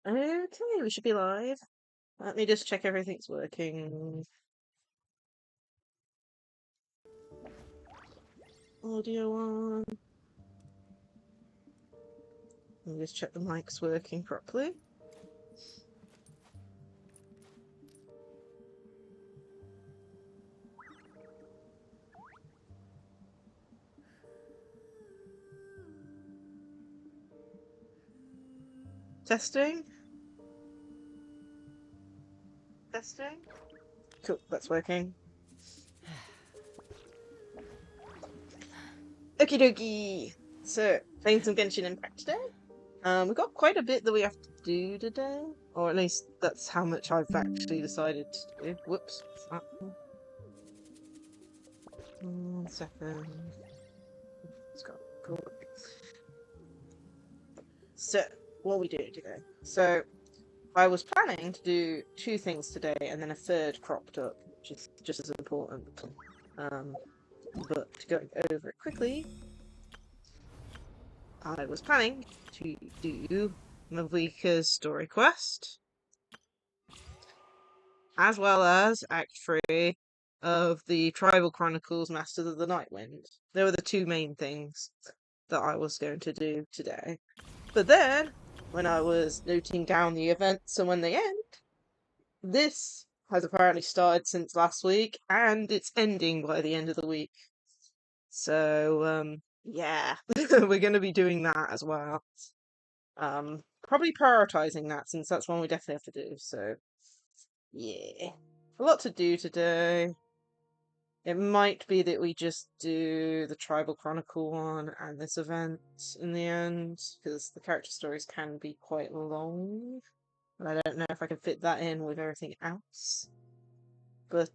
Okay, we should be live. Let me just check everything's working. Audio on. Let me just check the mic's working properly. Testing. Testing. Cool, that's working. Okie dokie. So, playing some Genshin Impact today. We've got quite a bit that we have to do today, or at least that's how much I've actually decided to do. Whoops. What's that? 1 second. It's got cool. So, what are we doing today? So, I was planning to do 2 things today, and then a third cropped up, which is just as important. But to go over it quickly, I was planning to do Malvika's story quest, as well as Act 3 of the Tribal Chronicles Masters of the Nightwind. They were the 2 main things that I was going to do today. But then, when I was noting down the events and when they end, this has apparently started since last week, and it's ending by the end of the week. So, yeah, we're going to be doing that as well. Probably prioritizing that since that's one we definitely have to do. So, yeah, a lot to do today. It might be that we just do the Tribal Chronicle one and this event in the end, because the character stories can be quite long. And I don't know if I can fit that in with everything else. But,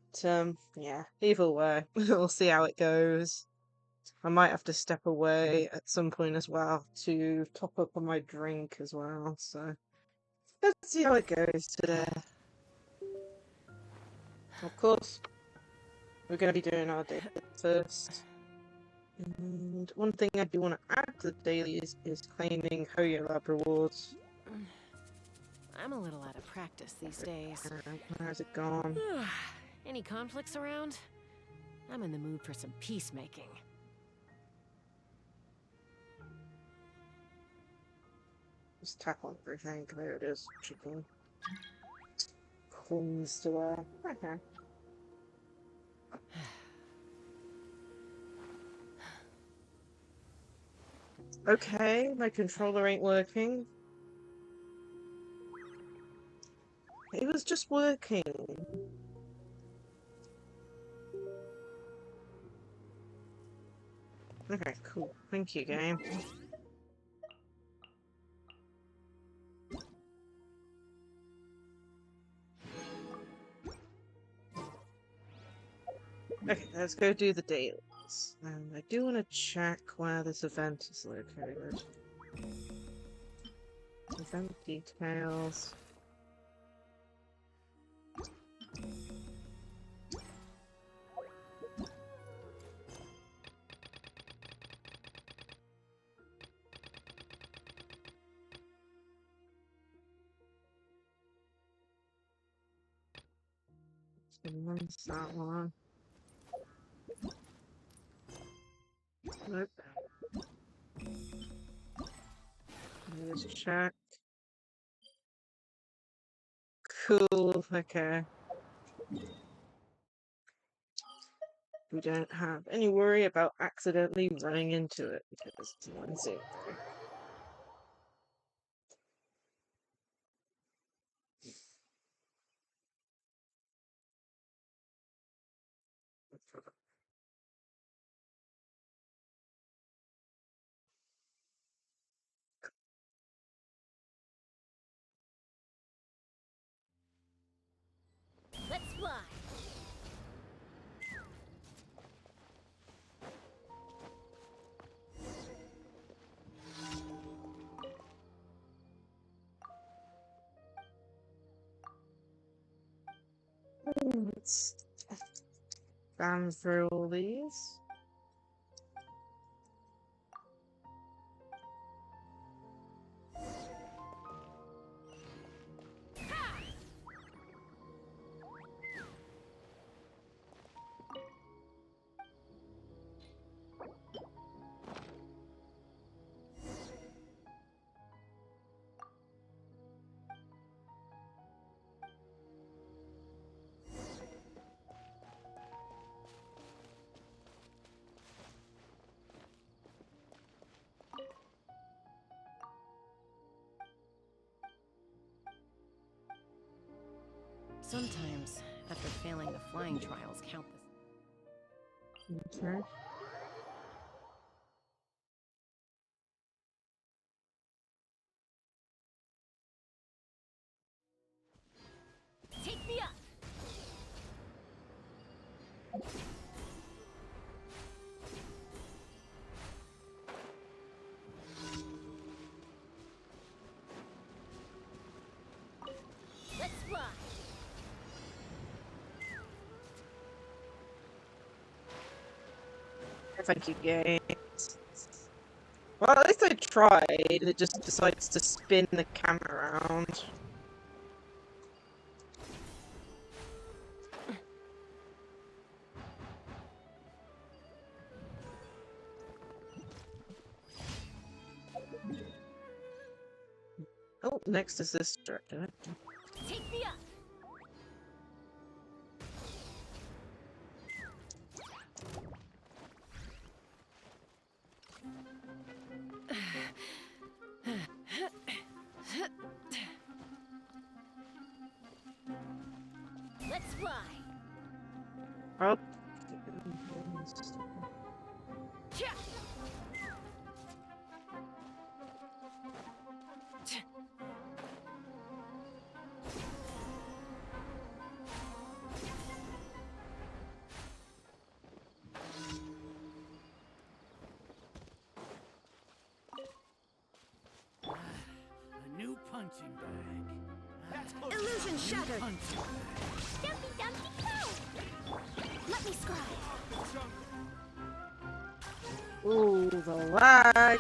yeah, either way, we'll see how it goes. I might have to step away at some point as well to top up on my drink as well, so let's see how it goes today. Of course, we're going to be doing our daily first. And one thing I do want to add to the daily is claiming Hoyo Lab rewards. I'm a little out of practice these days. Where's it gone? Any conflicts around? I'm in the mood for some peacemaking. Just tap on everything. There it is. Chicken. Coins to wear. Okay. Okay, my controller ain't working. It was just working. Okay, cool. Thank you, game. Okay, let's go do the dailies. And I do want to check where this event is located. Event details. When's that one? Nope. Let's check. Cool, okay. We don't have any worry about accidentally running into it because it's 1-0. Let's fly! Let's scan through all these. Sometimes, after failing the flying trials countless. Okay. Take me up! Let's fly! Thank you, games. Well, at least I tried. It just decides to spin the camera around. Oh, next is this director. Take me up! Let's fly! Oh. A new punching bag. That's close Illusion enough. shattered! Punching bag. Dumpy dumpy go! Let me scribe! Ooh, the lag.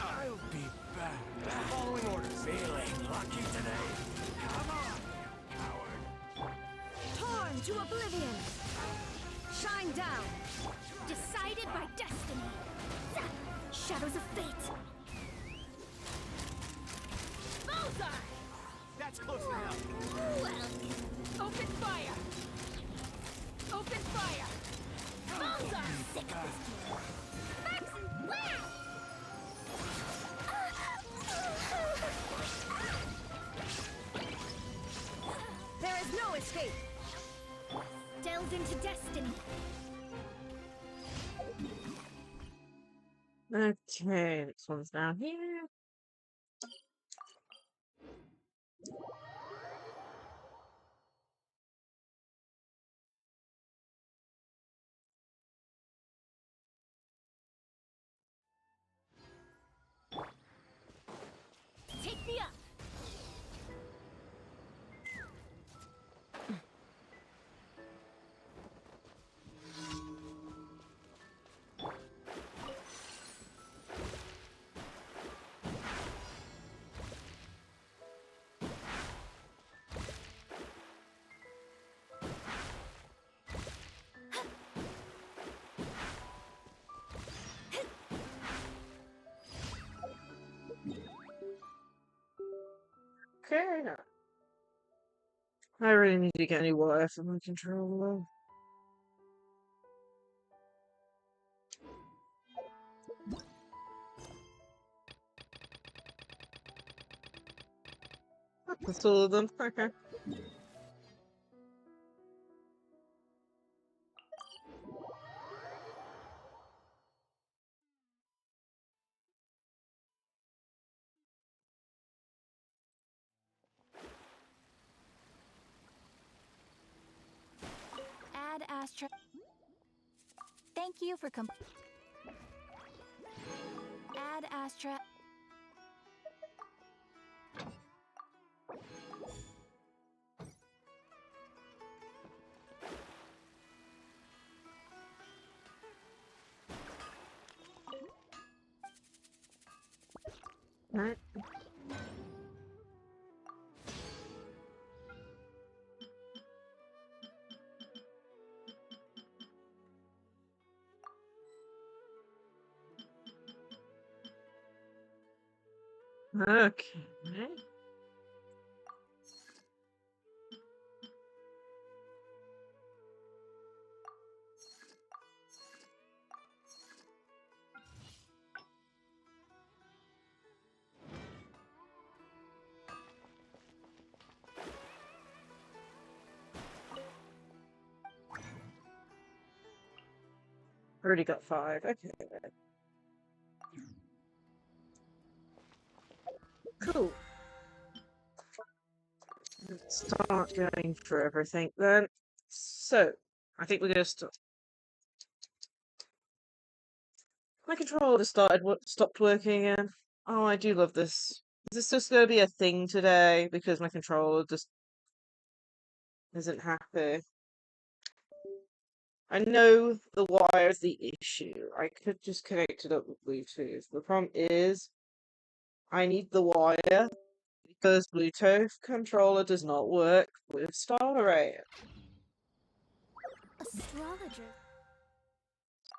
I'll be back. Following orders. Feeling lucky today. Come on, you coward. Torn to oblivion! Shine down! Decided by destiny! Shadows of fate! Bullseye! That's close enough. Well, open fire! Open fire! Bullseye! Sick of this game! Max! Wow! There is no escape! Delve into destiny! Okay, this one's down here. Take me up! Okay. I really need to get a new wire for my controller. That's all of them. Okay. Add Astra. Thank you for Add Astra. Right. Okay. Already got 5. Okay. Cool. Let's start going through everything then. So, I think we're going to start. My controller just stopped working again. Oh, I do love this. Is this just going to be a thing today because my controller just isn't happy? I know the wire is the issue. I could just connect it up with Bluetooth. The problem is I need the wire because Bluetooth controller does not work with Starray. Astrologer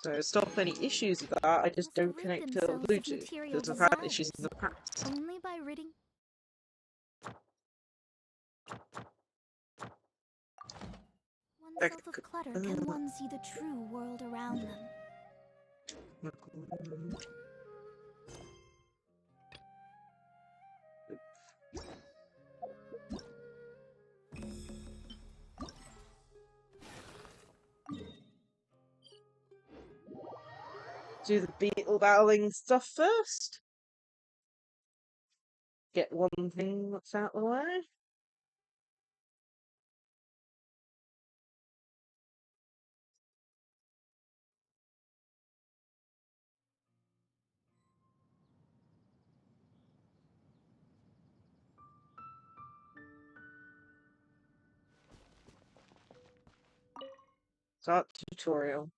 So to stop any issues with that, I just must don't rid connect to themselves of Bluetooth material because I've had issues desires in the past. only by ridding. Oneself of clutter can one see the true world around them. Do the Beetle battling stuff first. Get one thing that's out of the way. Start tutorial.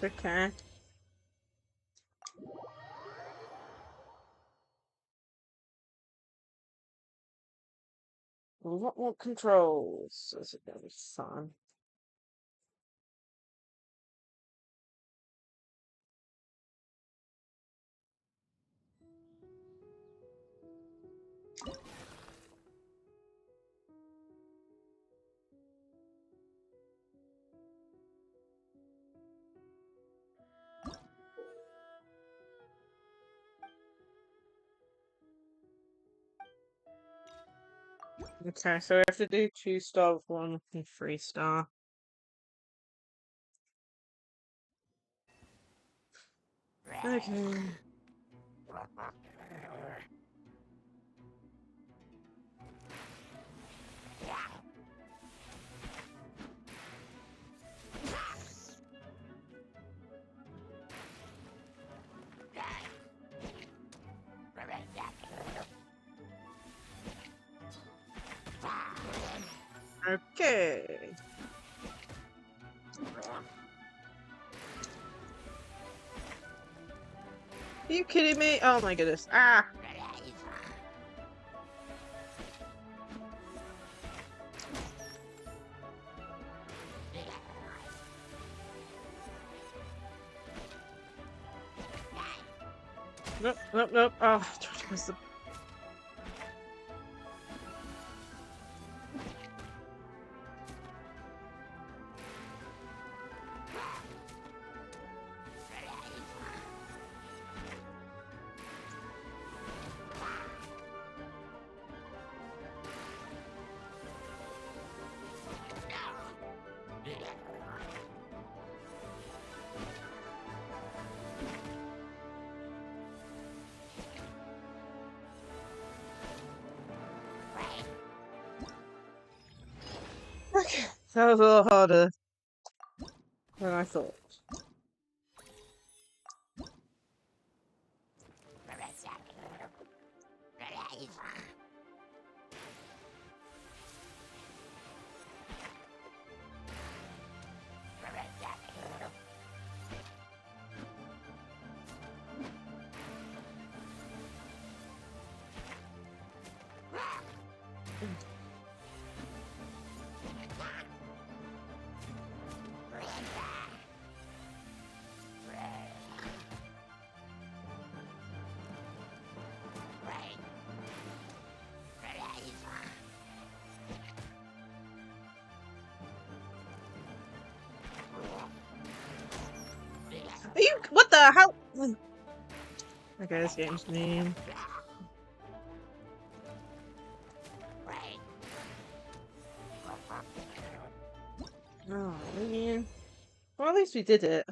Okay. Well, what more controls? Is it going to be fun? Okay, so we have to do 2-star with 1 and 3-star. Okay. Okay. Are you kidding me? Oh my goodness. Ah! Nope, nope, nope. Oh, I missed the... Okay, that was a little harder than I thought. Are you? What the hell? Okay, this game's mean. Oh man. Well, at least we did it.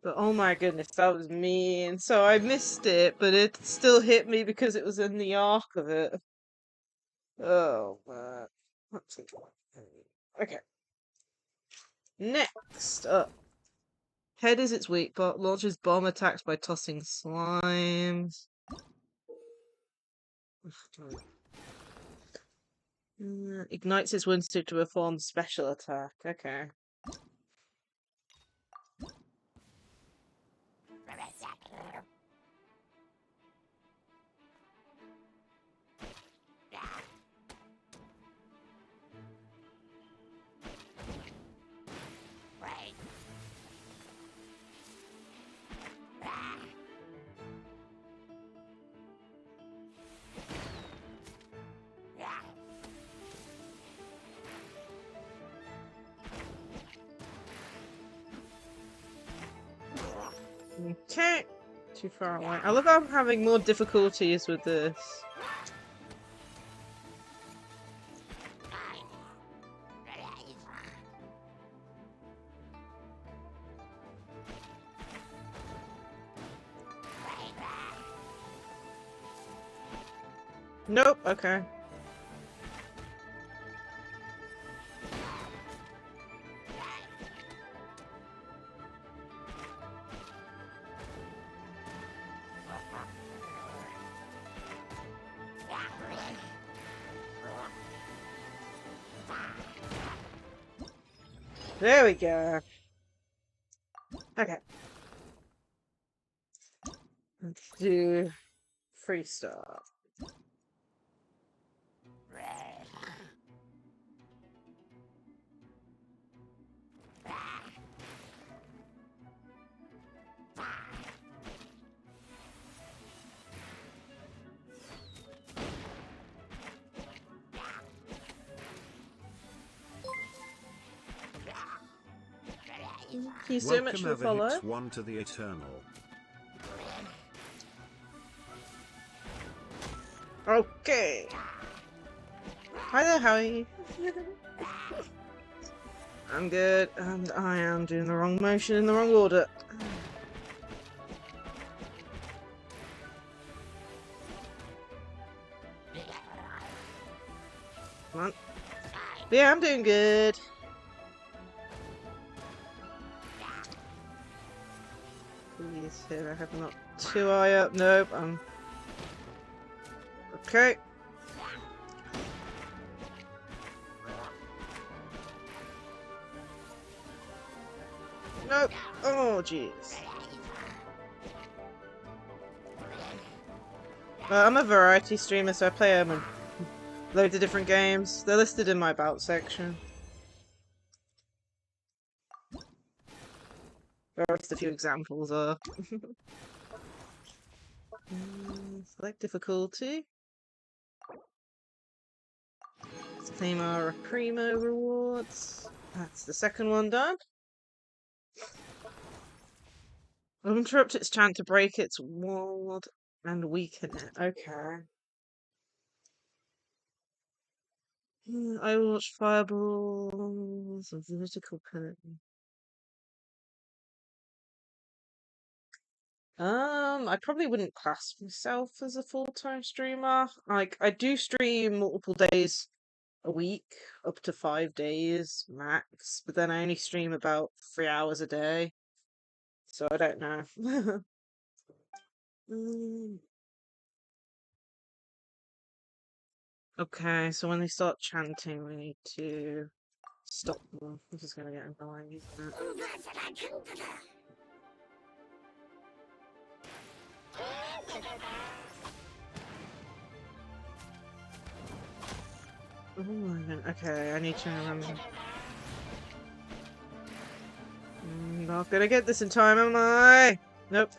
But oh my goodness, that was mean. So I missed it, but it still hit me because it was in the arc of it. Oh man. Okay. Next up. Head is its weak, but launches bomb attacks by tossing slimes. Ignites its windstick to perform special attack. Okay. Okay. Too far away. I love how I'm having more difficulties with this. Nope, okay. There we go. Okay. Let's do freestyle. Thank you so much for the follow. One to the eternal. Okay. Hi there, how are you? I'm good, and I am doing the wrong motion in the wrong order. Come on. But yeah, I'm doing good. Please, here I have not too high up. Nope, okay. Nope. Oh, jeez. I'm a variety streamer, so I play loads of different games. They're listed in my about section. Just a few examples are. Select difficulty. Claim our Primo rewards. That's the second one done. Interrupt its chant to break its ward and weaken it. Okay. Overwatch fireballs of vertical pin. I probably wouldn't class myself as a full-time streamer. Like, I do stream multiple days a week, up to 5 days max, but then I only stream about 3 hours a day. So I don't know. Okay, so when they start chanting, we need to stop them. This is gonna get annoying, isn't it? Oh my god. Okay, I need to remember. I'm not gonna get this in time, am I? Nope.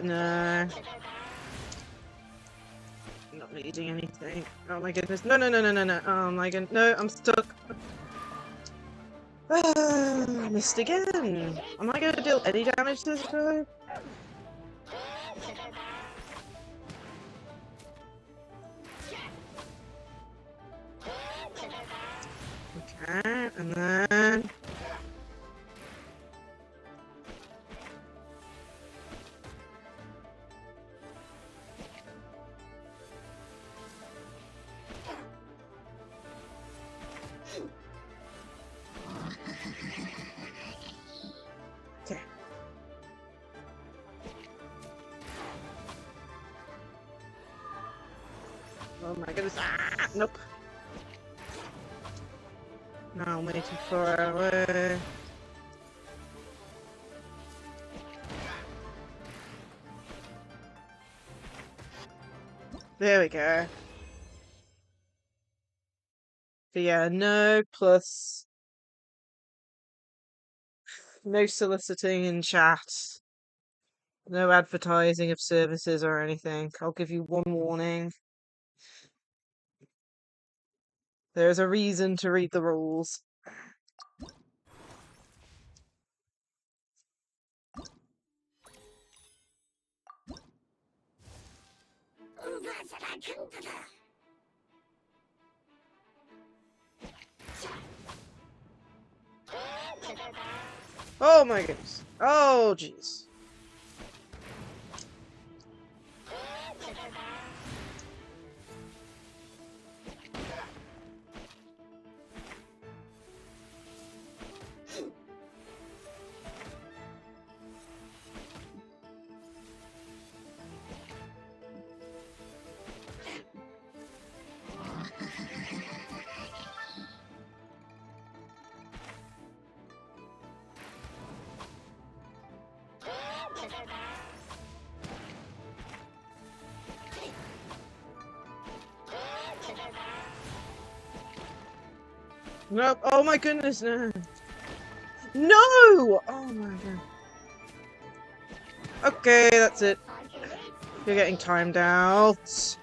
No. Not needing anything. Oh my goodness. No, no, no, no, no, no. Oh my god. No, I'm stuck. Ah, missed again. Am I gonna deal any damage this time? Okay, and then... Okay. Oh my goodness. Ah, nope. No, I'm way too far away. There we go. But yeah, no plus no soliciting in chat. No advertising of services or anything. I'll give you one warning. There's a reason to read the rules. Oh my goodness. Oh jeez. Nope. Oh my goodness, no. No! Oh my god. Okay, that's it. You're getting timed out.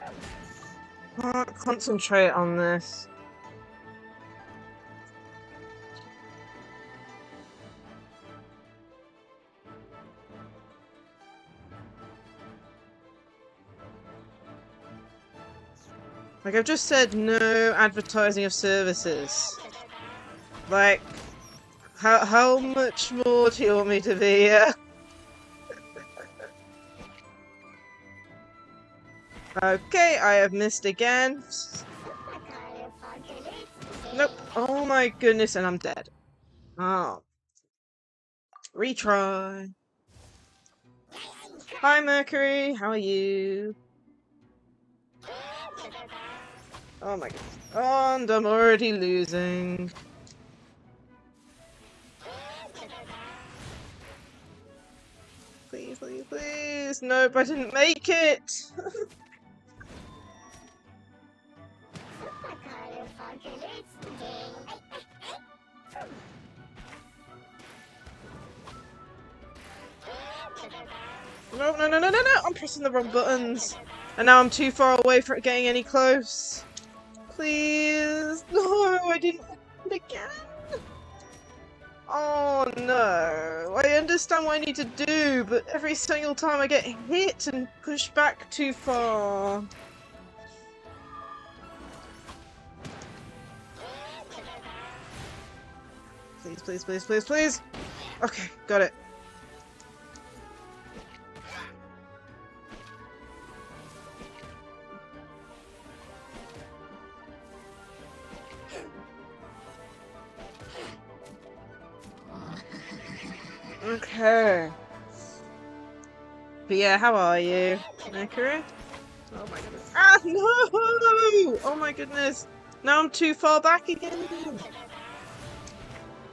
Can't concentrate on this. Like I've just said, no advertising of services. Like, how much more do you want me to be here? Okay, I have missed again. Nope. Oh my goodness, and I'm dead. Oh. Retry. Hi Mercury, how are you? Oh my goodness. And I'm already losing. Please, please, please. Nope, I didn't make it. No, no, no, no, no, no! I'm pressing the wrong buttons. And now I'm too far away for it getting any close. Please. No, I didn't do it again. Oh no. I understand what I need to do, but every single time I get hit and pushed back too far. Please, please, please, please, please. Okay, got it. Okay. But yeah, how are you? Mercury? Oh my goodness. Ah, no! Oh my goodness. Now I'm too far back again.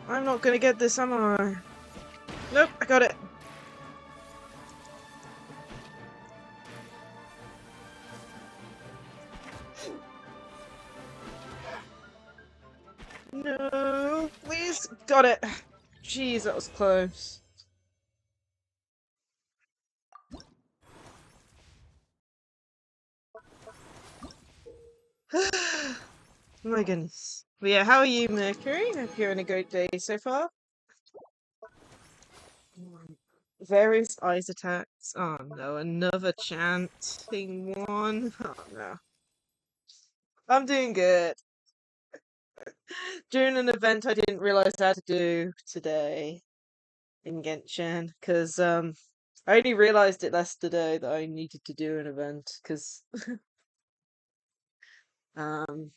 I'm not gonna get this, am I? Nope, I got it. No, please. Got it. Jeez, that was close. My goodness. But yeah, how are you, Mercury? Hope you're having a great day so far. Various eyes attacks. Oh no, another chanting one. Oh no. I'm doing good. During an event I didn't realize I had to do today in Genshin, because I only realized it yesterday that I needed to do an event, because um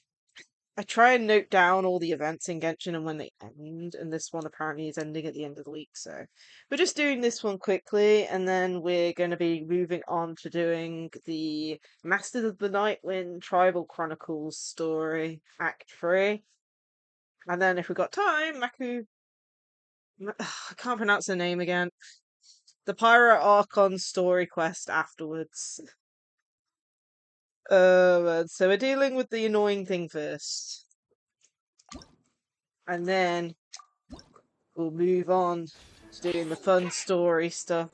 I try and note down all the events in Genshin and when they end, and this one apparently is ending at the end of the week, so we're just doing this one quickly, and then we're going to be moving on to doing the Masters of the Nightwind Tribal Chronicles story, Act 3. And then if we've got time, I can't pronounce the name again. The Pirate Archon story quest afterwards. So we're dealing with the annoying thing first. And then we'll move on to doing the fun story stuff.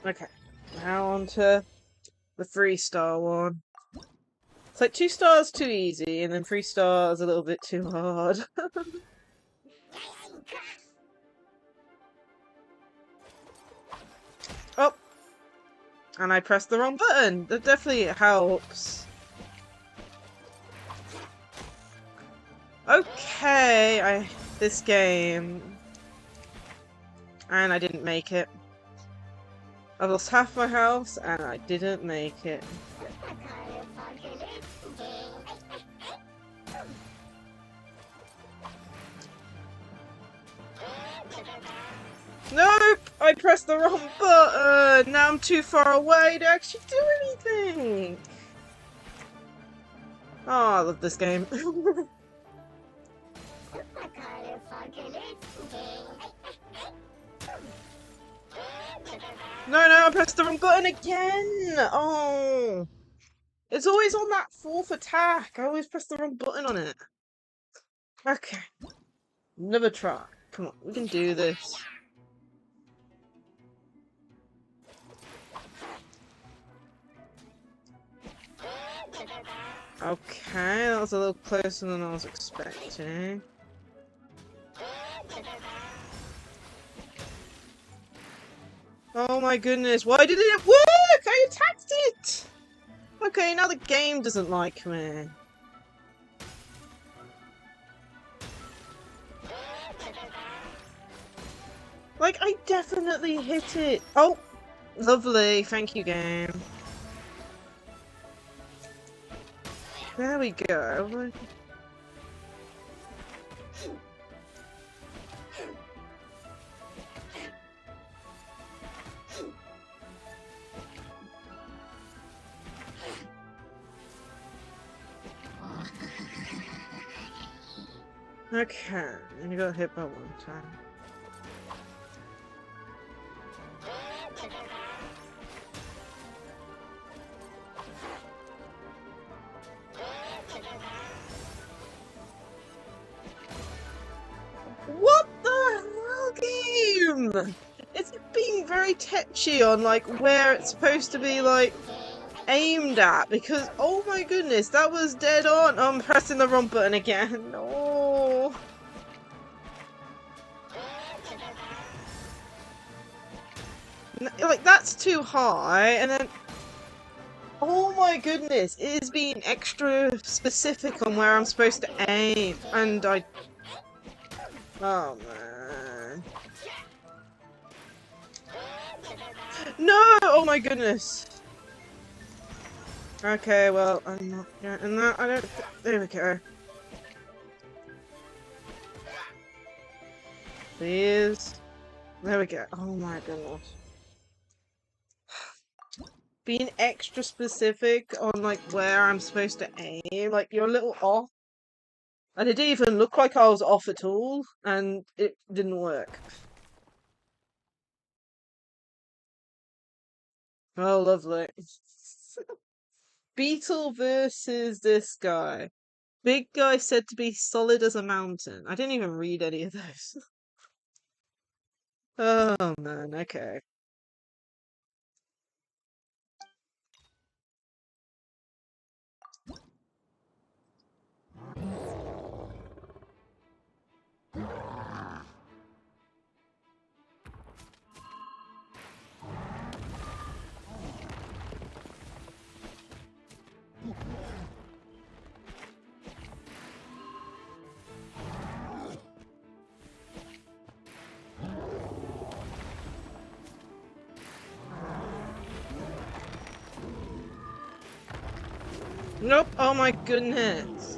Okay, now on to the 3-star one. It's like 2 stars too easy, and then 3 stars a little bit too hard. Oh! And I pressed the wrong button! That definitely helps. Okay, this game. And I didn't make it. I lost half my health, and I didn't make it. Nope! I pressed the wrong button! Now I'm too far away to actually do anything! Oh, I love this game. No, I pressed the wrong button again! Oh! It's always on that 4th attack. I always press the wrong button on it. Okay. Another try. Come on, we can do this. Okay, that was a little closer than I was expecting. Oh my goodness, why didn't it work? I attacked it! Okay, now the game doesn't like me. Like, I definitely hit it. Oh, lovely. Thank you, game. There we go. Okay, and you got hit by 1 time. What the hell, game? It's being very tetchy on, like, where it's supposed to be, like, aimed at, because oh my goodness, that was dead on. Oh, I'm pressing the wrong button again. No. Like, that's too high, and then oh my goodness, it is being extra specific on where I'm supposed to aim, and oh man. No! Oh my goodness. Okay, well, I'm not getting that. I don't. There we go. Please. There we go. Oh my goodness. Being extra specific on like where I'm supposed to aim, like you're a little off. And it didn't even look like I was off at all, and it didn't work. Oh, lovely. Beetle versus this guy. Big guy said to be solid as a mountain. I didn't even read any of those. Oh man, okay. Nope, oh my goodness.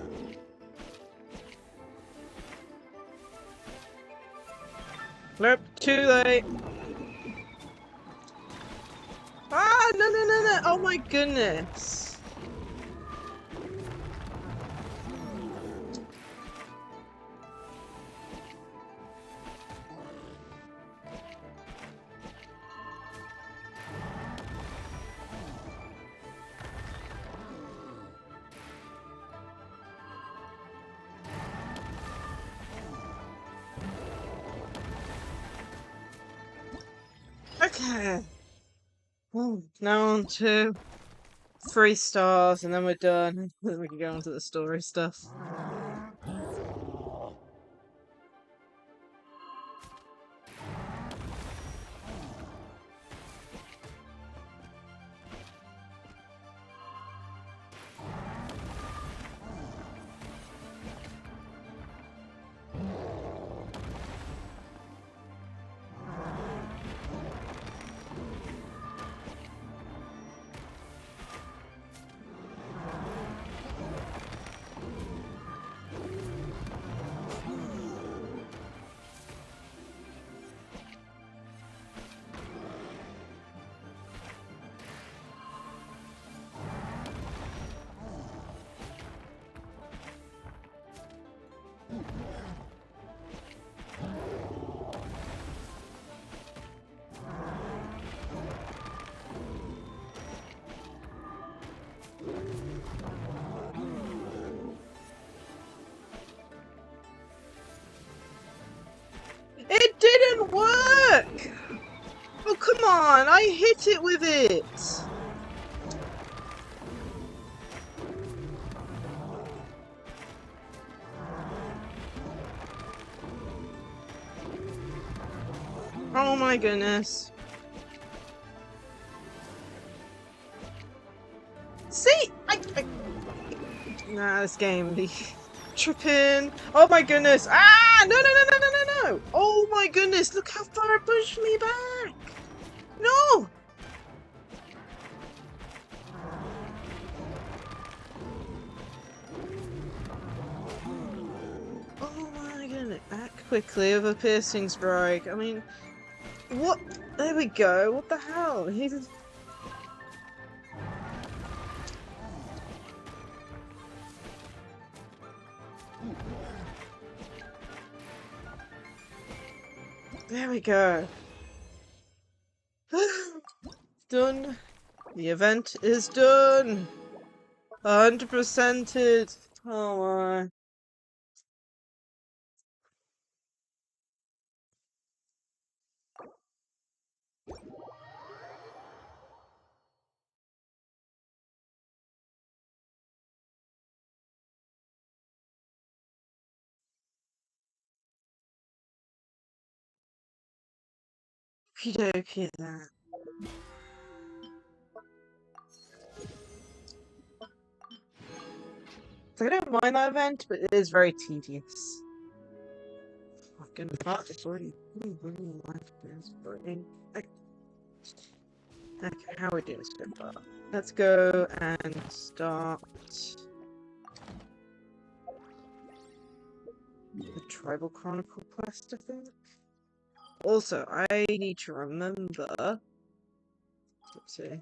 Nope, too late. Ah, no, no, no, no, oh my goodness. Okay. Now on to 3 stars, and then we're done. Then we can go on to the story stuff. It didn't work! Oh, come on, I hit it with it! Oh my goodness. See? Nah, this game be tripping. Oh my goodness. Ah! No, no, no, no, no, no, no! Oh my goodness, look how far it pushed me back! No! Oh my goodness. Act quickly with a piercing strike. I mean, what? There we go. What the hell? He's... There we go. Done. The event is done. 100%ed. Oh my. Okie dokie then. So I don't mind that event, but it is very tedious. Fucking fuck, it's already life is burning. Okay, how are we doing so far? Let's go and start the Tribal Chronicle quest, I think. Also, I need to remember. Let's see.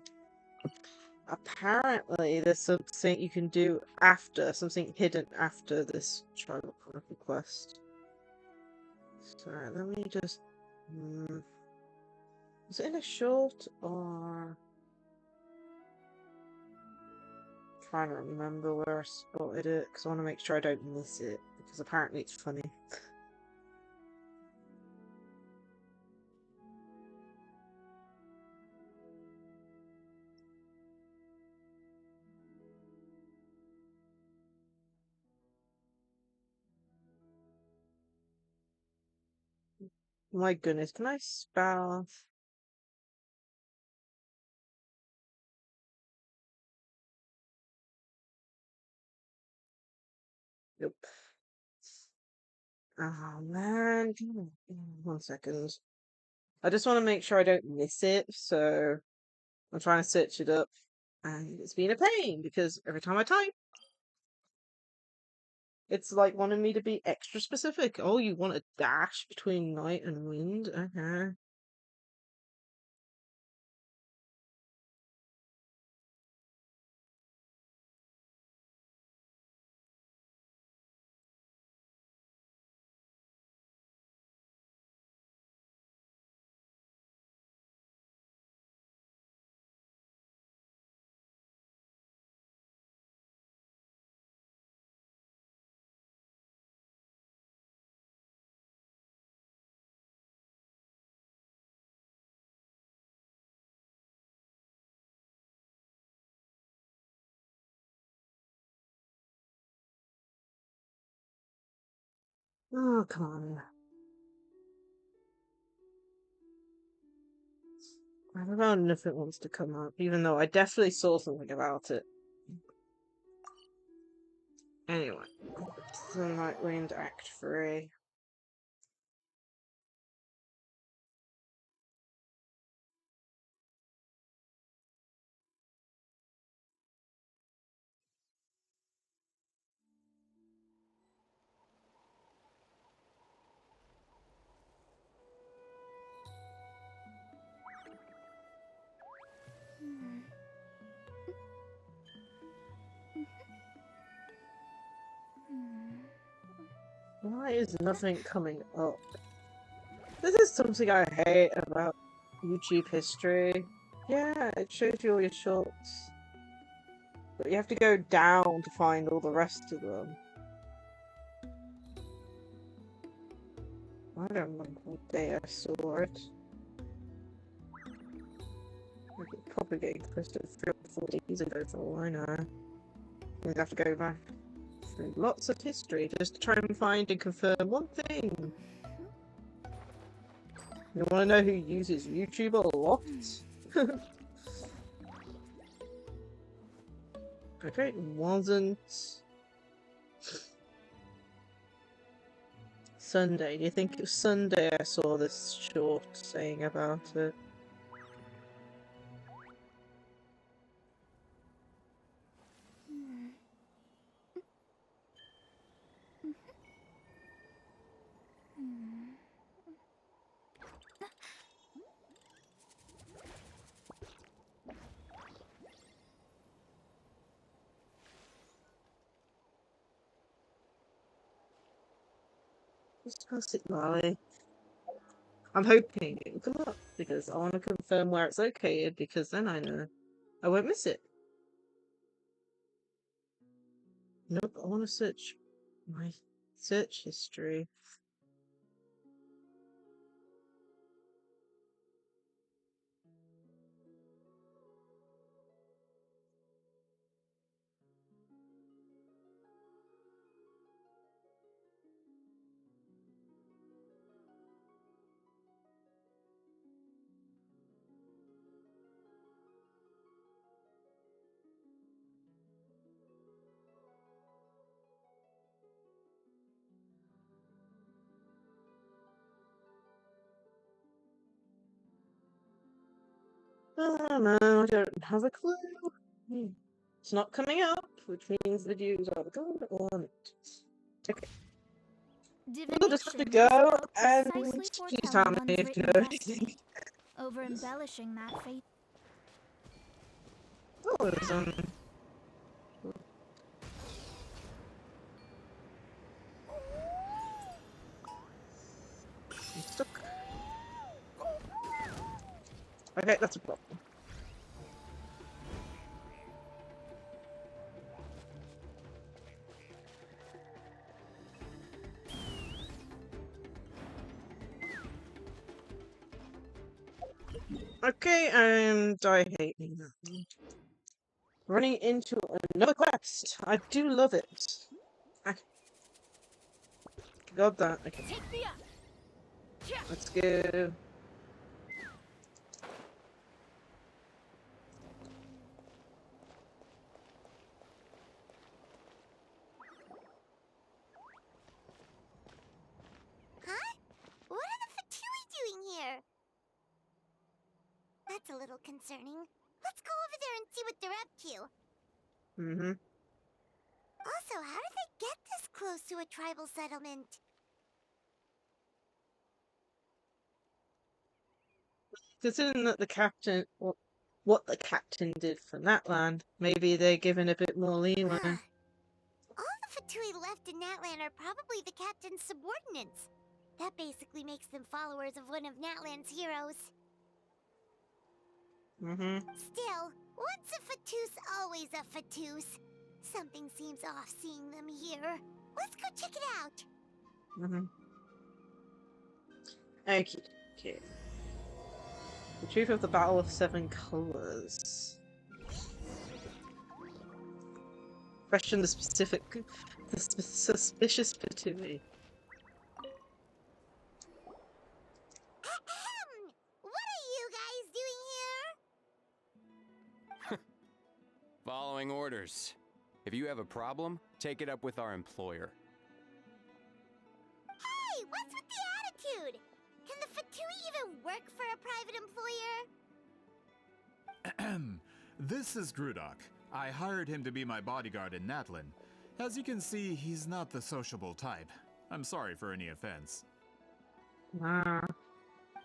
Apparently, there's something you can do after, something hidden after this Tribal Chronicle quest. So, let me just. Is it in a short or. Trying to remember where I spotted it because I want to make sure I don't miss it because apparently it's funny. My goodness, can I spell? Nope. Oh man, 1 second. I just want to make sure I don't miss it, so I'm trying to search it up, and it's been a pain because every time I type, it's like wanting me to be extra specific. Oh, you want a dash between night and wind? Okay. Oh, come on. I don't know if it wants to come up, even though I definitely saw something about it. Anyway, Sunlight Wind Act 3. Why is nothing coming up? This is something I hate about YouTube history. Yeah, it shows you all your shorts. But you have to go down to find all the rest of them. I don't remember what day I saw it. I could probably get close to 3 or 4 days ago for all I know. We'd have to go back through lots of history just to try and find and confirm one thing. You want to know who uses YouTube a lot? Okay, it wasn't Sunday. Do you think it was Sunday I saw this short saying about it? Just pass it by. I'm hoping it will come up because I want to confirm where it's located because then I know I won't miss it. Nope, I want to search my search history. Oh no, I don't have a clue. It's not coming up, which means the views are good or not. Okay. We'll just have to Divination is go about and precisely please tell foretelling me one's if you written know destiny, anything. over embellishing that fate. Oh, there's I'm stuck. Okay, that's a problem. Okay, and I hate that. Running into another quest. I do love it. I got that. Okay, Take me up. Yeah. let's go. Huh? What are the Fatui doing here? That's a little concerning. Let's go over there and see what they're up to. Mm-hmm. Also, how did they get this close to a tribal settlement? Considering that the captain, what the captain did for Natland, maybe they're given a bit more leeway. Huh. All the Fatui left in Natlan are probably the captain's subordinates. That basically makes them followers of one of Natlan's heroes. Mm-hmm. Still, once a Fatus, always a Fatus. Something seems off seeing them here. Let's go check it out. Mm-hmm. Okay. The truth of the Battle of Seven Colors. Question the suspicious Patui. Ahem! What are you guys doing here? Following orders. If you have a problem, take it up with our employer. Hey, what's with the attitude? Can the Fatui even work for a private employer? This is Grudok. I hired him to be my bodyguard in Natlan. As you can see, he's not the sociable type. I'm sorry for any offense. Ah.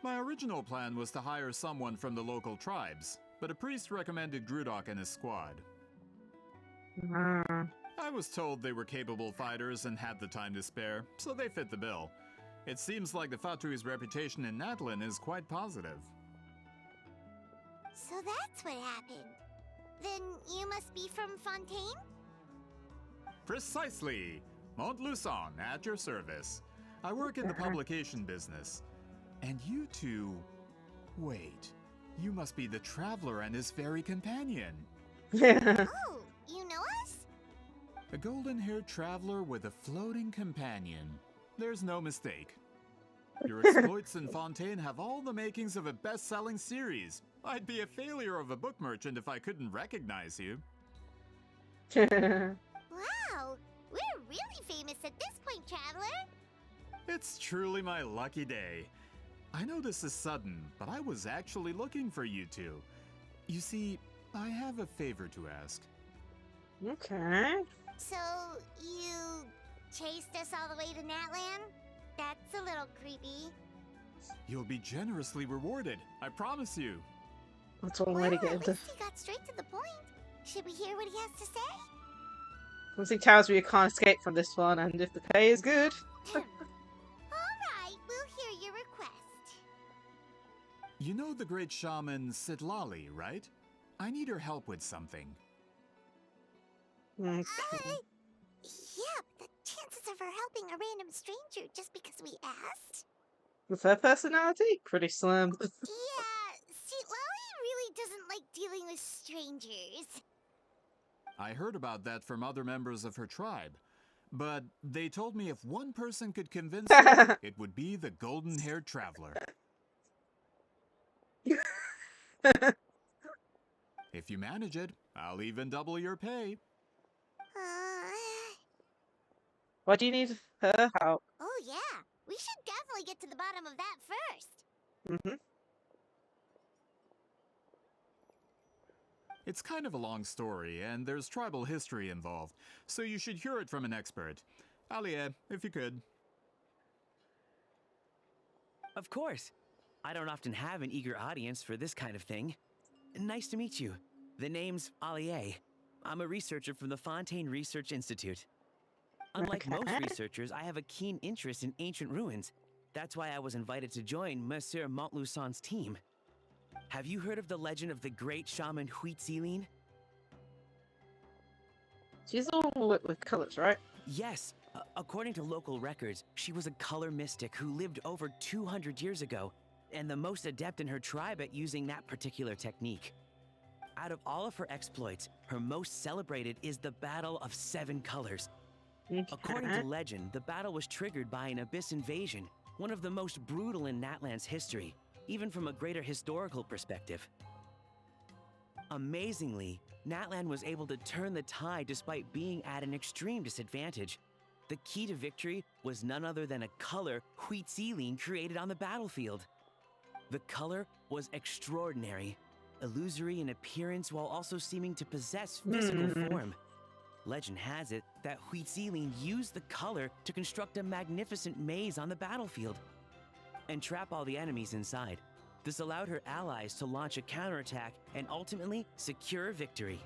My original plan was to hire someone from the local tribes, but a priest recommended Grudok and his squad. Ah. I was told they were capable fighters and had the time to spare, so they fit the bill. It seems like the Fatui's reputation in Natlan is quite positive. So that's what happened. Then you must be from Fontaine? Precisely! Montluçon, at your service. I work in the publication business. And you two... Wait, you must be the traveler and his fairy companion. Oh, you know us? A golden-haired traveler with a floating companion. There's no mistake. Your exploits in Fontaine have all the makings of a best-selling series. I'd be a failure of a book merchant if I couldn't recognize you. Wow, we're really famous at this point, traveler. It's truly my lucky day. I know this is sudden, but I was actually looking for you two. You see, I have a favor to ask. Okay. So, you chased us all the way to Natlan? That's a little creepy. You'll be generously rewarded, I promise you. That's one way Well, to get at into. least he got straight to the point. Should we hear what he has to say? Once he tells me you can't escape from this one, and if the pay is good. Alright, we'll hear your request. You know the great shaman Sidlali, right? I need her help with something. Okay. Yeah, but the chances of her helping a random stranger just because we asked? With her personality, pretty slim. Yeah, see, Lolly really doesn't like dealing with strangers. I heard about that from other members of her tribe. But they told me if one person could convince her, it would be the golden-haired traveler. If you manage it, I'll even double your pay. Why do you need her help? Oh yeah, we should definitely get to the bottom of that first. Mm-hmm. It's kind of a long story, and there's tribal history involved, so you should hear it from an expert. Alie, if you could. Of course. I don't often have an eager audience for this kind of thing. Nice to meet you. The name's Alie. I'm a researcher from the Fontaine Research Institute. Unlike most researchers, I have a keen interest in ancient ruins. That's why I was invited to join Monsieur Montluçon's team. Have you heard of the legend of the great shaman Huitzilin? She's all with colors, right? Yes. According to local records, she was a color mystic who lived over 200 years ago, and the most adept in her tribe at using that particular technique. Out of all of her exploits, her most celebrated is the Battle of Seven Colors. According to legend, the battle was triggered by an abyss invasion, one of the most brutal in Natlan's history, even from a greater historical perspective. Amazingly, Natlan was able to turn the tide despite being at an extreme disadvantage. The key to victory was none other than a color Huitzilin created on the battlefield. The color was extraordinary, illusory in appearance while also seeming to possess physical form. Legend has it that Huitzilin used the color to construct a magnificent maze on the battlefield and trap all the enemies inside. This allowed her allies to launch a counterattack and ultimately secure victory.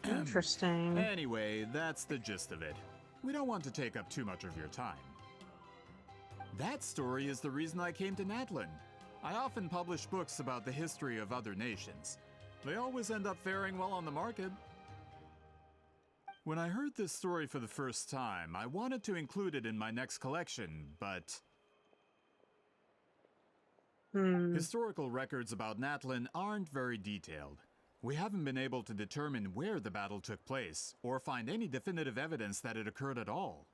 Interesting. Anyway, that's the gist of it. We don't want to take up too much of your time. That story is the reason I came to Natlan. I often publish books about the history of other nations. They always end up faring well on the market. When I heard this story for the first time, I wanted to include it in my next collection, but historical records about Natlan aren't very detailed. We haven't been able to determine where the battle took place, or find any definitive evidence that it occurred at all.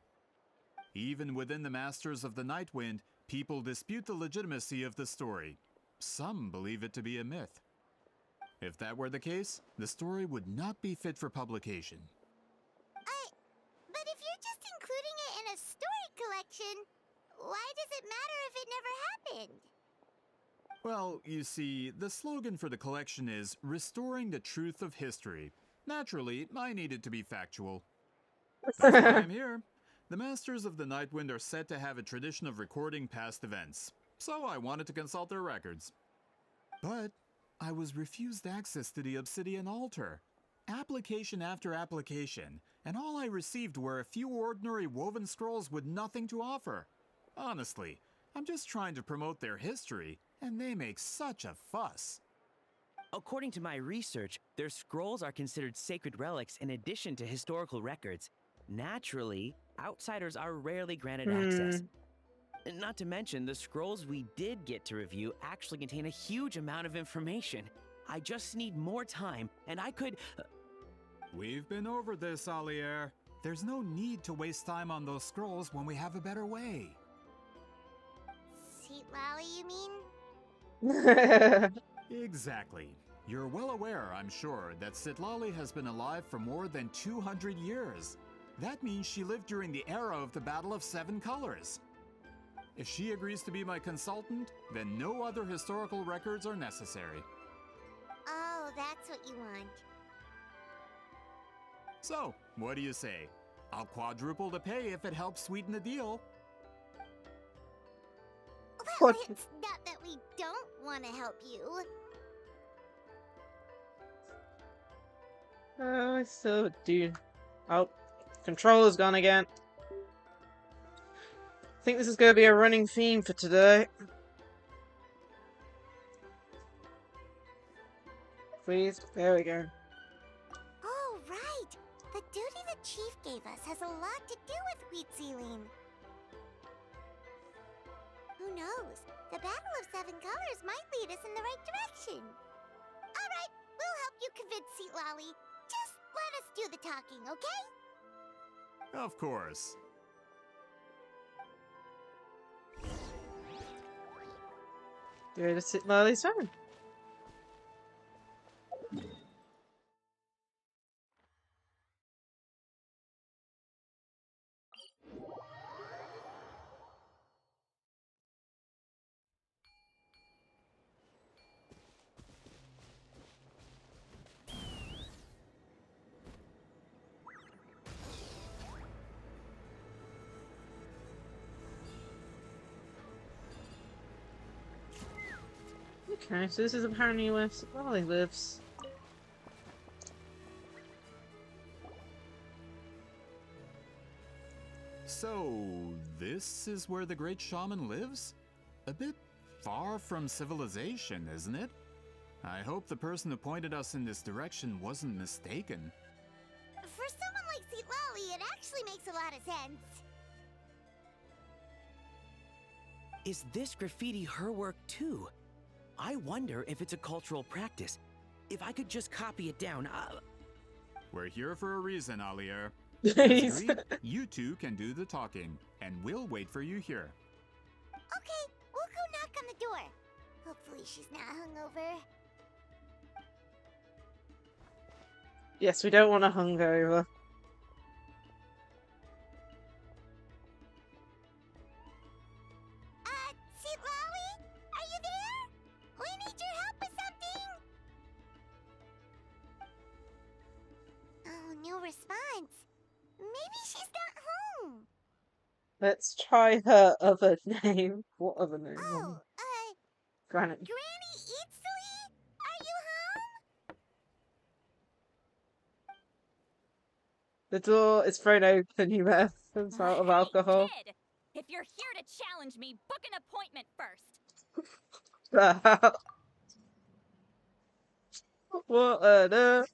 Even within the Masters of the Nightwind, people dispute the legitimacy of the story. Some believe it to be a myth. If that were the case, the story would not be fit for publication. But if you're just including it in a story collection, why does it matter if it never happened? Well, you see, the slogan for the collection is Restoring the Truth of History. Naturally, I needed to be factual. That's why I'm here. The Masters of the Nightwind are said to have a tradition of recording past events, so I wanted to consult their records. But I was refused access to the Obsidian Altar. Application after application, and all I received were a few ordinary woven scrolls with nothing to offer. Honestly, I'm just trying to promote their history, and they make such a fuss. According to my research, their scrolls are considered sacred relics in addition to historical records. Naturally, outsiders are rarely granted access. Not to mention, the scrolls we did get to review actually contain a huge amount of information. I just need more time, and I could... We've been over this, Alier. There's no need to waste time on those scrolls when we have a better way. Citlali, you mean? Exactly. You're well aware, I'm sure, that Citlali has been alive for more than 200 years. That means she lived during the era of the Battle of Seven Colors. If she agrees to be my consultant, then no other historical records are necessary. Oh, that's what you want. So, what do you say? I'll quadruple the pay if it helps sweeten the deal. Well, it's not that we don't want to help you. Oh, I still do. Oh, controller's gone again. I think this is going to be a running theme for today. Please, there we go. Oh, right. The duty the chief gave us has a lot to do with Huitzilin. Who knows? The Battle of Seven Colors might lead us in the right direction. All right, we'll help you convince Citlali. Just let us do the talking, okay? Of course. Go to Citlali's home. Okay, so this is apparently where Lolly lives. So, this is where the great shaman lives? A bit far from civilization, isn't it? I hope the person who pointed us in this direction wasn't mistaken. For someone like Seat Lolly, it actually makes a lot of sense. Is this graffiti her work too? I wonder if it's a cultural practice. If I could just copy it down, We're here for a reason, Alier. As He's- agreed, you two can do the talking, and we'll wait for you here. Okay, we'll go knock on the door. Hopefully she's not hungover. Yes, we don't want a hungover. Seat Lolly? Are you there? We need your help with something. Oh, no response. Maybe she's not home. Let's try her other name. What other name? Oh, Granite. Granny Eatsley? Are you home? The door is thrown open, you may have some sort of alcohol. Hey, kid! If you're here to challenge me, book an appointment first. What on earth?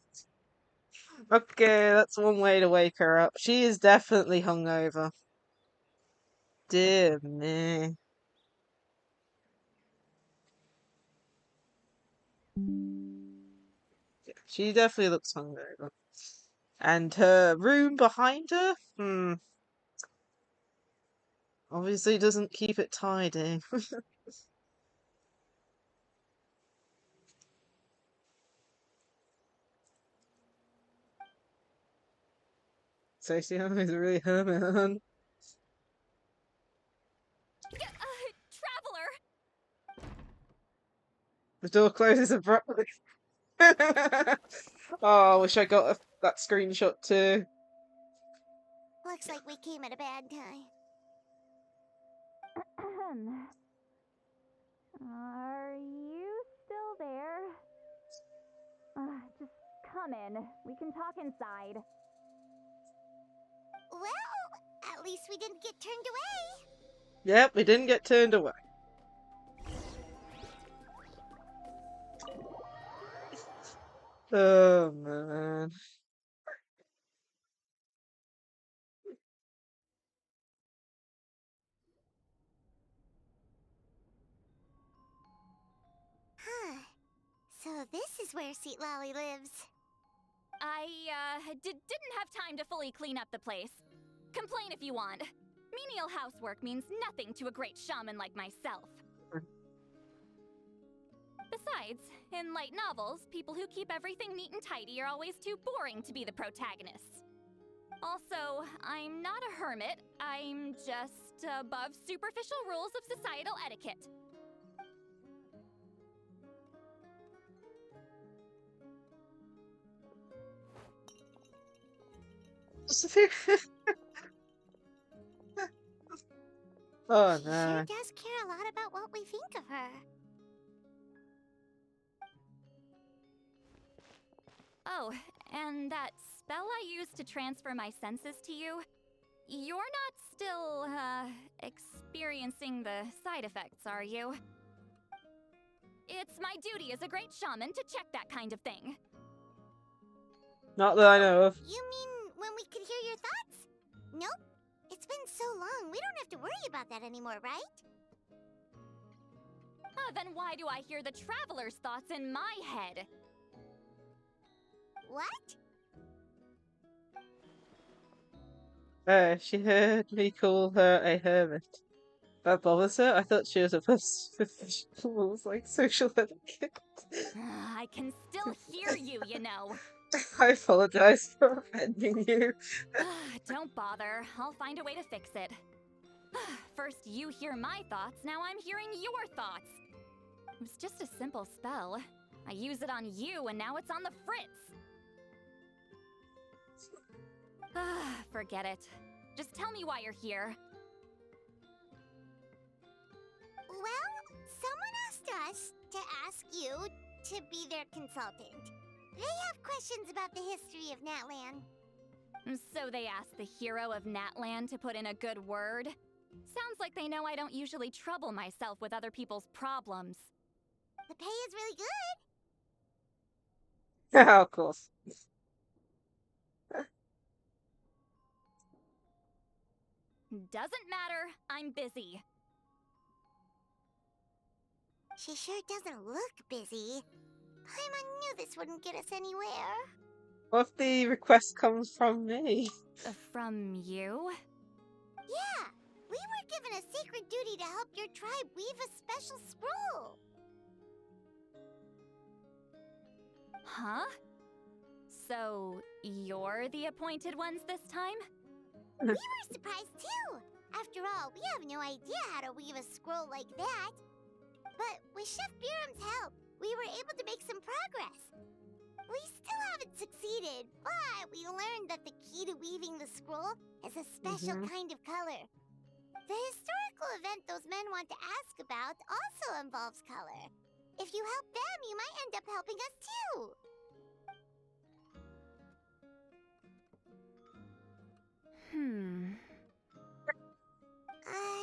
Okay, that's one way to wake her up. She is definitely hungover. Dear me. She definitely looks hungover. And her room behind her? Obviously doesn't keep it tidy. So she is really hermit. Traveler! The door closes abruptly. Oh, I wish I got that screenshot too. Looks like we came at a bad time. Are you still there? Just come in. We can talk inside. Well, at least we didn't get turned away. Yep, we didn't get turned away. Oh man. Huh. So this is where Seat Lolly lives. I, didn't have time to fully clean up the place. Complain if you want. Menial housework means nothing to a great shaman like myself. Besides, in light novels, people who keep everything neat and tidy are always too boring to be the protagonists. Also, I'm not a hermit. I'm just above superficial rules of societal etiquette. Oh She no. sure does care a lot about what we think of her. Oh, and that spell I used to transfer my senses to you, you're not still, experiencing the side effects, are you? It's my duty as a great shaman to check that kind of thing. Not that I know of. You mean when we could hear your thoughts? Nope. It's been so long, we don't have to worry about that anymore, right? Then why do I hear the traveler's thoughts in my head? What? She heard me call her a hermit. That bothers her? I thought she was a professional, like, social etiquette. I can still hear you, you know. I apologize for offending you. Don't bother. I'll find a way to fix it. First you hear my thoughts, now I'm hearing your thoughts. It was just a simple spell. I use it on you, and now it's on the Fritz. Forget it. Just tell me why you're here. Well, someone asked asked us to ask you to be their consultant. They have questions about the history of Natlan. So they asked the hero of Natlan to put in a good word? Sounds like they know I don't usually trouble myself with other people's problems. The pay is really good. Of course. Doesn't matter, I'm busy. She sure doesn't look busy. Paimon knew this wouldn't get us anywhere. What if the request comes from me? From you? Yeah, we were given a sacred duty to help your tribe weave a special scroll. Huh? So, you're the appointed ones this time? We were surprised too. After all, we have no idea how to weave a scroll like that. But with Chef Biram's help, we were able to make some progress. We still haven't succeeded, but we learned that the key to weaving the scroll is a special kind of color. The historical event those men want to ask about also involves color. If you help them, you might end up helping us too.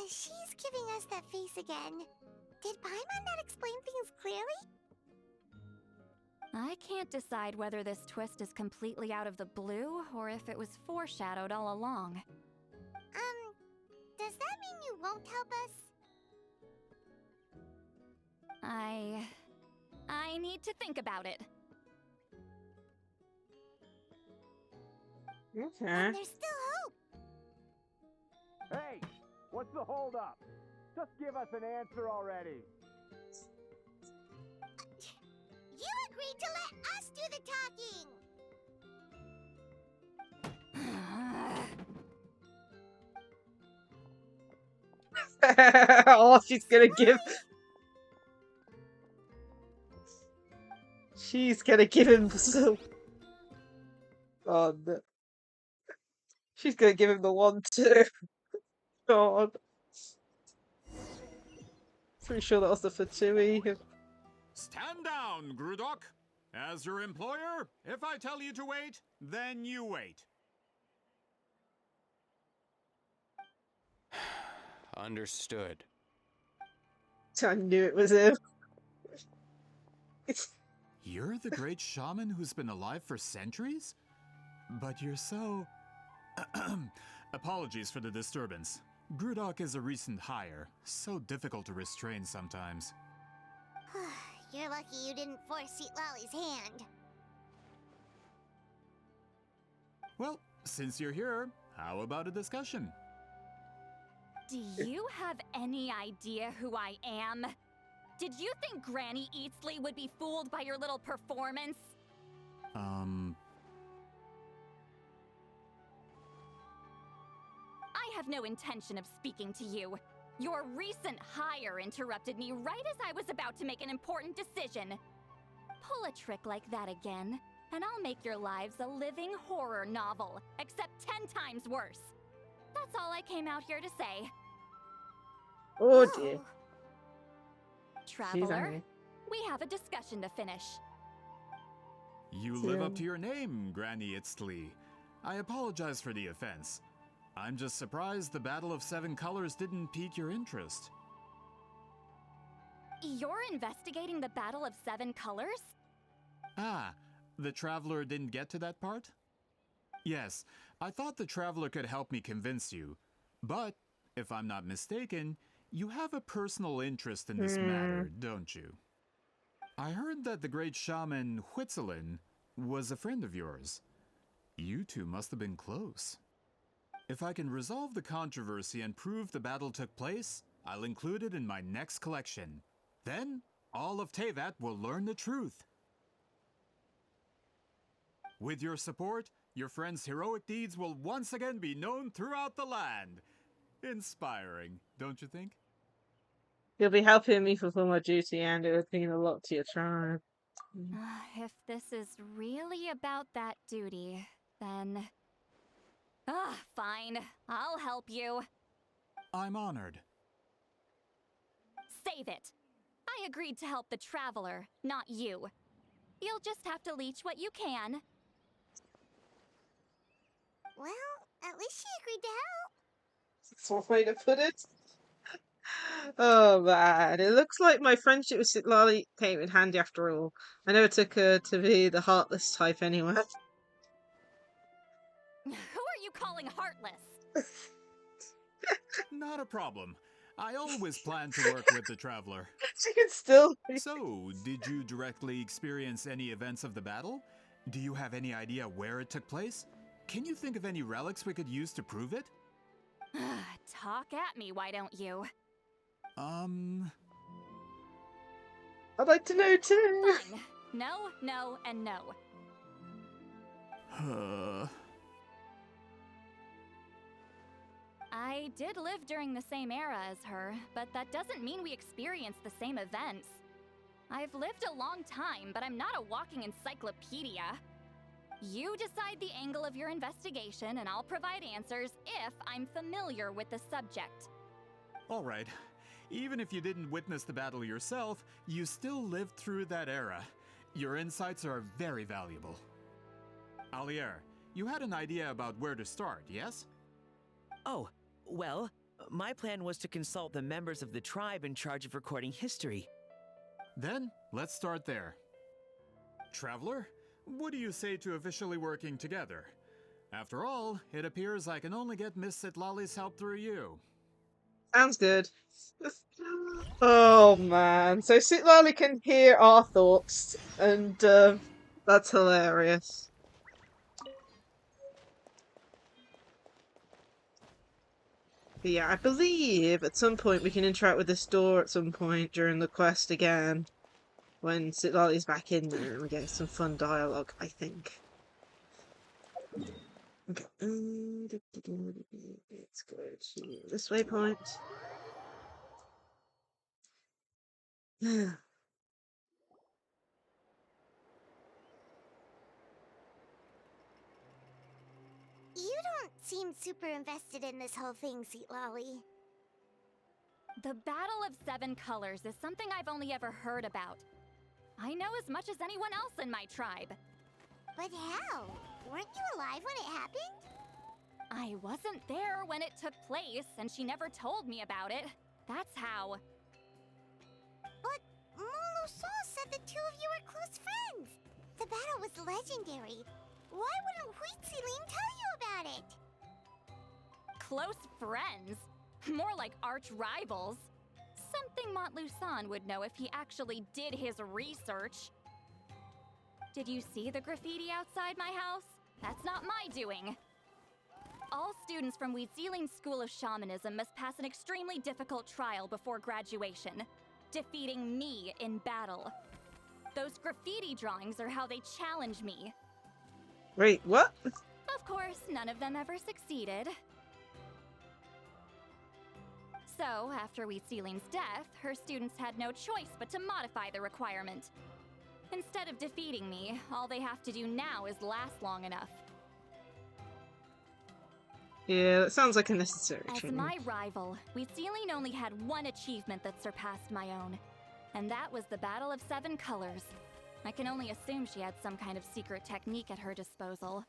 She's giving us that face again. Did Paimon not explain things clearly? I can't decide whether this twist is completely out of the blue or if it was foreshadowed all along. Does that mean you won't help us? I need to think about it. Okay. And there's still hope. Hey, what's the holdup? Just give us an answer already. You agreed to let us do the talking. Oh, she's gonna give. She's gonna give him some. Oh no. She's gonna give him the one too. God. Pretty sure that was the Fatui. Stand down, Grudok. As your employer, if I tell you to wait, then you wait. Understood. I knew it was him. You're the great shaman who's been alive for centuries? But you're so... Apologies for the disturbance. Grudok is a recent hire, so difficult to restrain sometimes. You're lucky you didn't force Sweet Lolly's hand. Well, since you're here, how about a discussion? Do you have any idea who I am? Did you think Granny Eatsley would be fooled by your little performance? I have no intention of speaking to you. Your recent hire interrupted me right as I was about to make an important decision. Pull a trick like that again, and I'll make your lives a living horror novel, except 10 times worse. That's all I came out here to say. Oh dear. Traveler, we have a discussion to finish. You live up to your name, Granny Itztli. I apologize for the offense. I'm just surprised the Battle of Seven Colors didn't pique your interest. You're investigating the Battle of Seven Colors? Ah, the Traveler didn't get to that part? Yes, I thought the Traveler could help me convince you. But, if I'm not mistaken, you have a personal interest in this matter, don't you? I heard that the great shaman Huitzilin was a friend of yours. You two must have been close. If I can resolve the controversy and prove the battle took place, I'll include it in my next collection. Then, all of Teyvat will learn the truth. With your support, your friend's heroic deeds will once again be known throughout the land. Inspiring, don't you think? You'll be helping me fulfill my duty, and it would mean a lot to your tribe. If this is really about that duty, then... fine. I'll help you. I'm honored. Save it. I I agreed to help the Traveler, not you. You'll just have to leech what you can. Well, at least she agreed to help. That's one way to put it. Oh man, it looks like my friendship with Citlali came in handy after all. I know it took her to be the heartless type anyway. Who are you calling heartless? Not a problem. I always plan to work with the Traveler. She can still. So, did you directly experience any events of the battle? Do you have any idea where it took place? Can you think of any relics we could use to prove it? Talk at me, why don't you? I'd like to know too. Fine. No, no, and no. I did live during the same era as her, but that doesn't mean we experienced the same events. I've lived a long time, but I'm not a walking encyclopedia. You decide the angle of your investigation, and I'll provide answers if I'm familiar with the subject. Alright. Even if you didn't witness the battle yourself, you still lived through that era. Your insights are very valuable. Alier, you had an idea about where to start, yes? Oh, well, my plan was to consult the members of the tribe in charge of recording history. Then, let's start there. Traveler, what do you say to officially working together? After all, it appears I can only get Miss Citlali's help through you. Sounds good. Oh man, so Citlali can hear our thoughts, and that's hilarious. But yeah, I believe at some point we can interact with this door at some point during the quest again. When Citlali's back in there and we get some fun dialogue, I think. Okay. Let's go to this waypoint. You don't seem super invested in this whole thing, Citlali. The Battle of Seven Colors is something I've only ever heard about. I know as much as anyone else in my tribe. But how? Weren't you alive when it happened? I wasn't there when it took place, and she never told me about it. That's how. But Molo-Sol said the two of you were close friends. The battle was legendary. Why wouldn't Huitziling tell you about it? Close friends? More like arch rivals. Something Montluçon would know if he actually did his research. Did you see the graffiti outside my house? That's not my doing. All students from Huitziling's School of Shamanism must pass an extremely difficult trial before graduation, defeating me in battle. Those graffiti drawings are how they challenge me. Wait, what? Of course, none of them ever succeeded. So, after Huitziling's death, her students had no choice but to modify the requirement. Instead of defeating me, all they have to do now is last long enough. Yeah, that sounds like a necessary As training. my rival, Huitziling only had one achievement that surpassed my own, and that was the Battle of Seven Colors. I can only assume she had some kind of secret technique at her disposal.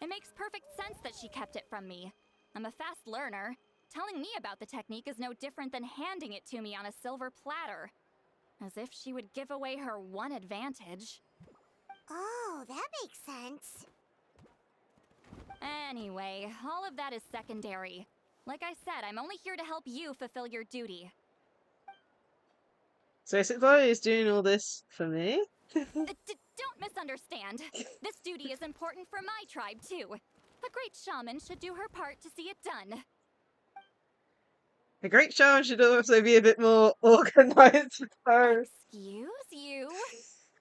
It makes perfect sense that she kept it from me. I'm a fast learner. Telling me about the technique is no different than handing it to me on a silver platter. As if she would give away her one advantage. Oh, that makes sense. Anyway, all of that is secondary. Like I said, I'm only here to help you fulfill your duty. So Citlali is doing all this for me? Don't misunderstand. This duty is important for my tribe, too. A great shaman should do her part to see it done. A great shaman should also be a bit more organized with her. Excuse you?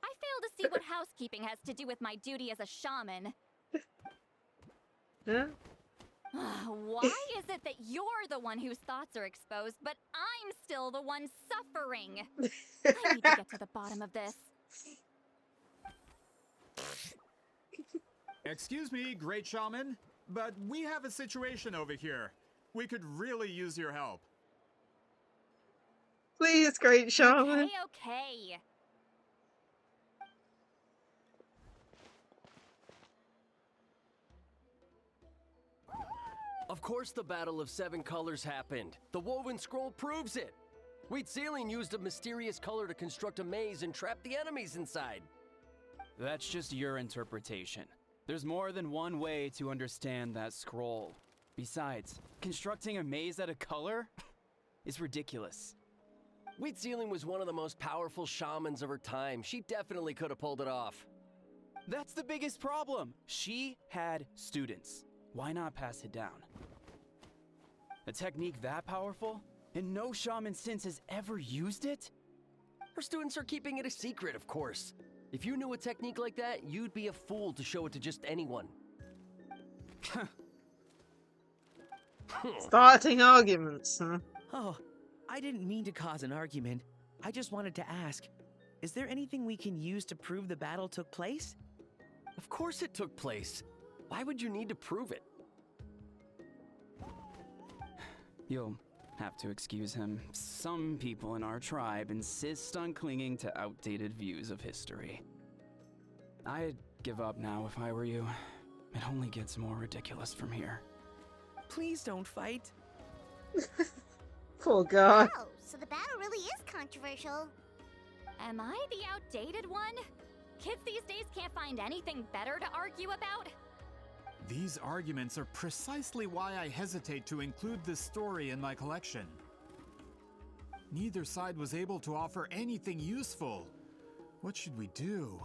I fail to see what housekeeping has to do with my duty as a shaman. Huh? Why is it that you're the one whose thoughts are exposed, but I'm still the one suffering? I need to get to the bottom of this. Excuse me, great shaman, but we have a situation over here. We could really use your help. Please, great shaman. Okay, okay. Of course the Battle of Seven Colors happened. The woven scroll proves it. Wheatsealing used a mysterious color to construct a maze and trap the enemies inside. That's just your interpretation. There's more than one way to understand that scroll. Besides, constructing a maze out of color is ridiculous. Wheatsealing was one of the most powerful shamans of her time. She definitely could have pulled it off. That's the biggest problem. She had students. Why not pass it down? A technique that powerful, and no shaman since has ever used it? Her students are keeping it a secret, of course. If you knew a technique like that, you'd be a fool to show it to just anyone. Starting arguments, huh? Oh, I didn't mean to cause an argument. I just wanted to ask, is there anything we can use to prove the battle took place? Of course it took place. Why would you need to prove it? You'll have to excuse him. Some people in our tribe insist on clinging to outdated views of history. I'd give up now if I were you. It only gets more ridiculous from here. Please don't fight. Poor guy. Oh, so the battle really is controversial. Am I the outdated one? Kids these days can't find anything better to argue about? These arguments are precisely why I hesitate to include this story in my collection. Neither side was able to offer anything useful. What should we do?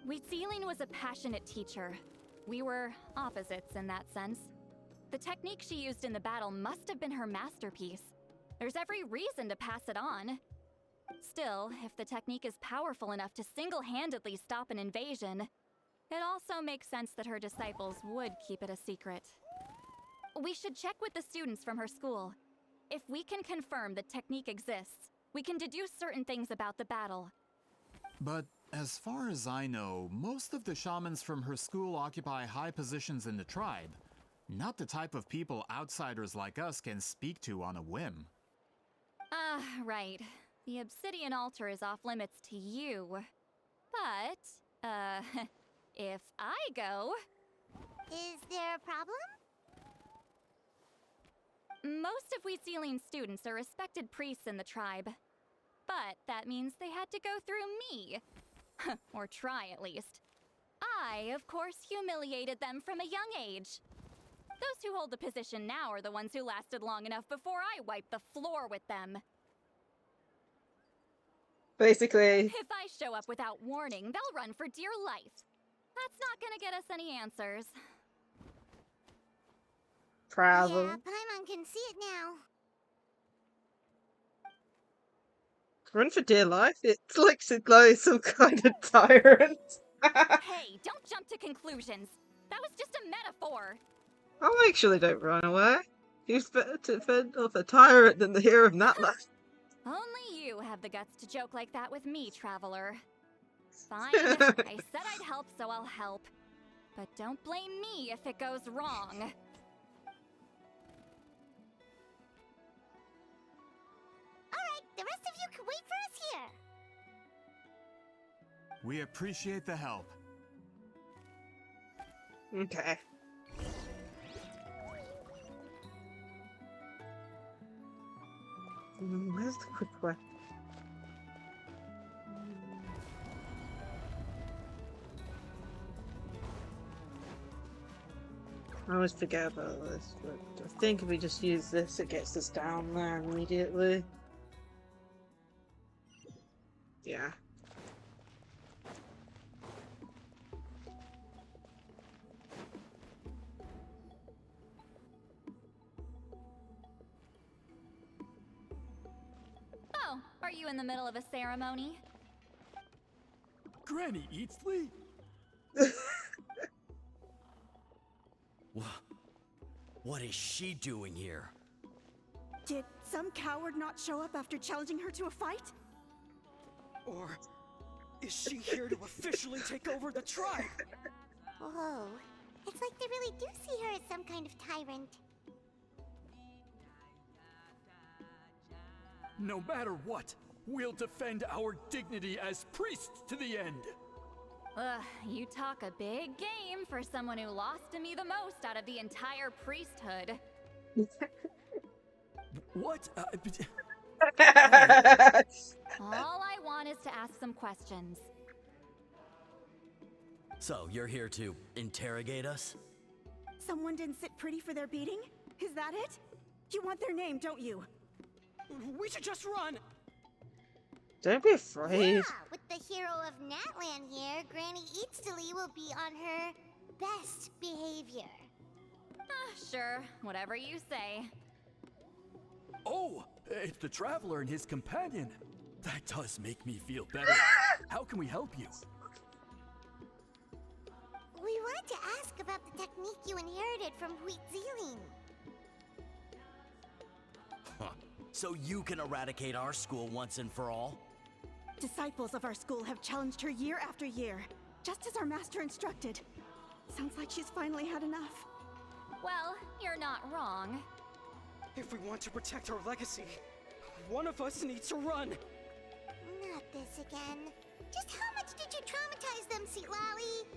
Wheatsealing was a passionate teacher. We were opposites in that sense. The technique she used in the battle must have been her masterpiece. There's every reason to pass it on. Still, if the technique is powerful enough to single-handedly stop an invasion, it also makes sense that her disciples would keep it a secret. We should check with the students from her school. If we can confirm the technique exists, we can deduce certain things about the battle. But as far as I know, most of the shamans from her school occupy high positions in the tribe. Not the type of people outsiders like us can speak to on a whim. Right. The obsidian altar is off limits to you. But, if I go... Is there a problem? Most of Wheatsealing's students are respected priests in the tribe. But that means they had to go through me. Or try, at least. I, of course, humiliated them from a young age. Those who hold the position now are the ones who lasted long enough before I wiped the floor with them. Basically. If I show up without warning, they'll run for dear life. That's not gonna get us any answers. Travel. Yeah, Paimon can see it now. Run for dear life? It's like Sidlow is some kind of tyrant. Hey, don't jump to conclusions. That was just a metaphor. I'll make sure they don't run away. Who's better to fend off a tyrant than the hero of Natla? Only you have the guts to joke like that with me, Traveler. Fine, I said I'd help, so I'll help. But don't blame me if it goes wrong. Alright, the rest of you can wait for us here. We appreciate the help. Okay. Where's the quick way? I always forget about this, but I think if we just use this, it gets us down there immediately. Yeah. Oh, are you in the middle of a ceremony? Granny Eatsley? What is she doing here? Did some coward not show up after challenging her to a fight? Or is she here to officially take over the tribe? Whoa, it's like they really do see her as some kind of tyrant. No matter what, we'll defend our dignity as priests to the end. Ugh, you talk a big game for someone who lost to me the most out of the entire priesthood. What? All I want is to ask some questions. So, you're here to interrogate us? Someone didn't sit pretty for their beating? Is that it? You want their name, don't you? We should just run! Don't be afraid. Yeah, with the hero of Natlan here, Granny Eatsley will be on her best behavior. Sure, whatever you say. Oh, it's the Traveler and his companion. That does make me feel better. How can we help you? We wanted to ask about the technique you inherited from Huitziling. Huh. So you can eradicate our school once and for all? Disciples of our school have challenged her year after year, just as our master instructed. Sounds like she's finally had enough. Well, you're not wrong. If we want to protect our legacy, one of us needs to run. Not this again. Just how much did you traumatize them, Seatlally?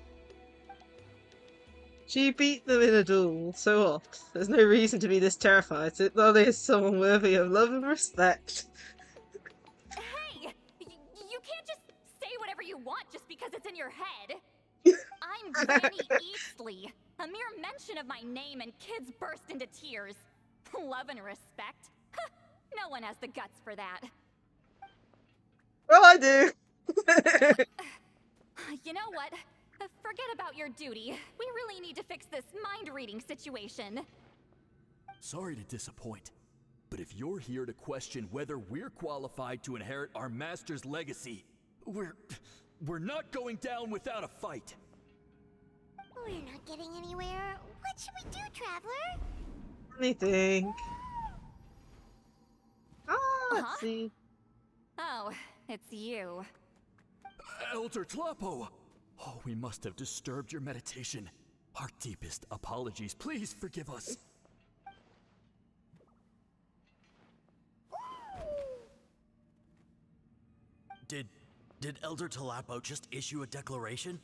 She beat them in a duel so oft. There's no reason to be this terrified. Seatlally is someone worthy of love and respect. Hey! You can't just say whatever you want just because it's in your head. I'm Granny Eastly. A mere mention of my name and kids burst into tears. Love and respect? No one has the guts for that. Well, I do. You know what? Forget about your duty. We really need to fix this mind-reading situation. Sorry to disappoint, but if you're here to question whether we're qualified to inherit our master's legacy, we're not going down without a fight. We're not getting anywhere. What should we do, Traveler? Anything. Let's see. Oh, it's you. Elder Tlapo! Oh, we must have disturbed your meditation. Our deepest apologies. Please forgive us. Did Elder Tlapo just issue a declaration?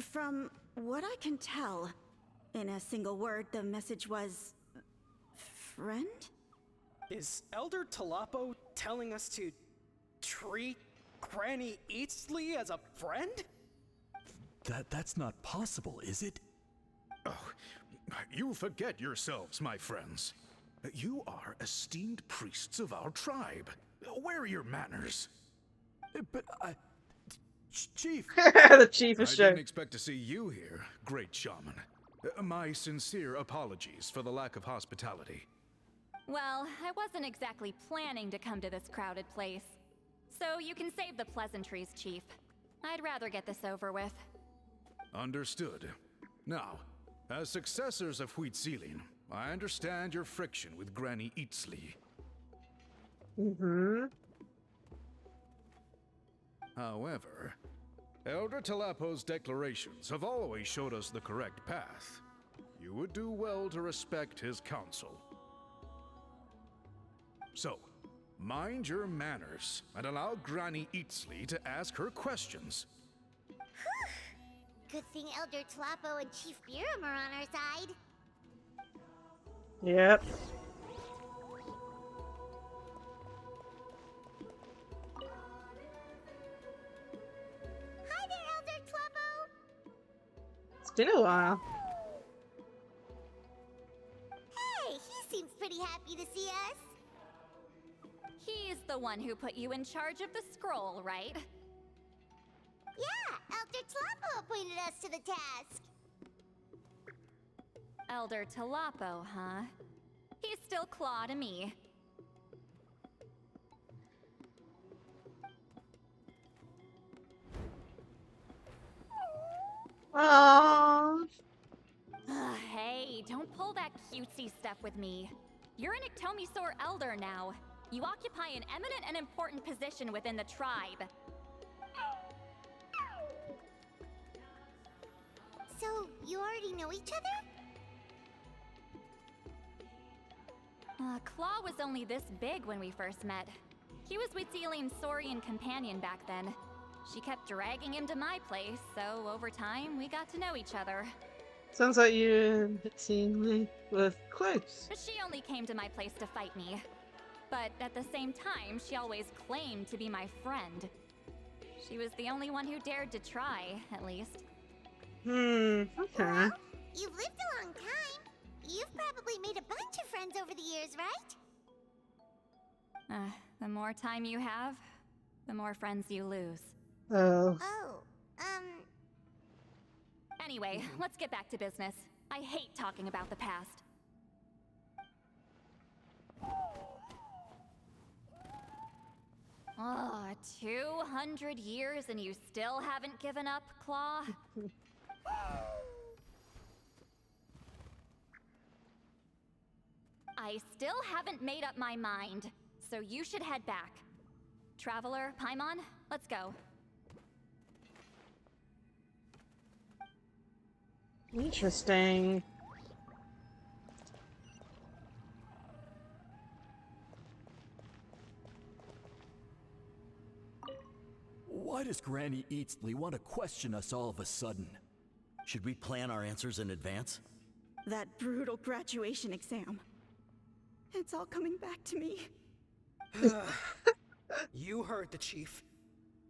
From what I can tell, in a single word, the message was... friend? Is Elder Tlapo telling us to treat Granny Eatsley as a friend? That's not possible, is it? Oh, you forget yourselves, my friends. You are esteemed priests of our tribe. Where are your manners? But Chief! The chief is I shown. didn't expect to see you here, great shaman. My sincere apologies for the lack of hospitality. Well, I wasn't exactly planning to come to this crowded place. So you can save the pleasantries, Chief. I'd rather get this over with. Understood. Now, as successors of Huitziling, I understand your friction with Granny Eatsley. Mm-hmm. However, Elder Tlapo's declarations have always showed us the correct path. You would do well to respect his counsel. So, mind your manners and allow Granny Eatsley to ask her questions. Good thing Elder Tlapo and Chief Biram are on our side. Yep. Hi there, Elder Tlapo! It's been a while. Hey, he seems pretty happy to see us. He's the one who put you in charge of the scroll, right? Yeah, Elder Tlapo appointed us to the task. Elder Tlapo, huh? He's still Claw to me. Aww. Hey, don't pull that cutesy stuff with me. You're an Iktomi-Sor Elder now. You occupy an eminent and important position within the tribe. So, you already know each other? Claw was only this big when we first met. He was Wheatzilian's Saurian companion back then. She kept dragging him to my place, so over time, we got to know each other. Sounds like you and Beetle were close. But she only came to my place to fight me. But at the same time, she always claimed to be my friend. She was the only one who dared to try, at least. Okay. Well, you've lived a long time. You've probably made a bunch of friends over the years, right? The more time you have, the more friends you lose. Oh. Anyway, let's get back to business. I hate talking about the past. 200 years and you still haven't given up, Claw? I still haven't made up my mind, so you should head back. Traveler, Paimon, let's go. Interesting. Why does Granny Eatsley want to question us all of a sudden? Should we plan our answers in advance? That brutal graduation exam. It's all coming back to me. You heard the chief.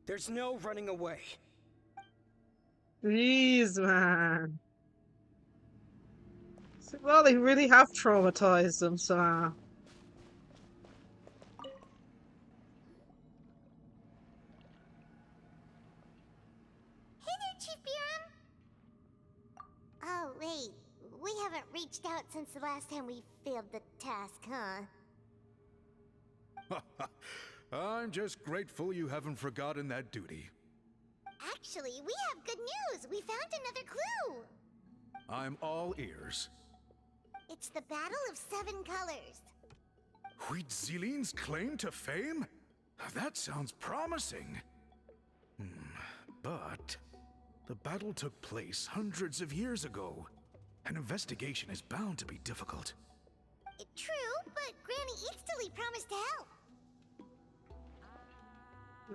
There's no running away. Jeez, man. Well, they really have traumatized them somehow. Hey there, Chief Biram. Oh, wait. We haven't reached out since the last time we failed the task, huh? I'm just grateful you haven't forgotten that duty. Actually, we have good news. We found another clue. I'm all ears. It's the Battle of Seven Colors. Wheatzilian's claim to fame? That sounds promising. But the battle took place hundreds of years ago. An investigation is bound to be difficult. True, but Granny Eatsley promised to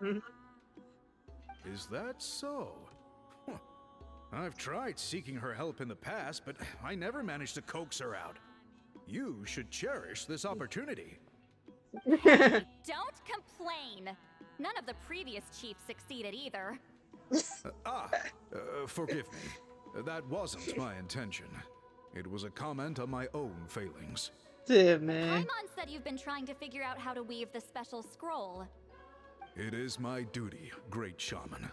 help. Is that so? Huh. I've tried seeking her help in the past, but I never managed to coax her out. You should cherish this opportunity. Don't complain. None of the previous chiefs succeeded either. Forgive me. That wasn't my intention. It was a comment on my own failings. Dear me. Paimon said you've been trying to figure out how to weave the special scroll. It is my duty, great shaman.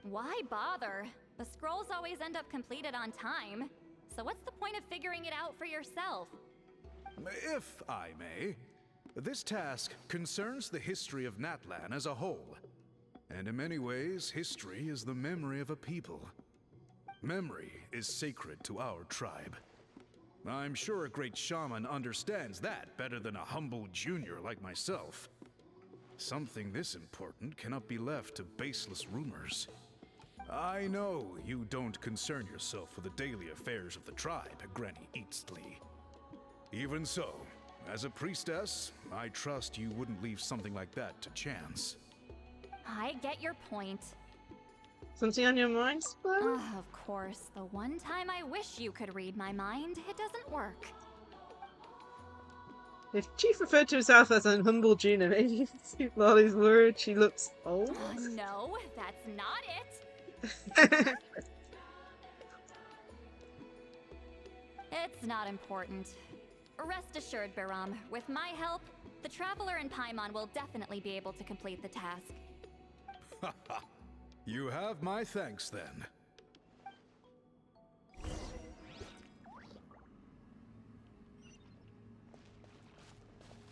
Why bother? The scrolls always end up completed on time. So what's the point of figuring it out for yourself? If I may, this task concerns the history of Natlan as a whole. And in many ways, history is the memory of a people. Memory is sacred to our tribe. I'm sure a great shaman understands that better than a humble junior like myself. Something this important cannot be left to baseless rumors. I know you don't concern yourself with the daily affairs of the tribe, Granny Eatsley. Even so, as a priestess, I trust you wouldn't leave something like that to chance. I get your point. Something on your mind, Splat? Of course. The one time I wish you could read my mind, it doesn't work. If Chief referred to herself as an humble junior, maybe you can see Lolly's words. She looks old. No, that's not it. It's not important. Rest assured, Biram, with my help, the Traveler and Paimon will definitely be able to complete the task. You have my thanks then.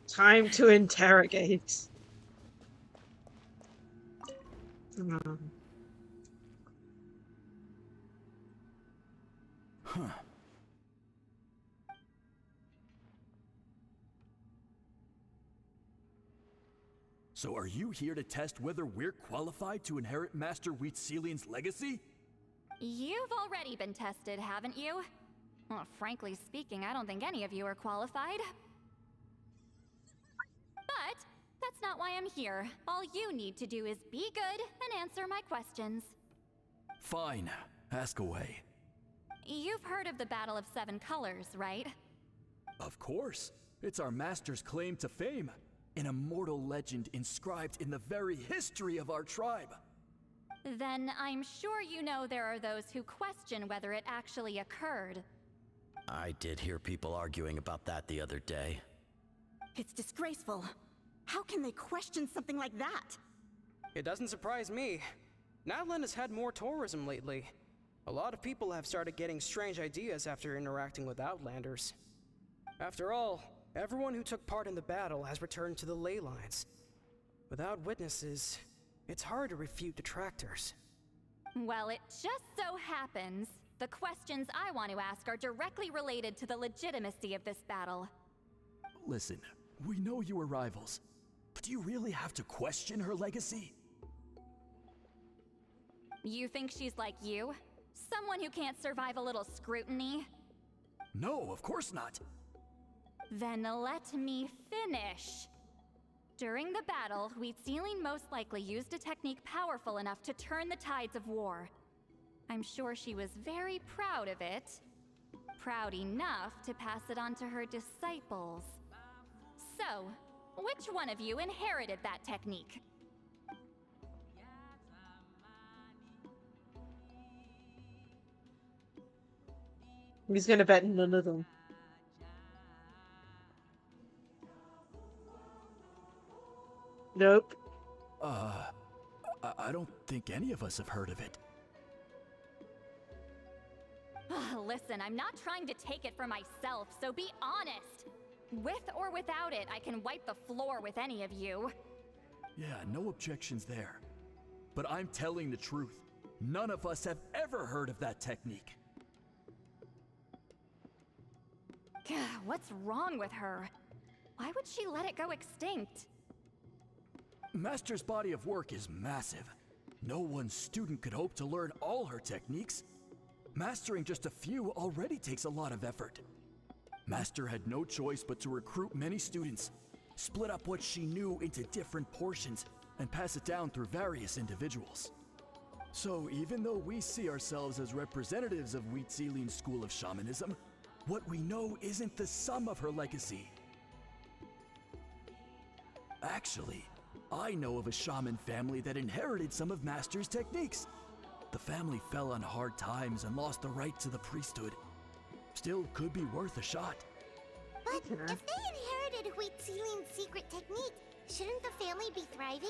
Time to interrogate. Huh. So are you here to test whether we're qualified to inherit Master Wheatzilian's legacy? You've already been tested, haven't you? Well, frankly speaking, I don't think any of you are qualified. But that's not why I'm here. All you need to do is be good and answer my questions. Fine. Ask away. You've heard of the Battle of Seven Colors, right? Of course. It's our master's claim to fame. An immortal legend inscribed in the very history of our tribe. Then I'm sure you know there are those who question whether it actually occurred. I did hear people arguing about that the other day. It's disgraceful. How can they question something like that? It doesn't surprise me. Natlan has had more tourism lately. A lot of people have started getting strange ideas after interacting with Outlanders. After all, everyone who took part in the battle has returned to the ley lines. Without witnesses, it's hard to refute detractors. Well, it just so happens the questions I want to ask are directly related to the legitimacy of this battle. Listen, we know you were rivals, but do you really have to question her legacy? You think she's like you? Someone who can't survive a little scrutiny? No, of course not. Then let me finish. During the battle, Wheatsealing most likely used a technique powerful enough to turn the tides of war. I'm sure she was very proud of it. Proud enough to pass it on to her disciples. So, which one of you inherited that technique? He's gonna bet none of them. Nope. I don't think any of us have heard of it. Listen, I'm not trying to take it for myself, so be honest. With or without it, I can wipe the floor with any of you. Yeah, no objections there. But I'm telling the truth. None of us have ever heard of that technique. What's wrong with her? Why would she let it go extinct? Master's body of work is massive. No one student could hope to learn all her techniques. Mastering just a few already takes a lot of effort. Master had no choice but to recruit many students, split up what she knew into different portions, and pass it down through various individuals. So even though we see ourselves as representatives of Wheatsealing's school of shamanism, what we know isn't the sum of her legacy. Actually, I know of a shaman family that inherited some of Master's techniques. The family fell on hard times and lost the right to the priesthood. Still could be worth a shot. But if they inherited Wheatsealing's secret technique, shouldn't the family be thriving?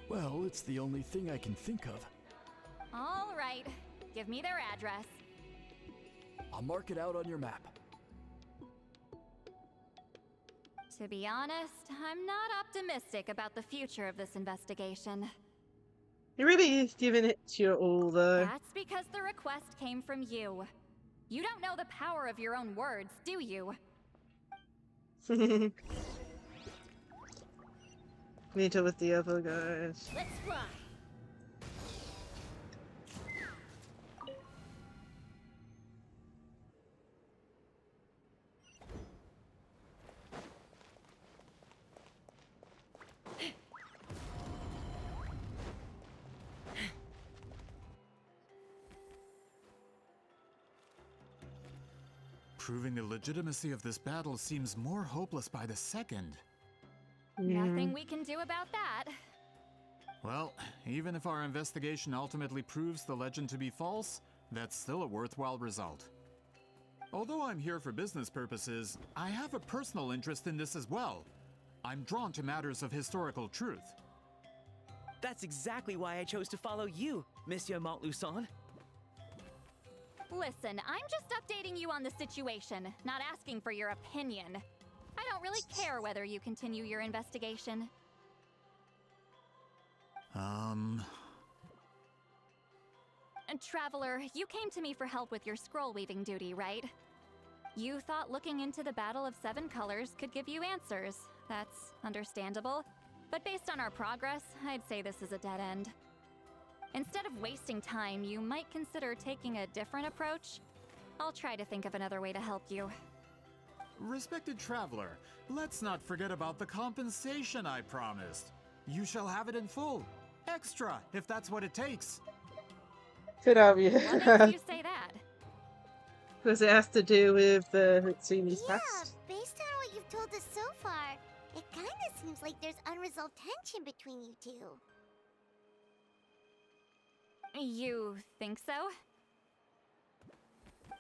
Well, it's the only thing I can think of. All right, give me their address. I'll mark it out on your map. To be honest, I'm not optimistic about the future of this investigation. You're really giving it your all, though. That's because the request came from you. You don't know the power of your own words, do you? Meet up with the other guys. Let's fly! Proving the legitimacy of this battle seems more hopeless by the second. Nothing we can do about that. Well, even if our investigation ultimately proves the legend to be false, that's still a worthwhile result. Although I'm here for business purposes, I have a personal interest in this as well. I'm drawn to matters of historical truth. That's exactly why I chose to follow you, Monsieur Montluçon. Listen, I'm just updating you on the situation, not asking for your opinion. I don't really care whether you continue your investigation. And Traveler, you came to me for help with your scroll weaving duty, right? You thought looking into the Battle of Seven Colors could give you answers. That's understandable. But based on our progress, I'd say this is a dead end. Instead of wasting time, you might consider taking a different approach. I'll try to think of another way to help you. Respected traveler, let's not forget about the compensation I promised. You shall have it in full. Extra, if that's what it takes. Good of you. What makes you say that? Because it has to do with Hitsune's Yeah, past. based on what you've told us so far, it kinda seems like there's unresolved tension between you two. You think so?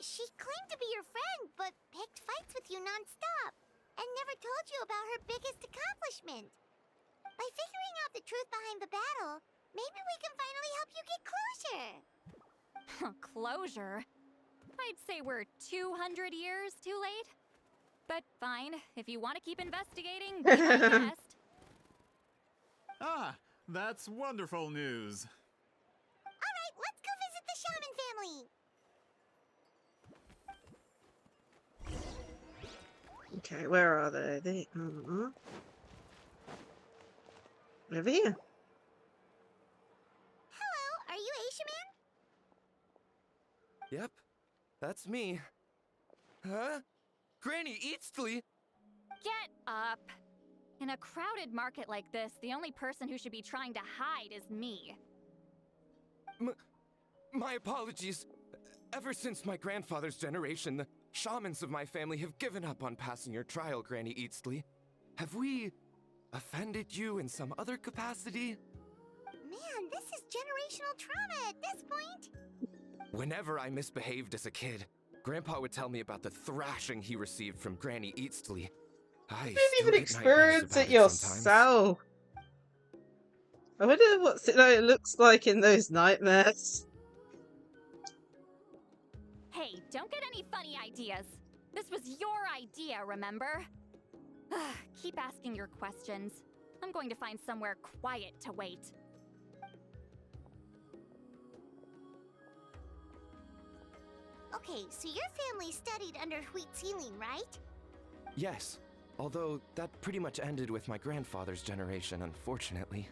She claimed to be your friend, but picked fights with you non-stop, and never told you about her biggest accomplishment. By figuring out the truth behind the battle, maybe we can finally help you get closure. Closure? I'd say we're 200 years too late. But fine, if you want to keep investigating, be my guest. Ah, that's wonderful news. Alright, let's go visit the shaman family! Okay, where are they? Over here. Hello, are you Aisha-man? Yep, that's me. Huh? Granny Eatsley? Get up! In a crowded market like this, the only person who should be trying to hide is me. My apologies. Ever since my grandfather's generation, the shamans of my family have given up on passing your trial, Granny Eatsley. Have we offended you in some other capacity? Man, this is generational trauma at this point. Whenever I misbehaved as a kid, Grandpa would tell me about the thrashing he received from Granny Eatsley. I You didn't still even get experience nightmares it about sometimes. yourself. I wonder what it looks like in those nightmares. Hey, don't get any funny ideas. This was your idea, remember? Keep asking your questions. I'm going to find somewhere quiet to wait. Okay, so your family studied under Huitzilin, right? Yes, although that pretty much ended with my grandfather's generation, unfortunately.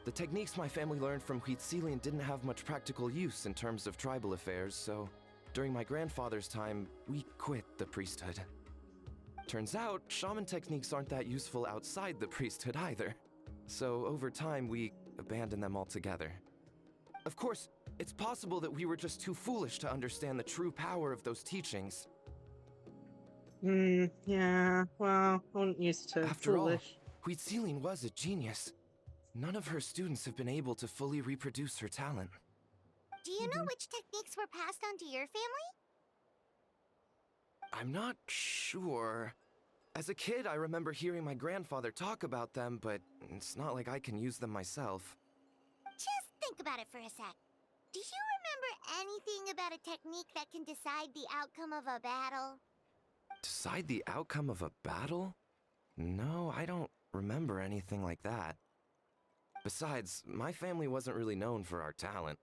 The techniques my family learned from Huitzilin didn't have much practical use in terms of tribal affairs, so during my grandfather's time, we quit the priesthood. Turns out, shaman techniques aren't that useful outside the priesthood either. So over time, we abandoned them altogether. Of course, it's possible that we were just too foolish to understand the true power of those teachings. Yeah, well, I wasn't used to After foolish. all, Huitzilin was a genius. None of her students have been able to fully reproduce her talent. Do you know which techniques were passed on to your family? I'm not sure. As a kid, I remember hearing my grandfather talk about them, but it's not like I can use them myself. Just think about it for a sec. Do you remember anything about a technique that can decide the outcome of a battle? Decide the outcome of a battle? No, I don't remember anything like that. Besides, my family wasn't really known for our talent.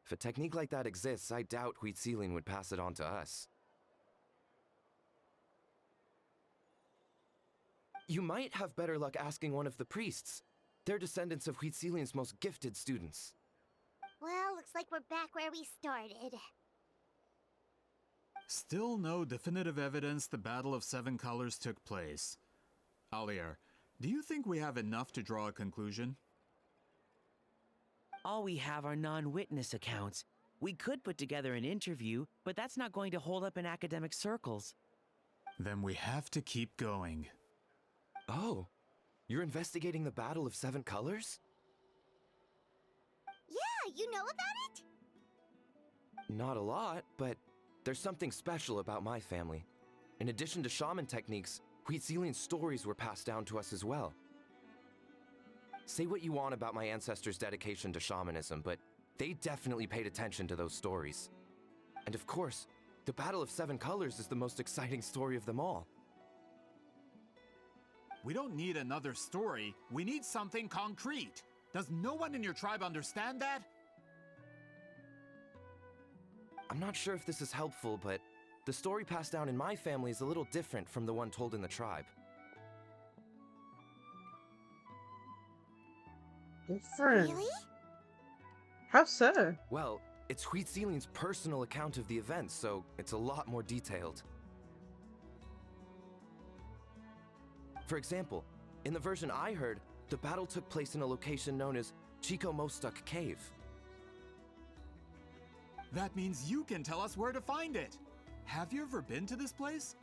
If a technique like that exists, I doubt Huitzilin would pass it on to us. You might have better luck asking one of the priests. They're descendants of Huitzilin's most gifted students. Well, looks like we're back where we started. Still no definitive evidence the Battle of Seven Colors took place. Alier, do you think we have enough to draw a conclusion? All we have are non-witness accounts. We could put together an interview, but that's not going to hold up in academic circles. Then we have to keep going. Oh, you're investigating the Battle of Seven Colors? Yeah, you know about it? Not a lot, but there's something special about my family. In addition to shaman techniques, Huitzilian stories were passed down to us as well. Say what you want about my ancestors' dedication to shamanism, but they definitely paid attention to those stories. And of course, the Battle of Seven Colors is the most exciting story of them all. We don't need another story. We need something concrete. Does no one in your tribe understand that? I'm not sure if this is helpful, but the story passed down in my family is a little different from the one told in the tribe. Different? Really? How so? Well, it's Huitzilian's personal account of the events, so it's a lot more detailed. For example, in the version I heard, the battle took place in a location known as Chico Mostuk Cave. That means you can tell us where to find it. Have you ever been to this place?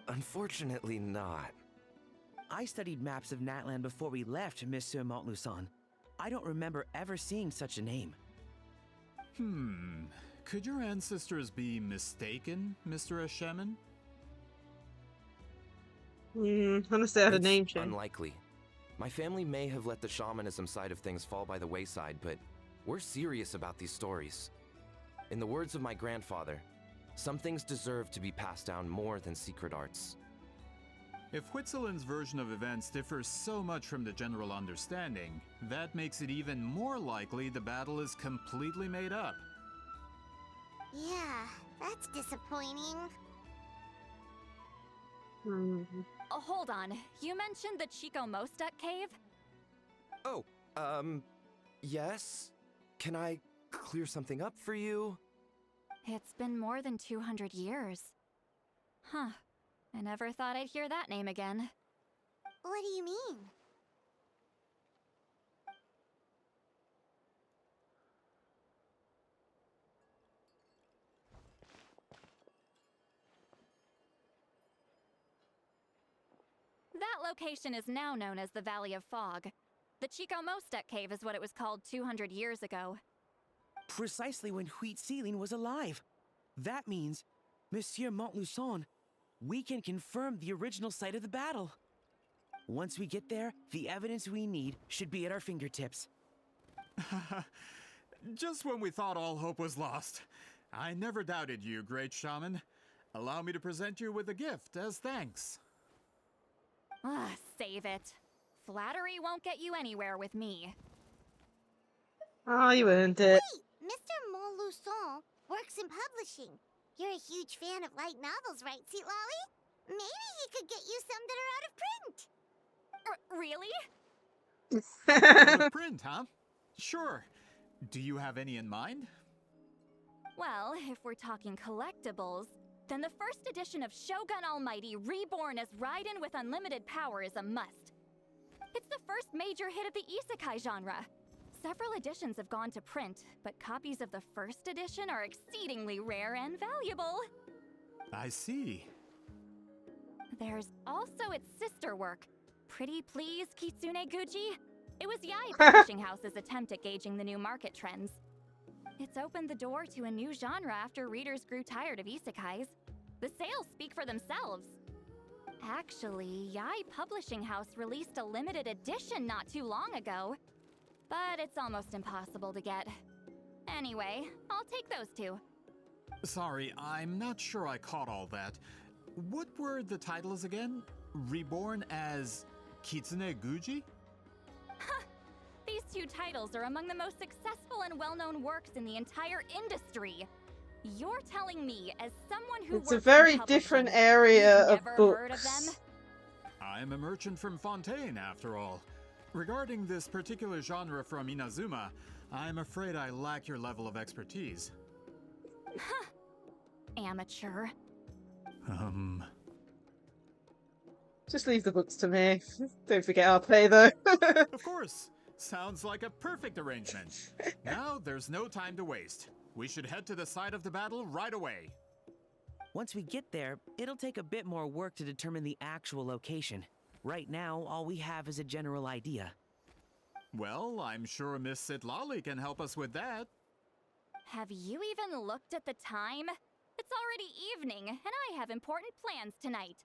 Unfortunately not. I studied maps of Natland before we left, Monsieur Montluçon. I don't remember ever seeing such a name. Could your ancestors be mistaken, Mr. Ashemin? Honestly, I had a name It's change. unlikely. My family may have let the shamanism side of things fall by the wayside, but we're serious about these stories. In the words of my grandfather, some things deserve to be passed down more than secret arts. If Huitzilin's version of events differs so much from the general understanding, that makes it even more likely the battle is completely made up. Yeah, that's disappointing. Oh, hold on. You mentioned the Chico Mostuk cave? Oh, yes? Can I clear something up for you? It's been more than 200 years. Huh. I never thought I'd hear that name again. What do you mean? That location is now known as the Valley of Fog. The Chico Mostuk cave is what it was called 200 years ago. Precisely when Huitzilin was alive. That means, Monsieur Montluçon, we can confirm the original site of the battle. Once we get there, the evidence we need should be at our fingertips. Just when we thought all hope was lost. I never doubted you, great shaman. Allow me to present you with a gift as thanks. Save it. Flattery won't get you anywhere with me. Oh, you earned it. Wait, Mr. Montluçon works in publishing. You're a huge fan of light novels, right, Citlali? Maybe he could get you some that are out of print. Really? Out of print, huh? Sure. Do you have any in mind? Well, if we're talking collectibles, then the first edition of Shogun Almighty Reborn as Raiden with Unlimited Power is a must. It's the first major hit of the isekai genre. Several editions have gone to print, but copies of the first edition are exceedingly rare and valuable. I see. There's also its sister work, Pretty Please Kitsune Guji. It was Yae Publishing House's attempt at gauging the new market trends. It's opened the door to a new genre after readers grew tired of isekais. The sales speak for themselves. Actually, Yae Publishing House released a limited edition not too long ago, but it's almost impossible to get. Anyway, I'll take those two. Sorry, I'm not sure I caught all that. What were the titles again? Reborn as Kitsune Guji? These two titles are among the most successful and well-known works in the entire industry. You're telling me, as someone who It's a works very in publishing, different area you've of never heard of books. them? I'm a merchant from Fontaine, after all. Regarding this particular genre from Inazuma, I'm afraid I lack your level of expertise. Amateur. Just leave the books to me. Don't forget our pay, though. Of course. Sounds like a perfect arrangement. Now there's no time to waste. We should head to the site of the battle right away. Once we get there, it'll take a bit more work to determine the actual location. Right now, all we have is a general idea. Well, I'm sure Miss Citlali can help us with that. Have you even looked at the time? It's already evening, and I have important plans tonight.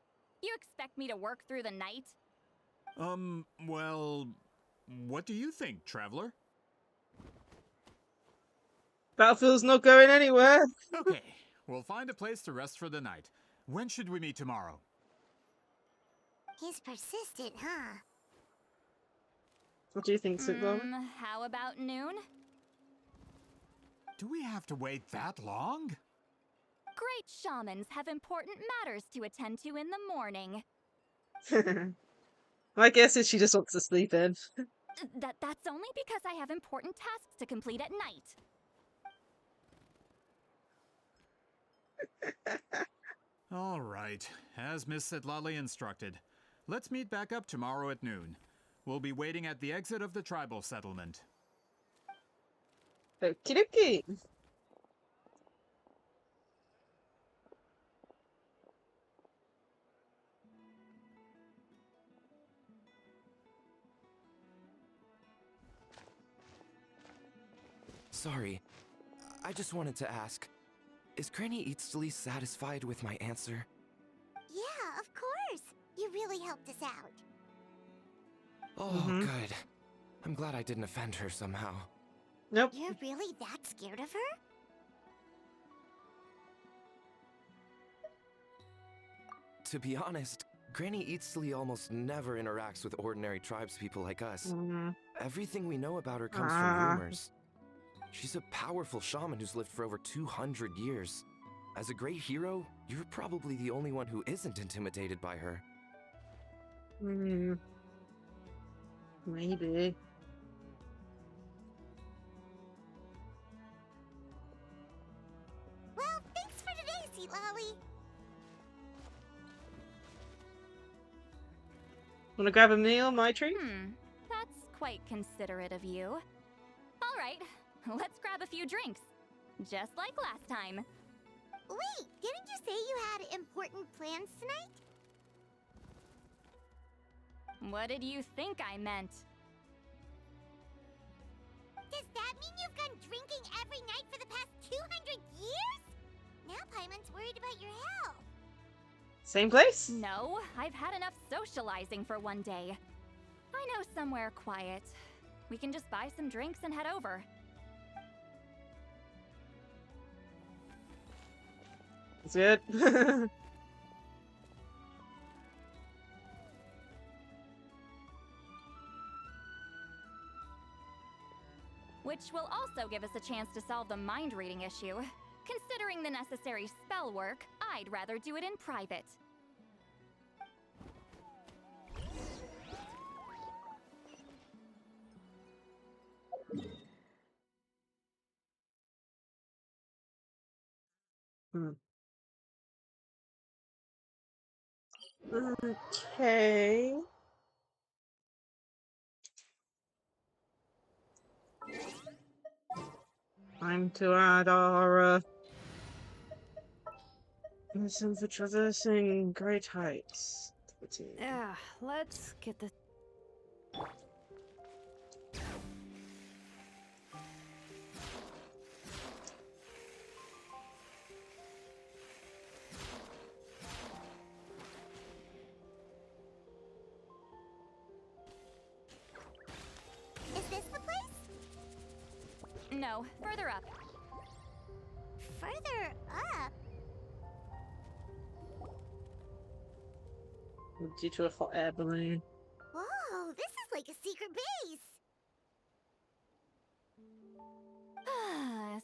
You expect me to work through the night? Well, what do you think, traveler? Battlefield's not going anywhere. Okay, we'll find a place to rest for the night. When should we meet tomorrow? He's persistent, huh? What do you think, Siglo? How about noon? Do we have to wait that long? Great shamans have important matters to attend to in the morning. My guess is she just wants to sleep in. That's only because I have important tasks to complete at night. All right, as Miss Sidlali instructed. Let's meet back up tomorrow at noon. We'll be waiting at the exit of the tribal settlement. Okie dokie. Sorry, I just wanted to ask, is Granny Eatsley satisfied with my answer? Yeah, of course. You really helped us out. Oh, good. I'm glad I didn't offend her somehow. Nope. You're really that scared of her? To be honest, Granny Eatsley almost never interacts with ordinary tribespeople like us. Everything we know about her comes from rumors. She's a powerful shaman who's lived for over 200 years. As a great hero, you're probably the only one who isn't intimidated by her. Maybe. Well, thanks for today, Sweet Lolly. Wanna grab a meal, my treat? That's quite considerate of you. All right, let's grab a few drinks. Just like last time. Wait, didn't you say you had important plans tonight? What did you think I meant? Does that mean you've gone drinking every night for the past 200 years? Now Paimon's worried about your health. Same place? No, I've had enough socializing for one day. I know somewhere quiet. We can just buy some drinks and head over. That's good. Which will also give us a chance to solve the mind reading issue. Considering the necessary spell work, I'd rather do it in private. Okay. Time to add our listen for traversing great heights. Yeah, let's get the. Is this the place? No, further up. Further up? Due to a hot air balloon. Whoa, this is like a secret base.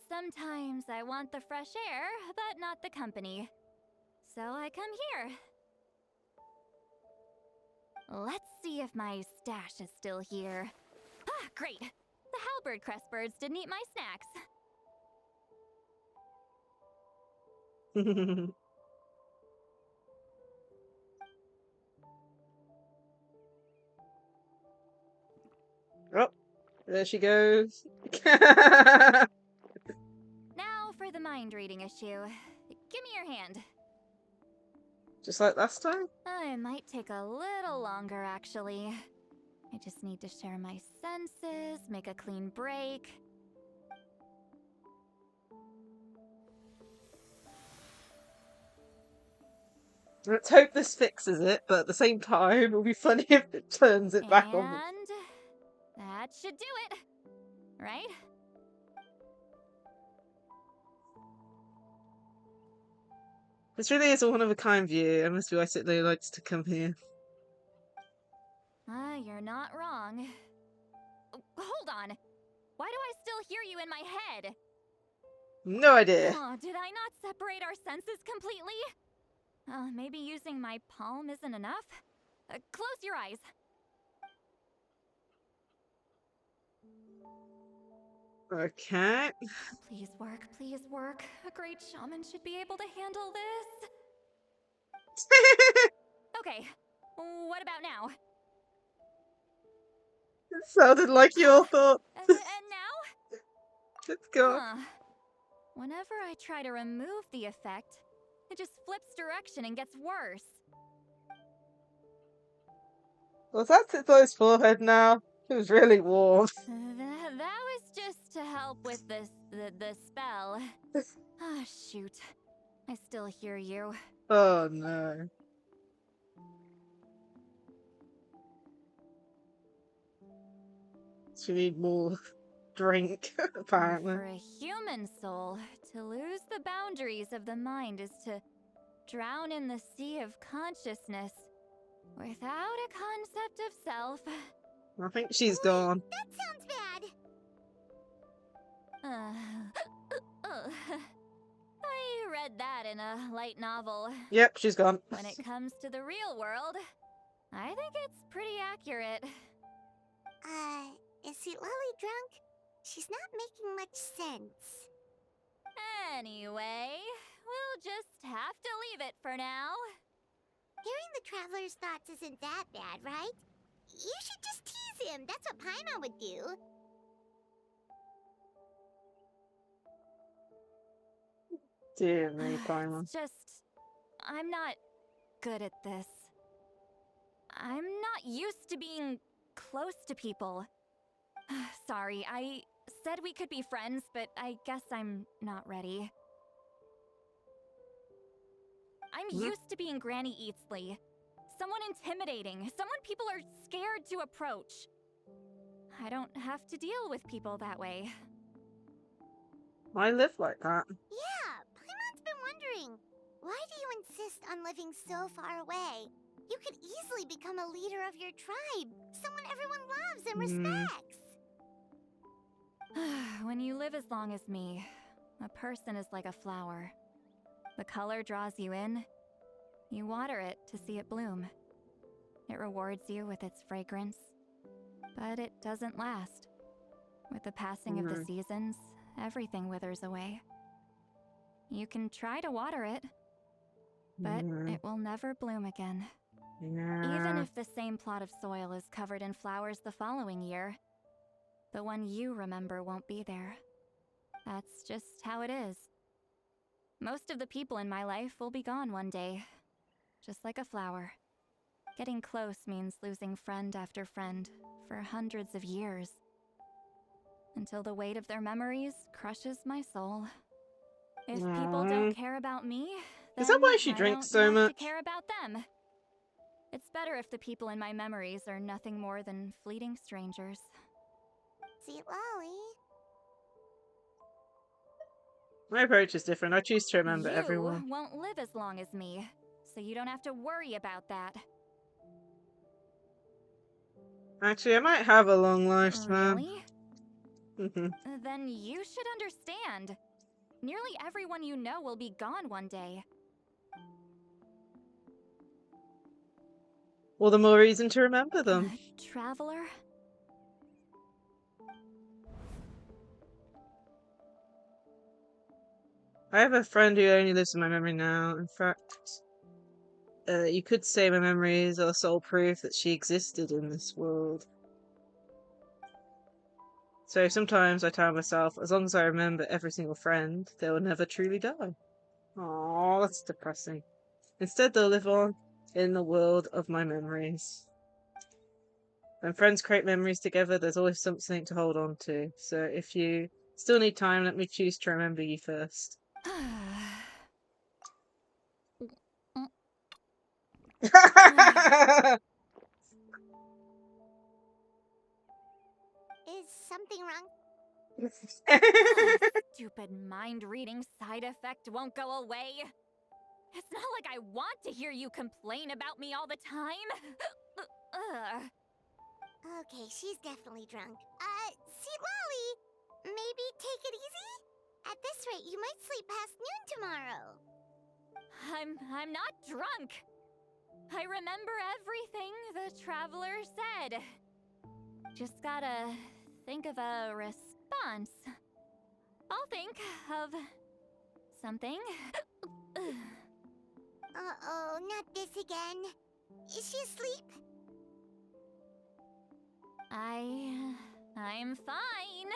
Sometimes I want the fresh air, but not the company. So I come here. Let's see if my stash is still here. Ah, great! The halberd crestbirds didn't eat my snacks. Oh, there she goes. Now for the mind reading issue. Give me your hand. Just like last time? It might take a little longer, actually. I just need to share my senses, make a clean break. Let's hope this fixes it, but at the same time, it'll be funny if it turns it back on. And that should do it, right? This really is a one-of-a-kind view. I must be why Sitley likes to come here. You're not wrong. Hold on. Why do I still hear you in my head? No idea. Oh, did I not separate our senses completely? Maybe using my palm isn't enough? Close your eyes. Okay. Please work, please work. A great shaman should be able to handle this. Okay, what about now? It sounded like your thought. And now? Let's go. Huh. Whenever I try to remove the effect, it just flips direction and gets worse. Well, that's its forehead now. It was really warm. That was just to help with the spell. Ah, shoot. I still hear you. Oh no. She need more drink, apparently. For a human soul, to lose the boundaries of the mind is to drown in the sea of consciousness without a concept of self. I think she's gone. That sounds bad. I read that in a light novel. Yep, she's gone. When it comes to the real world, I think it's pretty accurate. Is Lolly drunk? She's not making much sense. Anyway, we'll just have to leave it for now. Hearing the Traveler's thoughts isn't that bad, right? You should just tease him. That's what Paimon would do. Dear me, Paimon. It's just, I'm not good at this. I'm not used to being close to people. Sorry, I said we could be friends, but I guess I'm not ready. I'm used to being Granny Eatsley. Someone intimidating, someone people are scared to approach. I don't have to deal with people that way. I live like that. Yeah, Paimon's been wondering. Why do you insist on living so far away? You could easily become a leader of your tribe. Someone everyone loves and respects. When you live as long as me, a person is like a flower. The color draws you in. You water it to see it bloom. It rewards you with its fragrance. But it doesn't last. With the passing of the seasons, everything withers away. You can try to water it, but it will never bloom again. Even if the same plot of soil is covered in flowers the following year, the one you remember won't be there. That's just how it is. Most of the people in my life will be gone one day, just like a flower. Getting close means losing friend after friend for hundreds of years, until the weight of their memories crushes my soul. If people don't care about me, then Is that why she drinks so I don't have much? to care about them. It's better if the people in my memories are nothing more than fleeting strangers. See, Lolly. My approach is different. I choose to remember everyone. You won't live as long as me, so you don't have to worry about that. Actually, I might have a long lifespan. Really? Then you should understand. Nearly everyone you know will be gone one day. All the more reason to remember them. Traveler? I have a friend who only lives in my memory now. In fact, you could say my memories are sole proof that she existed in this world. So sometimes I tell myself, as long as I remember every single friend, they will never truly die. Aww, that's depressing. Instead, they'll live on in the world of my memories. When friends create memories together, there's always something to hold on to. So if you still need time, let me choose to remember you first. Is something wrong? Stupid mind-reading side effect won't go away. It's not like I want to hear you complain about me all the time. Okay, she's definitely drunk. See, Lolly, maybe take it easy? At this rate, you might sleep past noon tomorrow. I'm not drunk. I remember everything the Traveler said. Just gotta think of a response. I'll think of something. Uh-oh, not this again. Is she asleep? I'm fine.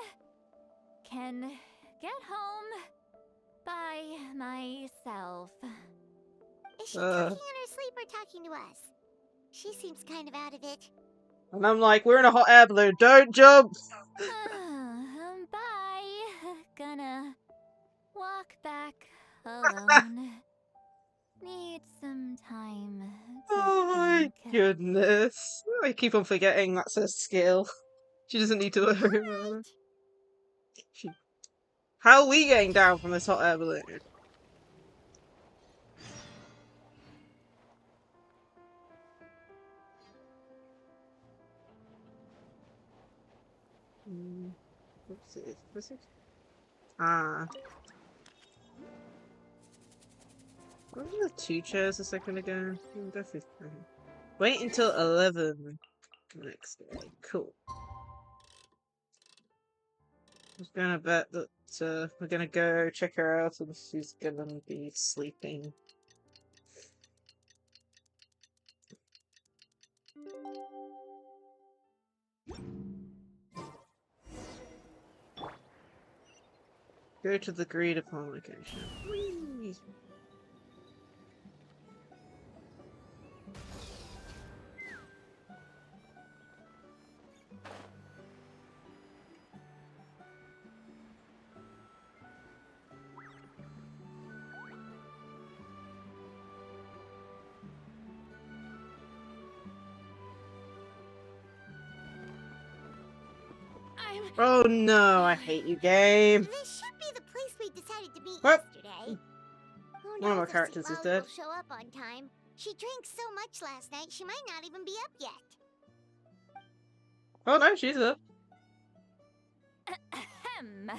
Can get home by myself. Is she talking in her sleep or talking to us? She seems kind of out of it. And I'm like, we're in a hot air balloon. Don't jump. Bye. Gonna walk back alone. Need some time to Oh my think. goodness. I keep on forgetting that's her skill. She doesn't need to worry about it. How are we getting down from this hot air balloon? What's it? What's it? Ah. What were the 2 chairs a second ago? Definitely. Wait until 11 next day. Cool. I was gonna bet that we're gonna go check her out and she's gonna be sleeping. Go to the agreed upon location. Whee! Oh no, I hate you, game. This should be the place we decided to meet What? yesterday. Who One of knows our if characters is Lolly dead. will show up on time. She drank so much last night, she might not even be up yet. Oh no, she's up. Ahem.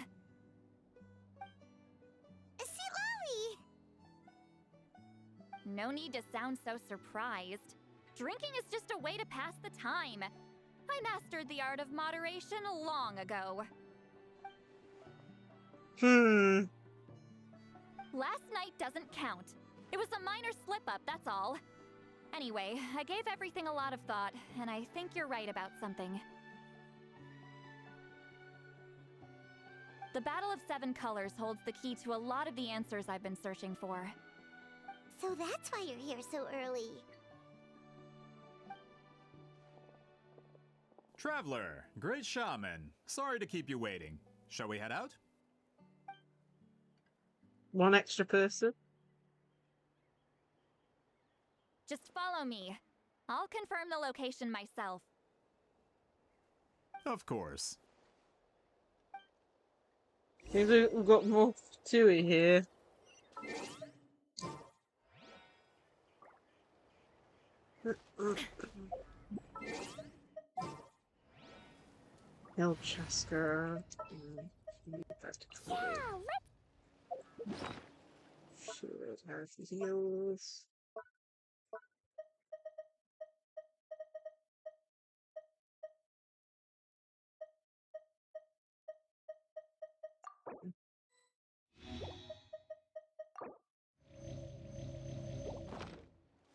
See, Lolly! No need to sound so surprised. Drinking is just a way to pass the time. I mastered the art of moderation long ago. Last night doesn't count. It was a minor slip-up, that's all. Anyway, I gave everything a lot of thought, and I think you're right about something. The Battle of 7 Colors holds the key to a lot of the answers I've been searching for. So that's why you're here so early. Traveler, great shaman. Sorry to keep you waiting. Shall we head out? One extra person. Just follow me. I'll confirm the location myself. Of course. Seems we've got more to it here. El Chasker. Sure, has his heels.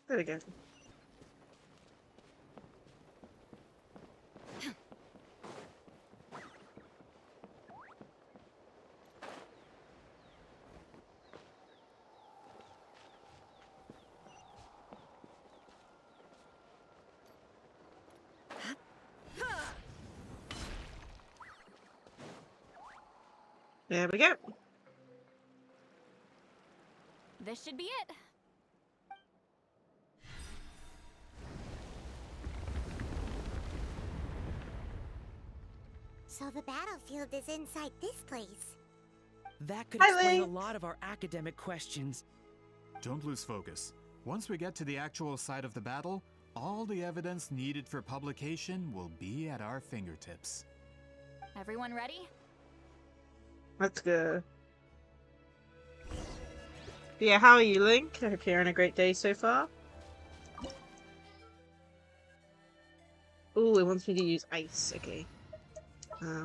There we go. There we go. This should be it. So the battlefield is inside this place. That could explain a lot of our academic questions. Don't lose focus. Once we get to the actual site of the battle, all the evidence needed for publication will be at our fingertips. Everyone ready? Let's go. Yeah, how are you, Link? I hope you're having a great day so far. Ooh, it wants me to use ice. Okay.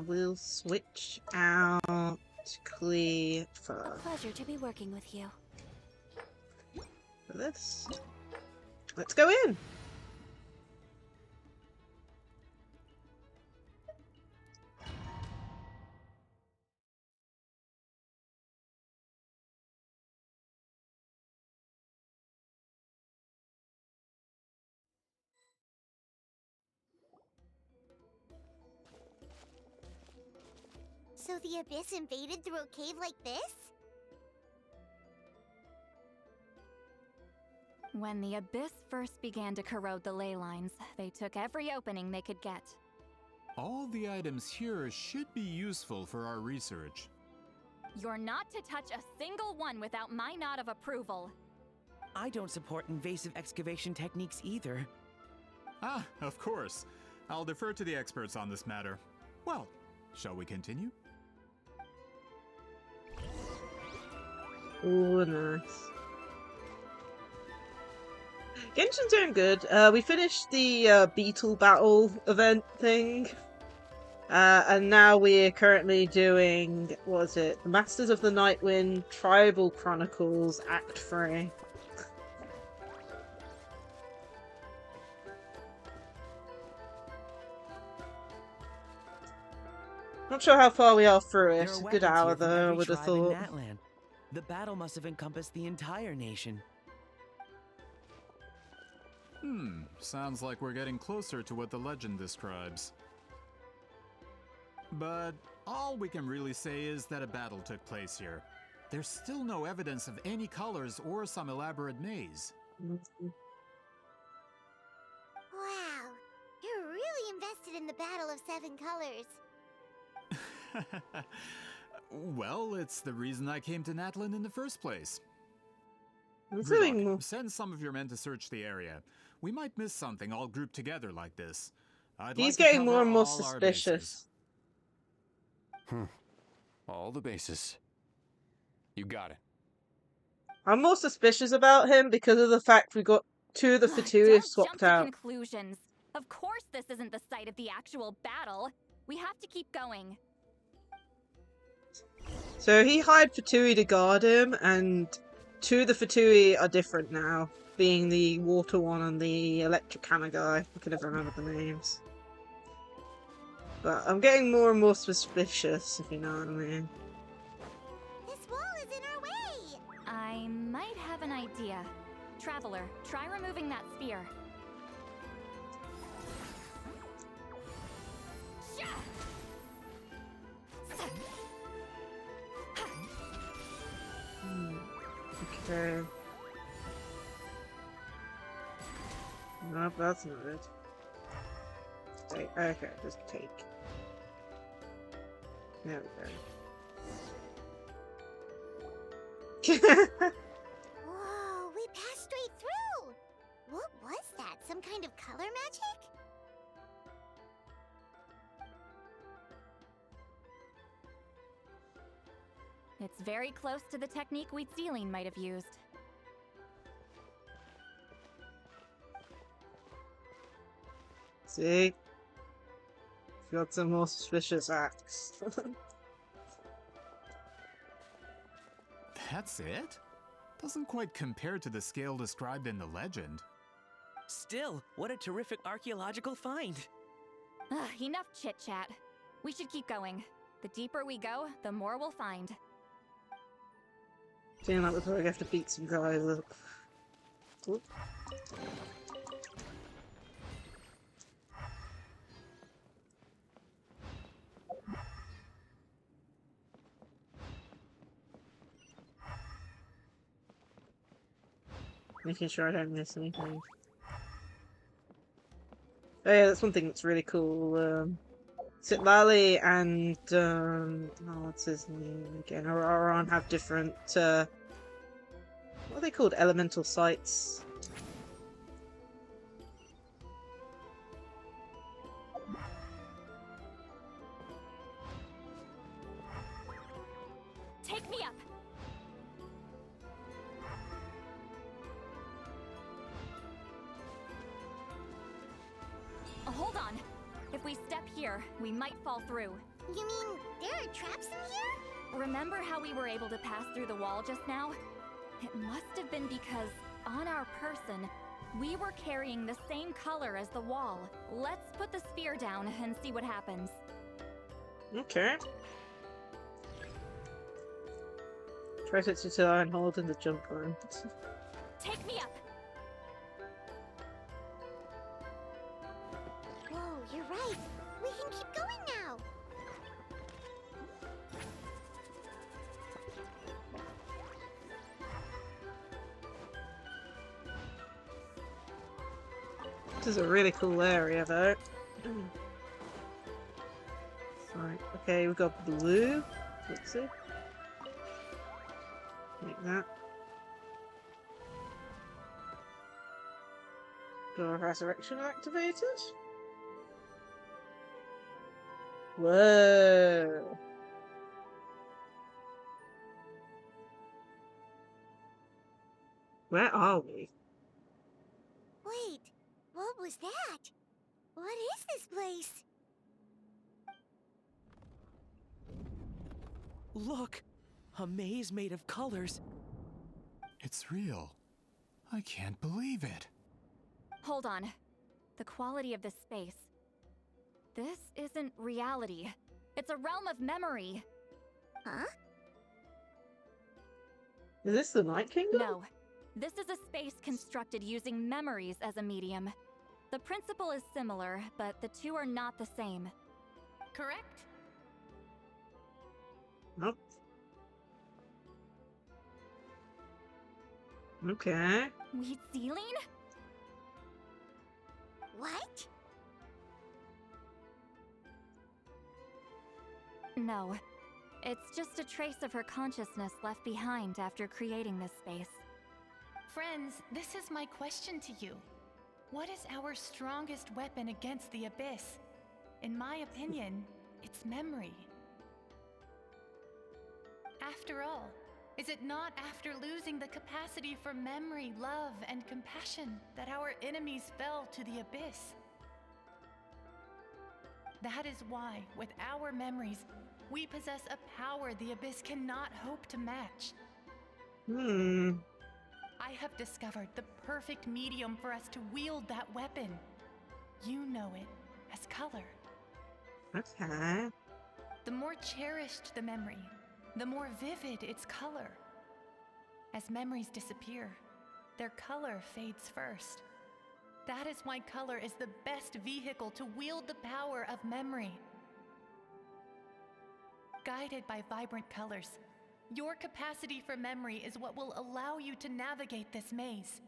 We'll switch out clear for... Pleasure to be working with you. for this. Let's go in. So the Abyss invaded through a cave like this? When the Abyss first began to corrode the ley lines, they took every opening they could get. All the items here should be useful for our research. You're not to touch a single one without my nod of approval. I don't support invasive excavation techniques either. Ah, of course. I'll defer to the experts on this matter. Well, shall we continue? Oh, nice. Genshin's doing good. We finished the Beetle battle event thing. And now we're currently doing, what is it? The Masters of the Nightwind Tribal Chronicles Act 3. Not sure how far we are through it. A good hour though, I would have thought. The battle must have encompassed the entire nation. Sounds like we're getting closer to what the legend describes. But all we can really say is that a battle took place here. There's still no evidence of any colors or some elaborate maze. Wow, you're really invested in the Battle of Seven Colors. Well, it's the reason I came to Natlan in the first place. Doing... Send some of your men to search the area. We might miss something all grouped together like this. He's getting more and more suspicious. All the bases. You got it. I'm more suspicious about him because of the fact we got two of the Fatui swapped out. Conclusions. Of course this isn't the site of the actual battle. We have to keep going. So he hired Fatui to guard him, and two of the Fatui are different now, being the water one and the electric hammer guy. I can never remember the names. But I'm getting more and more suspicious, if you know what I mean. This wall is in our way! I might have an idea. Traveler, try removing that spear. Okay. Nope, that's not it. Take. Okay, just take. There we go. Whoa, we passed straight through! What was that? Some kind of color magic? It's very close to the technique Wheatsealing might have used. See? Got some more suspicious acts. That's it? Doesn't quite compare to the scale described in the legend. Still, what a terrific archaeological find. Enough chit-chat. We should keep going. The deeper we go, the more we'll find. Feeling like we're probably gonna have to beat some guys up. Oop. Making sure I don't miss anything. Oh yeah, that's one thing that's really cool. Lalie and oh, what's his name again? Auroron have different what are they called? Elemental sites. Take me up. Hold on. If we step here, we might fall through. You mean there are traps in here? Remember how we were able to pass through the wall just now? It must have been because on our person, we were carrying the same color as the wall. Let's put the sphere down and see what happens. Okay. Press it to and hold in the jump button. Take me up! Whoa, you're right. We can keep going now. This is a really cool area, though. Right, okay, we've got blue. Let's see. Like that. Door of Resurrection activated. Whoa. Where are we? Wait, what was that? What is this place? Look! A maze made of colors. It's real. I can't believe it. Hold on. The quality of this space. This isn't reality. It's a realm of memory. Huh? Is this the Night Kingdom? No. This is a space constructed using memories as a medium. The principle is similar, but the two are not the same. Correct? Nope. Okay. Wheatsealing? What? No. It's just a trace of her consciousness left behind after creating this space. Friends, this is my question to you. What is our strongest weapon against the Abyss? In my opinion, it's memory. After all, is it not after losing the capacity for memory, love, and compassion that our enemies fell to the Abyss? That is why, with our memories, we possess a power the Abyss cannot hope to match. I have discovered the perfect medium for us to wield that weapon. You know it as color. Okay. The more cherished the memory, the more vivid its color. As memories disappear, their color fades first. That is why color is the best vehicle to wield the power of memory. Guided by vibrant colors, your capacity for memory is what will allow you to navigate this maze.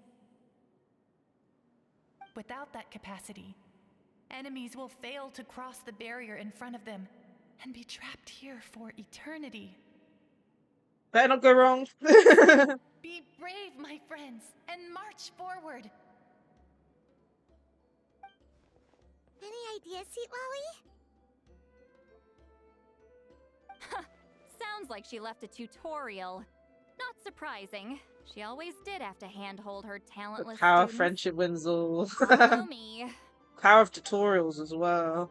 Without that capacity, enemies will fail to cross the barrier in front of them and be trapped here for eternity. Better not go wrong. Be brave, my friends, and march forward. Any ideas, Sweet Lolly? Sounds like she left a tutorial. Not surprising. She always did have to handhold her talentless Power of students. friendship wins all. Follow me. Power of tutorials as well.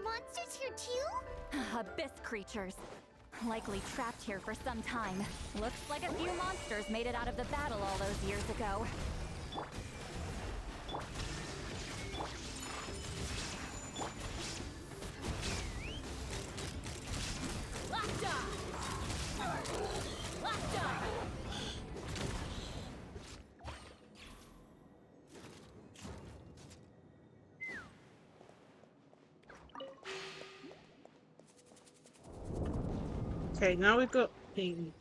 Monsters here too? Abyss creatures. Likely trapped here for some time. Looks like a few monsters made it out of the battle all those years ago. Okay, now we've got pink.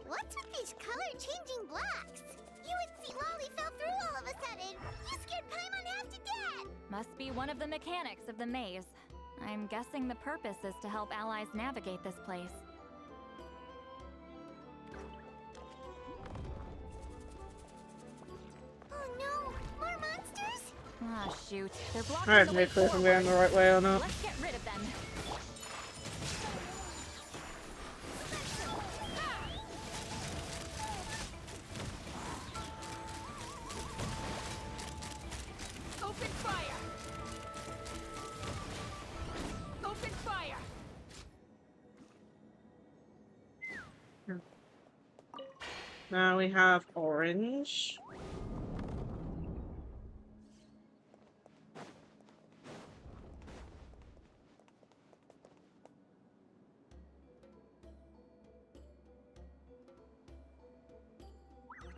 What's with these color-changing blocks? You and Sweet Lolly fell through all of a sudden. Must be one of the mechanics of the maze. I'm guessing the purpose is to help allies navigate this place. Oh no! More monsters? Ah, shoot. They're blocking I have the no way clue if I'm forward. going the right way or not. Let's get rid of them. Open fire! Open fire! Now we have orange.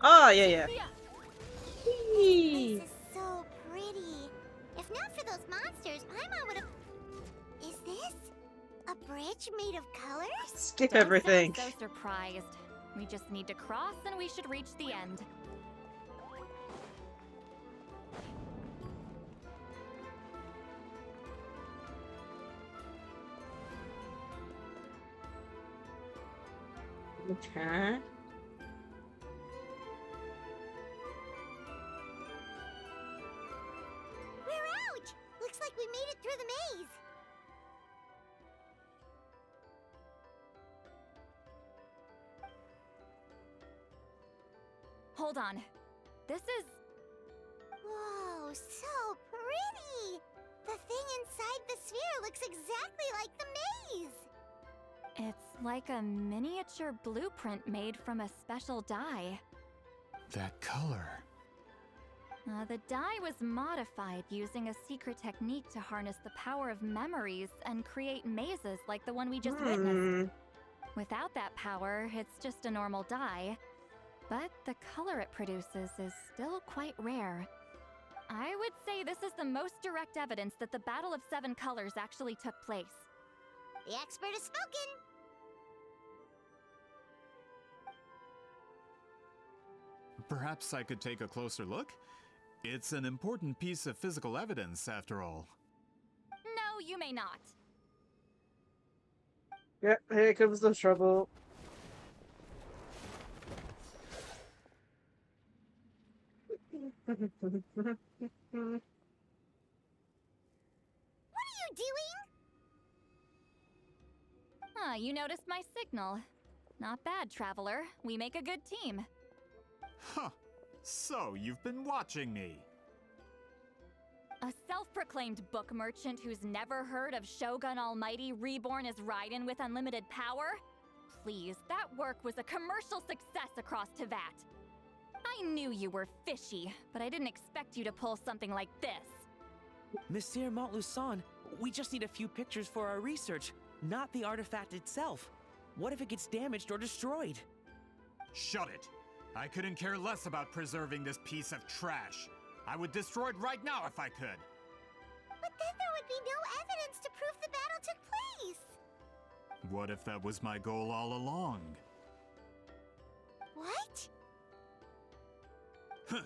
Oh, yeah. This is so pretty. If not for those monsters, Paimon would have... Is this a bridge made of colors? Skip Don't everything. sound so surprised. We just need to cross and we should reach the end. Okay. We're out! Looks like we made it through the maze. Hold on. This is... Whoa, so pretty! The thing inside the sphere looks exactly like the maze! It's like a miniature blueprint made from a special dye. That color. The dye was modified using a secret technique to harness the power of memories and create mazes like the one we just witnessed. Without that power, it's just a normal dye. But the color it produces is still quite rare. I would say this is the most direct evidence that the Battle of Seven Colors actually took place. The expert has spoken! Perhaps I could take a closer look? It's an important piece of physical evidence, after all. No, you may not. Yep, here comes the trouble. What are you doing? Ah, you noticed my signal. Not bad, Traveler. We make a good team. Huh. So, you've been watching me. A self-proclaimed book merchant who's never heard of Shogun Almighty reborn as Raiden with unlimited power? Please, that work was a commercial success across Teyvat. I knew you were fishy, but I didn't expect you to pull something like this. Monsieur Montluçon, we just need a few pictures for our research, not the artifact itself. What if it gets damaged or destroyed? Shut it! I couldn't care less about preserving this piece of trash. I would destroy it right now if I could. But then there would be no evidence to prove the battle took place! What if that was my goal all along? What? Huh.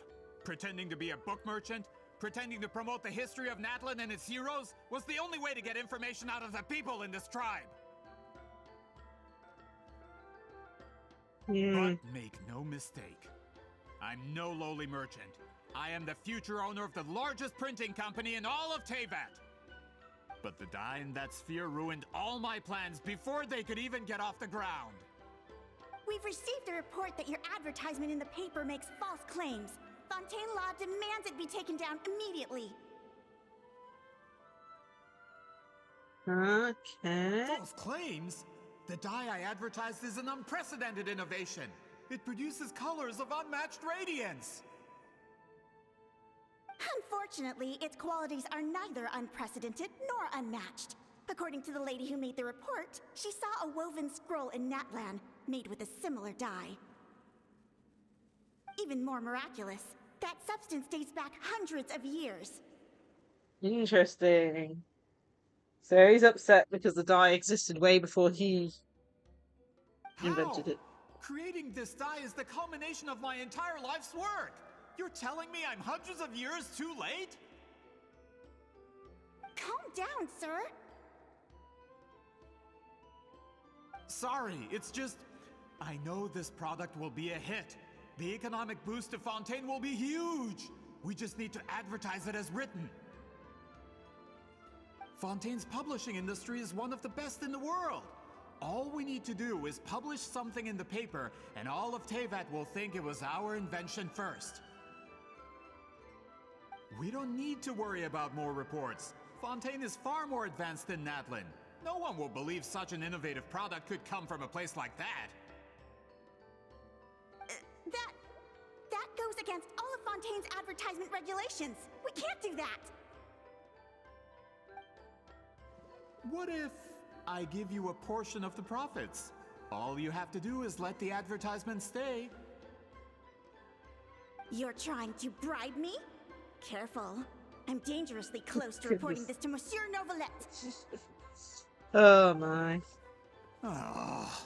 Pretending to be a book merchant? Pretending to promote the history of Natlan and its heroes was the only way to get information out of the people in this tribe. But make no mistake, I'm no lowly merchant. I am the future owner of the largest printing company in all of Teyvat. But the dye in that sphere ruined all my plans before they could even get off the ground. We've received a report that your advertisement in the paper makes false claims. Fontaine Law demands it be taken down immediately. Okay. False claims? The dye I advertised is an unprecedented innovation. It produces colors of unmatched radiance. Unfortunately, its qualities are neither unprecedented nor unmatched. According to the lady who made the report, she saw a woven scroll in Natlan made with a similar dye. Even more miraculous, that substance dates back hundreds of years. Interesting. So he's upset because the dye existed way before he invented it. Creating this dye is the culmination of my entire life's work. You're telling me I'm hundreds of years too late? down, sir. Sorry, it's just... I know this product will be a hit. The economic boost to Fontaine will be huge. We just need to advertise it as written. Fontaine's publishing industry is one of the best in the world. All we need to do is publish something in the paper, and all of Teyvat will think it was our invention first. We don't need to worry about more reports. Fontaine is far more advanced than Natlan. No one will believe such an innovative product could come from a place like that. That goes against all of Fontaine's advertisement regulations. We can't do that. What if I give you a portion of the profits? All you have to do is let the advertisement stay. You're trying to bribe me? Careful. I'm dangerously close to reporting this to Monsieur Novelette. Oh my. Oh.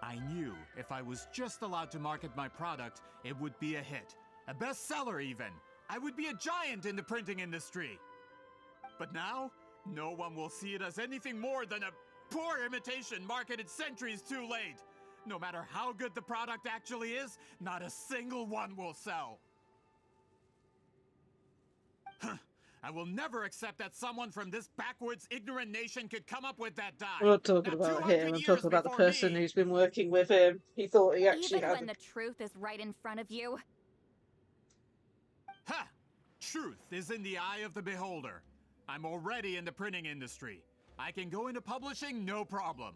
I knew if I was just allowed to market my product, it would be a hit. A bestseller even. I would be a giant in the printing industry. But now, no one will see it as anything more than a poor imitation marketed centuries too late. No matter how good the product actually is, not a single one will sell. I will never accept that someone from this backwoods, ignorant nation could come up with that dye. I'm not talking about him, I'm talking about the person who's been working with him. He thought he actually Even had... when the truth is right in front of you. Ha! Truth is in the eye of the beholder. I'm already in the printing industry. I can go into publishing, no problem.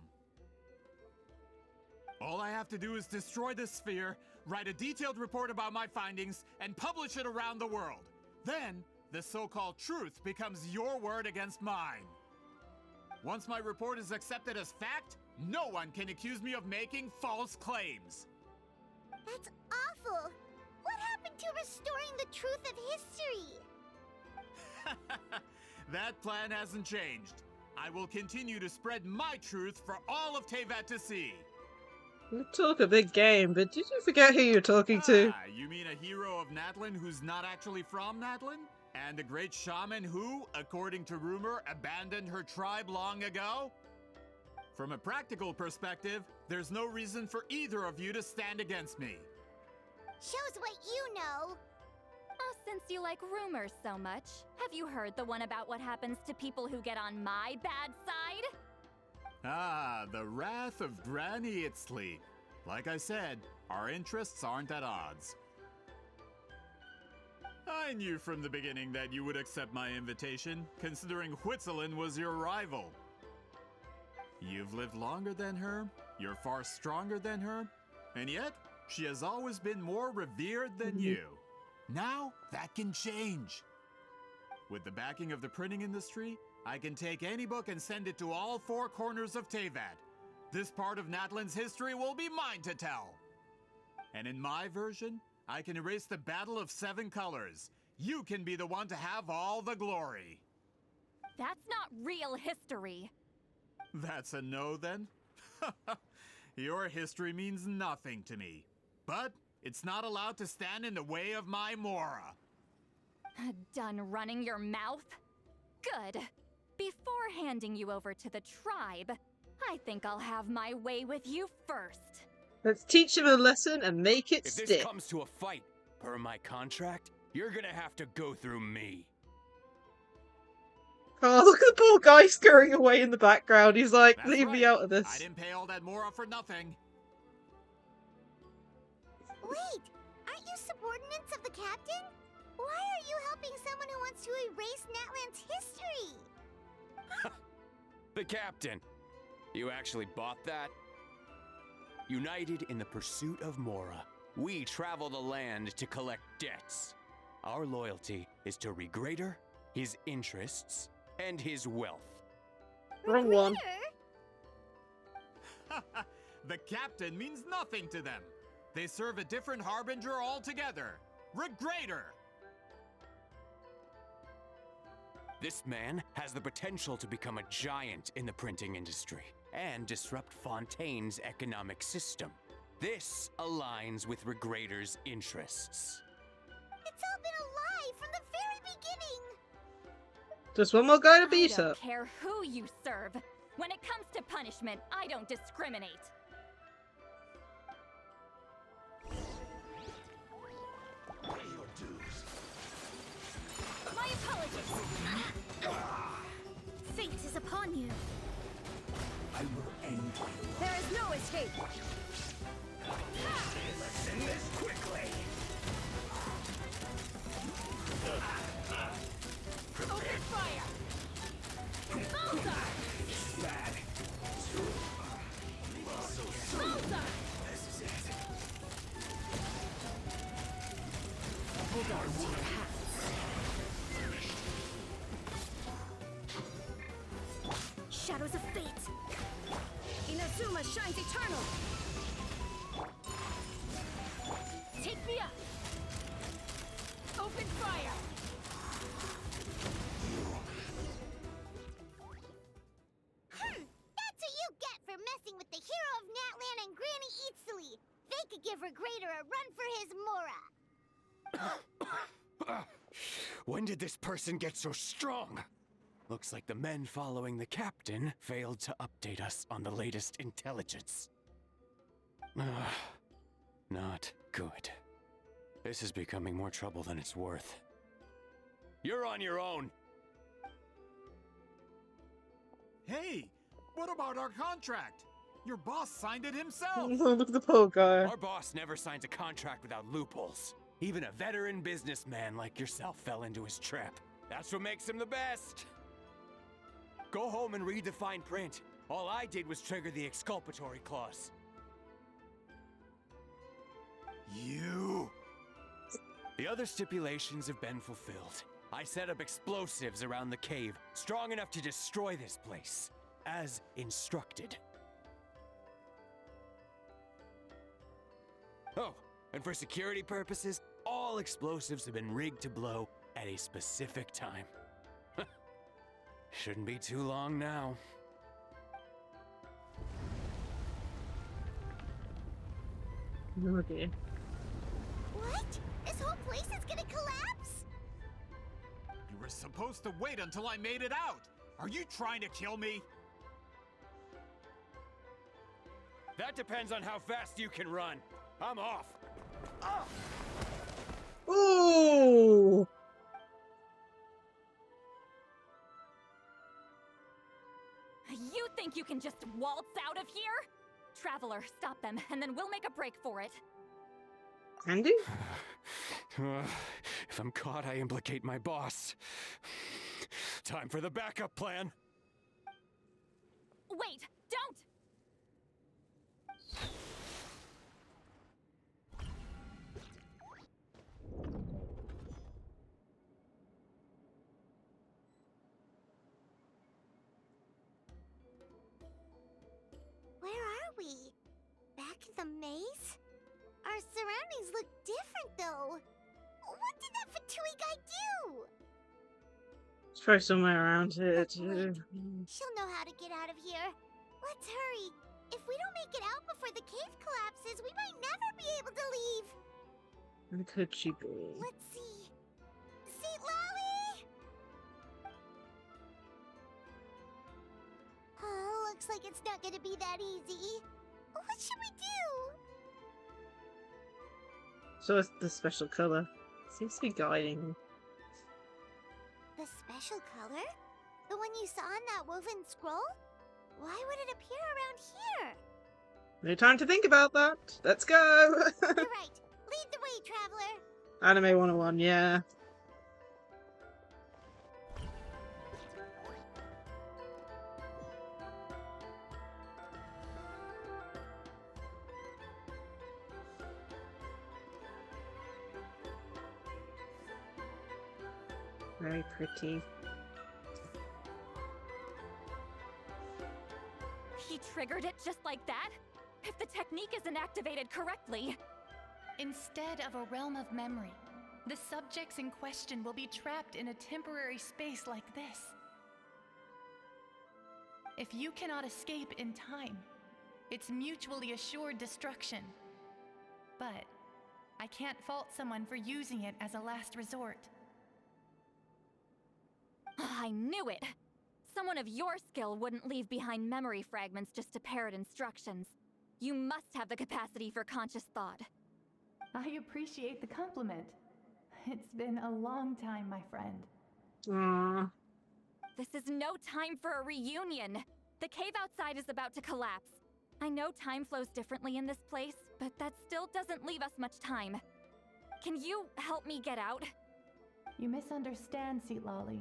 All I have to do is destroy this sphere, write a detailed report about my findings, and publish it around the world. Then, the so-called truth becomes your word against mine. Once my report is accepted as fact, no one can accuse me of making false claims. That's awful. What happened to restoring the truth of history? That plan hasn't changed. I will continue to spread my truth for all of Teyvat to see. You talk a big game, but did you forget who you're talking to? You mean a hero of Natlan who's not actually from Natlan? And a great shaman who, according to rumor, abandoned her tribe long ago? From a practical perspective, there's no reason for either of you to stand against me. Shows what you know. Oh, since you like rumors so much, have you heard the one about what happens to people who get on my bad side? Ah, the wrath of Granny Itzli. Like I said, our interests aren't at odds. I knew from the beginning that you would accept my invitation, considering Huitzilin was your rival. You've lived longer than her, you're far stronger than her, and yet, she has always been more revered than you. Now, that can change. With the backing of the printing industry, I can take any book and send it to all four corners of Teyvat. This part of Natlan's history will be mine to tell. And in my version, I can erase the Battle of Seven Colors. You can be the one to have all the glory. That's not real history. That's a no, then? Your history means nothing to me. But it's not allowed to stand in the way of my Mora. Done running your mouth? Good. Before handing you over to the tribe, I think I'll have my way with you first. Let's teach him a lesson and make it If stick. this comes to a fight, per my contract, you're gonna have to go through me. Oh, look at the poor guy scurrying away in the background. He's like, That's leave right. me out of this. I didn't pay all that Mora for nothing. Wait, aren't you subordinates of the captain? Why are you helping someone who wants to erase Natlan's history? The captain. You actually bought that? United in the pursuit of Mora, we travel the land to collect debts. Our loyalty is to Regrader, his interests, and his wealth. Wrong one. The captain means nothing to them. They serve a different harbinger altogether. Regrader! This man has the potential to become a giant in the printing industry and disrupt Fontaine's economic system. This aligns with Regrader's interests. It's all been a lie from the very beginning! Just one more guy to I beat don't up. care who you serve. When it comes to punishment, I don't discriminate. My apologies. Fate is upon you. I will end you. There is no escape. Let's end this quickly. Open fire! Bullseye! Bad. Bullseye! This is it. Hold on to your hats. Shadows of fate. Inazuma shines eternal. Take me up! Open fire! That's what you get for messing with the hero of Natlan and Granny Eatsley. They could give Regrader a run for his Mora. When did this person get so strong? Looks like the men following the captain failed to update us on the latest intelligence. Not good. This is becoming more trouble than it's worth. You're on your own! Hey, what about our contract? Your boss signed it himself. Look at the poor guy. Our boss never signs a contract without loopholes. Even a veteran businessman like yourself fell into his trap. That's what makes him the best. Go home and read the fine print. All I did was trigger the exculpatory clause. You! The other stipulations have been fulfilled. I set up explosives around the cave, strong enough to destroy this place, as instructed. Oh, and for security purposes, all explosives have been rigged to blow at a specific time. Shouldn't be too long now. Oh dear. What? This whole place is gonna collapse? You were supposed to wait until I made it out. Are you trying to kill me? That depends on how fast you can run. I'm off. Ooh! You think you can just waltz out of here? Traveler, stop them, and then we'll make a break for it. Andy? If I'm caught, I implicate my boss. Time for the backup plan. Wait, don't! Where are we? Back in the maze? Our surroundings look different, though. What did that Fatui guy do? Let's try somewhere around here too. She'll know how to get out of here. Let's hurry. If we don't make it out before the cave collapses, we might never be able to leave. Where could she be? Let's see. Saint Lally! Oh, looks like it's not gonna be that easy. What should we do? So it's the special color. Seems to be guiding. The special color? The one you saw in that woven scroll? Why would it appear around here? No time to think about that. Let's go! You're right. Lead the way, traveler. Anime 101, yeah. Very pretty. He triggered it just like that? If the technique isn't activated correctly... Instead of a realm of memory, the subjects in question will be trapped in a temporary space like this. If you cannot escape in time, it's mutually assured destruction. But I can't fault someone for using it as a last resort. I knew it! Someone of your skill wouldn't leave behind memory fragments just to parrot instructions. You must have the capacity for conscious thought. I appreciate the compliment. It's been a long time, my friend. Aww. This is no time for a reunion. The cave outside is about to collapse. I know time flows differently in this place, but that still doesn't leave us much time. Can you help me get out? You misunderstand, Citlali.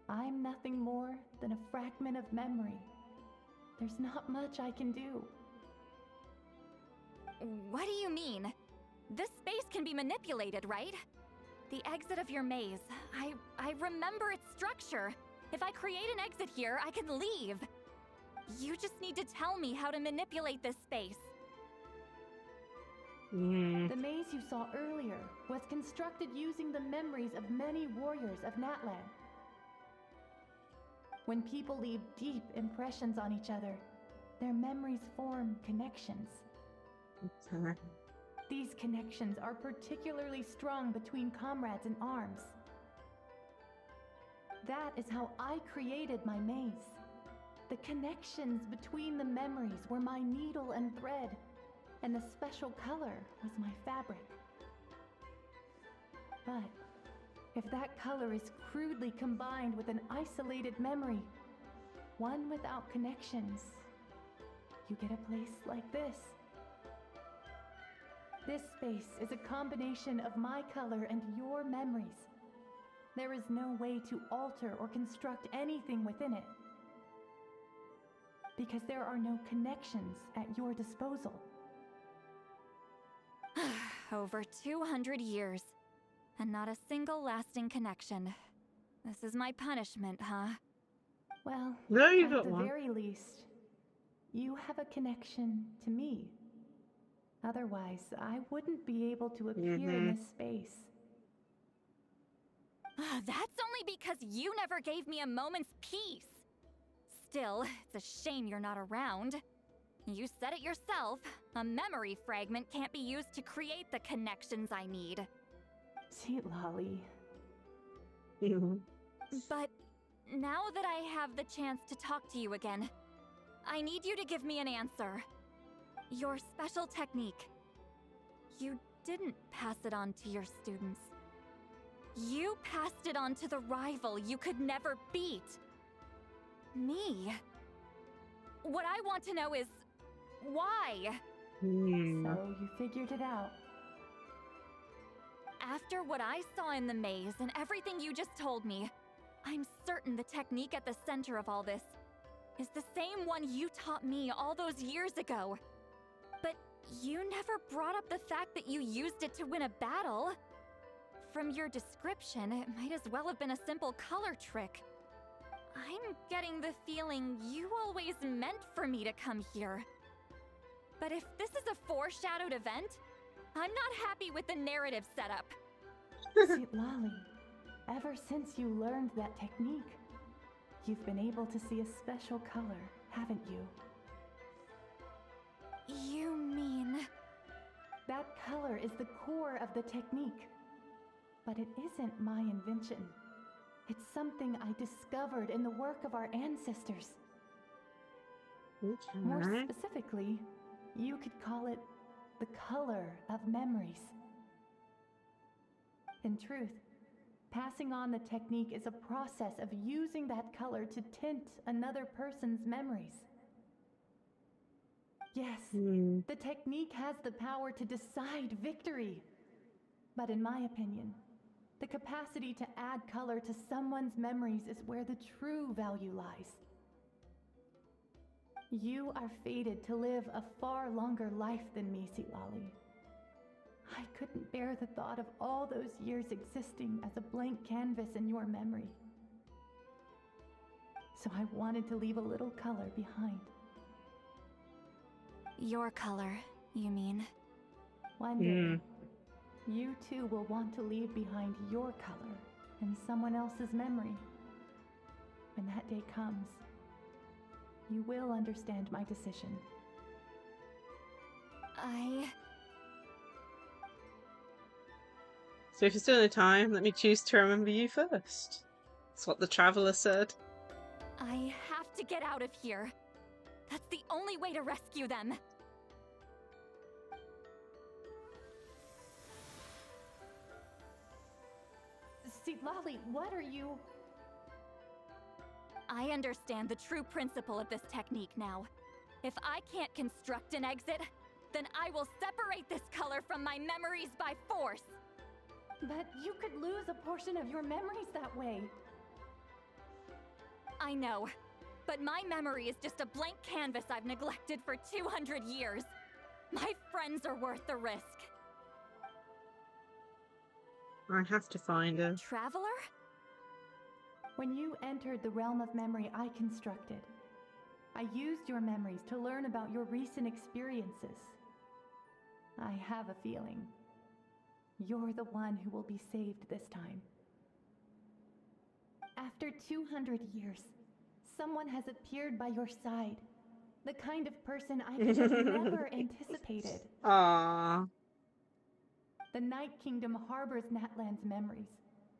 I'm nothing more than a fragment of memory. There's not much I can do. What do you mean? This space can be manipulated, right? The exit of your maze. I remember its structure. If I create an exit here, I can leave. You just need to tell me how to manipulate this space. The maze you saw earlier was constructed using the memories of many warriors of Natlan. When people leave deep impressions on each other, their memories form connections. Okay. These connections are particularly strong between comrades in arms. That is how I created my maze. The connections between the memories were my needle and thread, and the special color was my fabric. But if that color is crudely combined with an isolated memory, one without connections, you get a place like this. This space is a combination of my color and your memories. There is no way to alter or construct anything within it, because there are no connections at your disposal. Over 200 years, and not a single lasting connection. This is my punishment, huh? Well, No, you at got the one. very least, you have a connection to me. Otherwise, I wouldn't be able to appear in this space. That's only because you never gave me a moment's peace. Still, it's a shame you're not around. You said it yourself. A memory fragment can't be used to create the connections I need. Citlali. But now that I have the chance to talk to you again, I need you to give me an answer. Your special technique. You didn't pass it on to your students. You passed it on to the rival you could never beat. Me. What I want to know is, why? So you figured it out. After what I saw in the maze and everything you just told me, I'm certain the technique at the center of all this is the same one you taught me all those years ago. But you never brought up the fact that you used it to win a battle. From your description, it might as well have been a simple color trick. I'm getting the feeling you always meant for me to come here. But if this is a foreshadowed event, I'm not happy with the narrative setup. Citlali, ever since you learned that technique, you've been able to see a special color, haven't you? You mean... That color is the core of the technique. But it isn't my invention. It's something I discovered in the work of our ancestors. More specifically, you could call it the color of memories. In truth, passing on the technique is a process of using that color to tint another person's memories. Yes, the technique has the power to decide victory. But in my opinion, the capacity to add color to someone's memories is where the true value lies. You are fated to live a far longer life than me, Citlali. I couldn't bear the thought of all those years existing as a blank canvas in your memory. So I wanted to leave a little color behind. Your color, you mean? One day, you too will want to leave behind your color in someone else's memory. When that day comes, you will understand my decision. So if you're still in the time, let me choose to remember you first. That's what the traveler said. I have to get out of here. That's the only way to rescue them. Citlali, what are you... I understand the true principle of this technique now. If I can't construct an exit, then I will separate this color from my memories by force. But you could lose a portion of your memories that way. I know, but my memory is just a blank canvas I've neglected for 200 years. My friends are worth the risk. I have to find her. Traveler? When you entered the realm of memory I constructed, I used your memories to learn about your recent experiences. I have a feeling you're the one who will be saved this time. After 200 years, someone has appeared by your side. The kind of person I could have never anticipated. Aww. The Night Kingdom harbors Natlan's memories,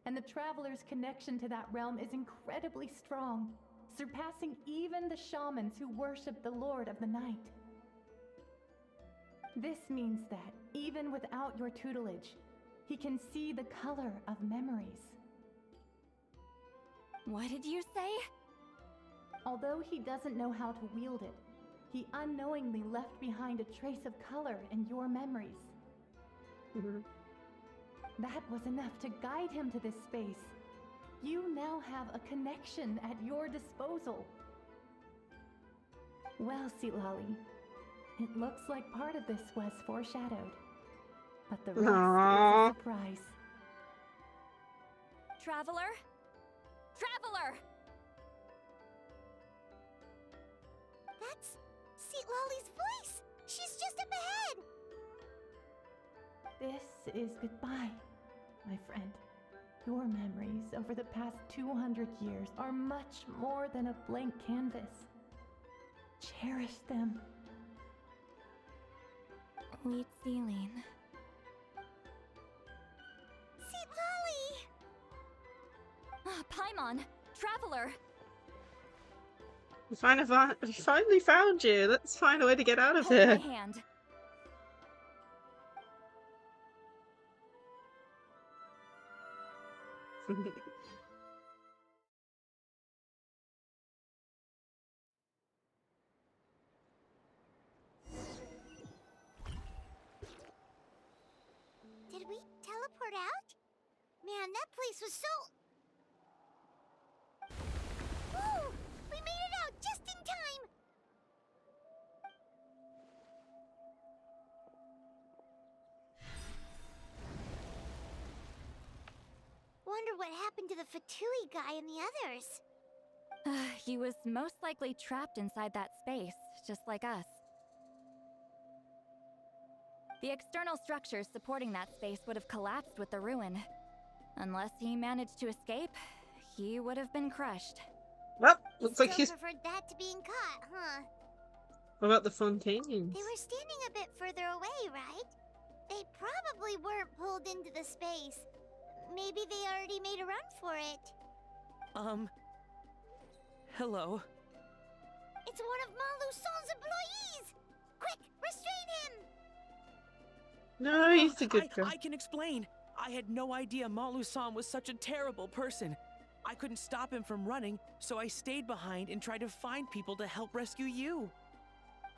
and the Traveler's connection to that realm is incredibly strong, surpassing even the shamans who worship the Lord of the Night. This means that, even without your tutelage, he can see the color of memories. What did you say? Although he doesn't know how to wield it, he unknowingly left behind a trace of color in your memories. That was enough to guide him to this space. You now have a connection at your disposal. Well, Citlali, it looks like part of this was foreshadowed, but the rest is a surprise. Traveler? Traveler! That's Citlali's voice! She's just up ahead! This is goodbye, my friend. Your memories over the past 200 years are much more than a blank canvas. Cherish them. Lacie-Chan. Citlali! Paimon! Traveler! We finally found you. Let's find a way to get out of Hold here. my hand. Did we teleport out? Man, that place was so... Woo! We made it out just in time! Wonder what happened to the Fatui guy and the others. He was most likely trapped inside that space, just like us. The external structures supporting that space would have collapsed with the ruin. Unless he managed to escape, he would have been crushed. Well, looks like he's... preferred that to being caught, huh? What about the Fontaines? They were standing a bit further away, right? They probably weren't pulled into the space. Maybe they already made a run for it. Hello? It's one of Maluson's employees! Quick, restrain him! No, he's a good guy. I can explain. I had no idea Malu-san was such a terrible person. I couldn't stop him from running, so I stayed behind and tried to find people to help rescue you.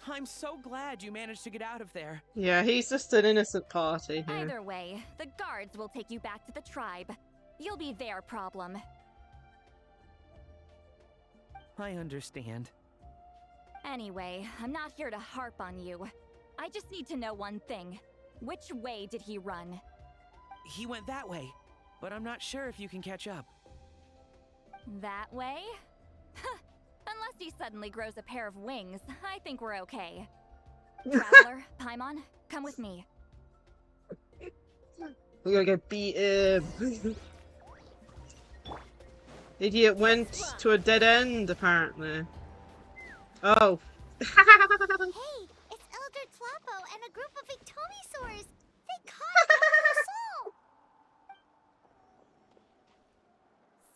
I'm so glad you managed to get out of there. Yeah, he's just an innocent party here. Either way, the guards will take you back to the tribe. You'll be their problem. I understand. Anyway, I'm not here to harp on you. I just need to know one thing. Which way did he run? He went that way, but I'm not sure if you can catch up. That way? Unless he suddenly grows a pair of wings, I think we're okay. Traveler, Paimon, come with me. We're gonna get beaten. Idiot went to a dead end, apparently. Oh. Hey, it's Elder Tlapo and a group of Victomisaurs! They caught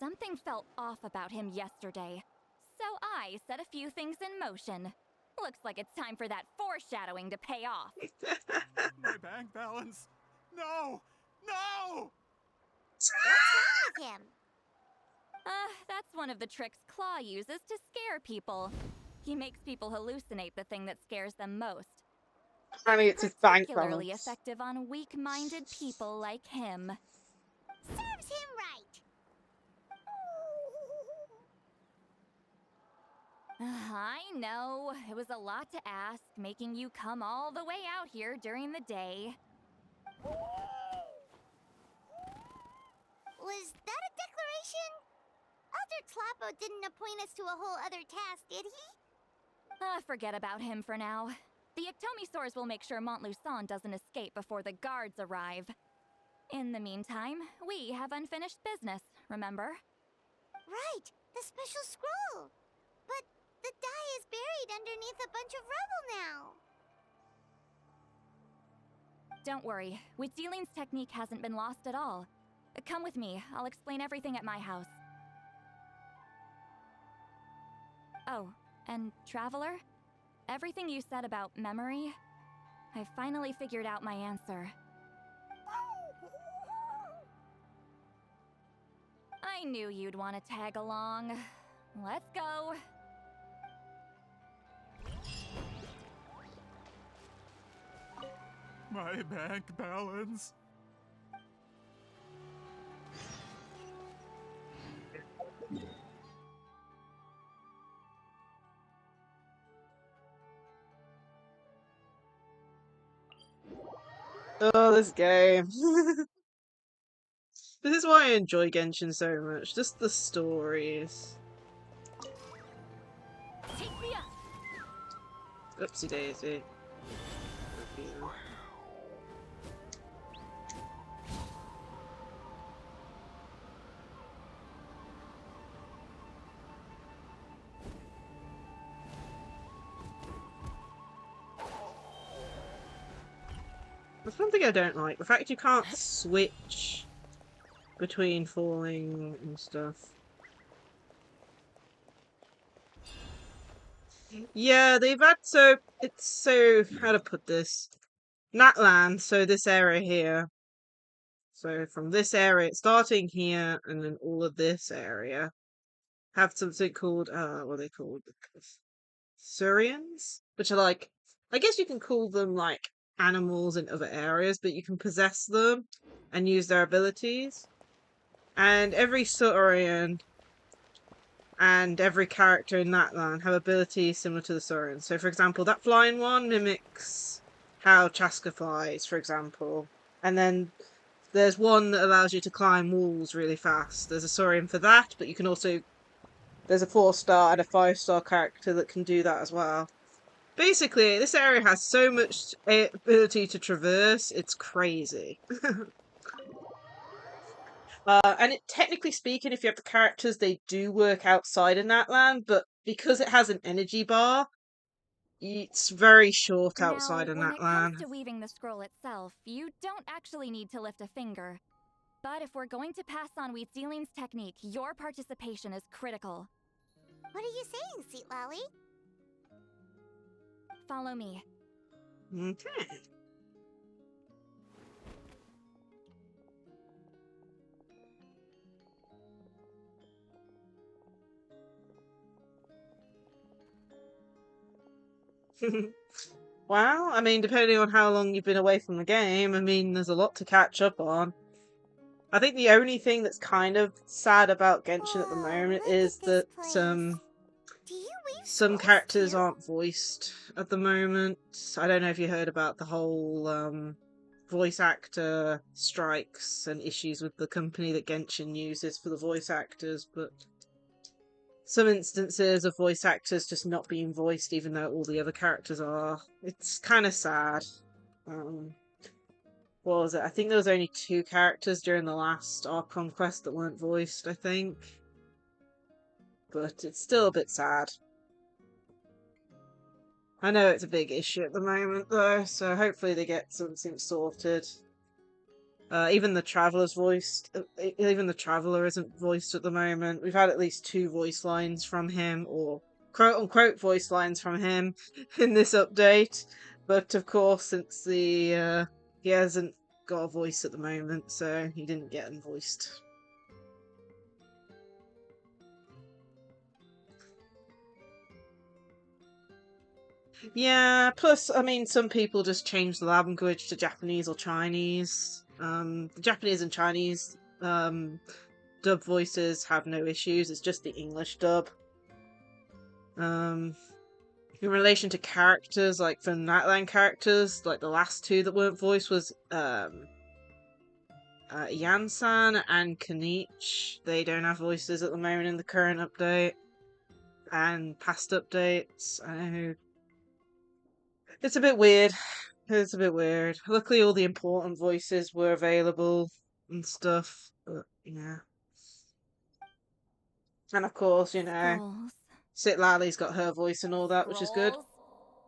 Something felt off about him yesterday, so I set a few things in motion. Looks like it's time for that foreshadowing to pay off. My bank balance! No! No! What's wrong with him? That's one of the tricks Claw uses to scare people. He makes people hallucinate the thing that scares them most. I mean, it's his bank Particularly balance. effective on weak-minded people like him. Serves him right. I know, it was a lot to ask, making you come all the way out here during the day. Was that a declaration? Elder Tlapo didn't appoint us to a whole other task, did he? Forget about him for now. The Ectomisaurs will make sure Montluçon doesn't escape before the guards arrive. In the meantime, we have unfinished business, remember? Right, the special scroll. But the die is buried underneath a bunch of rubble now. Don't worry, Witzeline's technique hasn't been lost at all. Come with me, I'll explain everything at my house. Oh, and Traveler? Everything you said about memory, I finally figured out my answer. I knew you'd want to tag along. Let's go. My bank balance. Oh, this game. This is why I enjoy Genshin so much. Just the stories. Take me up. Oopsie daisy. There's something I don't like. The fact you can't switch between falling and stuff. Yeah, they've had how to put this? Natlan, so this area here. So from this area, starting here, and then all of this area, have something called, what are they called? Surians? Which are like, I guess you can call them like animals in other areas, but you can possess them and use their abilities. And every Saurian and every character in that land have abilities similar to the Saurian. So, for example, that flying one mimics how Chaska flies, for example. And then there's one that allows you to climb walls really fast. There's a Saurian for that, but you can also... There's a 4-star and a 5-star character that can do that as well. Basically, this area has so much ability to traverse, it's crazy. And technically speaking, if you have the characters, they do work outside of Natlan, but because it has an energy bar, it's very short outside of Now, when it Natlan. comes to weaving the scroll itself, you don't actually need to lift a finger. But if we're going to pass on Witzeline's technique, your participation is critical. What are you saying, Sweet Lolly? Follow me. Okay. Well, I mean, depending on how long you've been away from the game, I mean, there's a lot to catch up on. I think the only thing that's kind of sad about Genshin at the moment is that some characters aren't voiced at the moment. I don't know if you heard about the whole voice actor strikes and issues with the company that Genshin uses for the voice actors, but some instances of voice actors just not being voiced even though all the other characters are. It's kind of sad. What was it? I think there was only 2 characters during the last Archon quest that weren't voiced, I think. But it's still a bit sad. I know it's a big issue at the moment though, so hopefully they get something sorted. Even the Traveler's voiced. Even the Traveler isn't voiced at the moment. We've had at least 2 voice lines from him, or quote-unquote voice lines from him in this update. But of course, since the he hasn't got a voice at the moment, so he didn't get unvoiced. Yeah, plus, I mean, some people just change the language to Japanese or Chinese. The Japanese and Chinese dub voices have no issues, it's just the English dub. In relation to characters, like for Nightland characters, like the last 2 that weren't voiced was Yansan and Kanich. They don't have voices at the moment in the current update. And past updates, I know. It's a bit weird. It's a bit weird. Luckily, all the important voices were available and stuff, but yeah. And of course, you know, Scrolls. Citlali's got her voice and all that, which is good. Scrolls?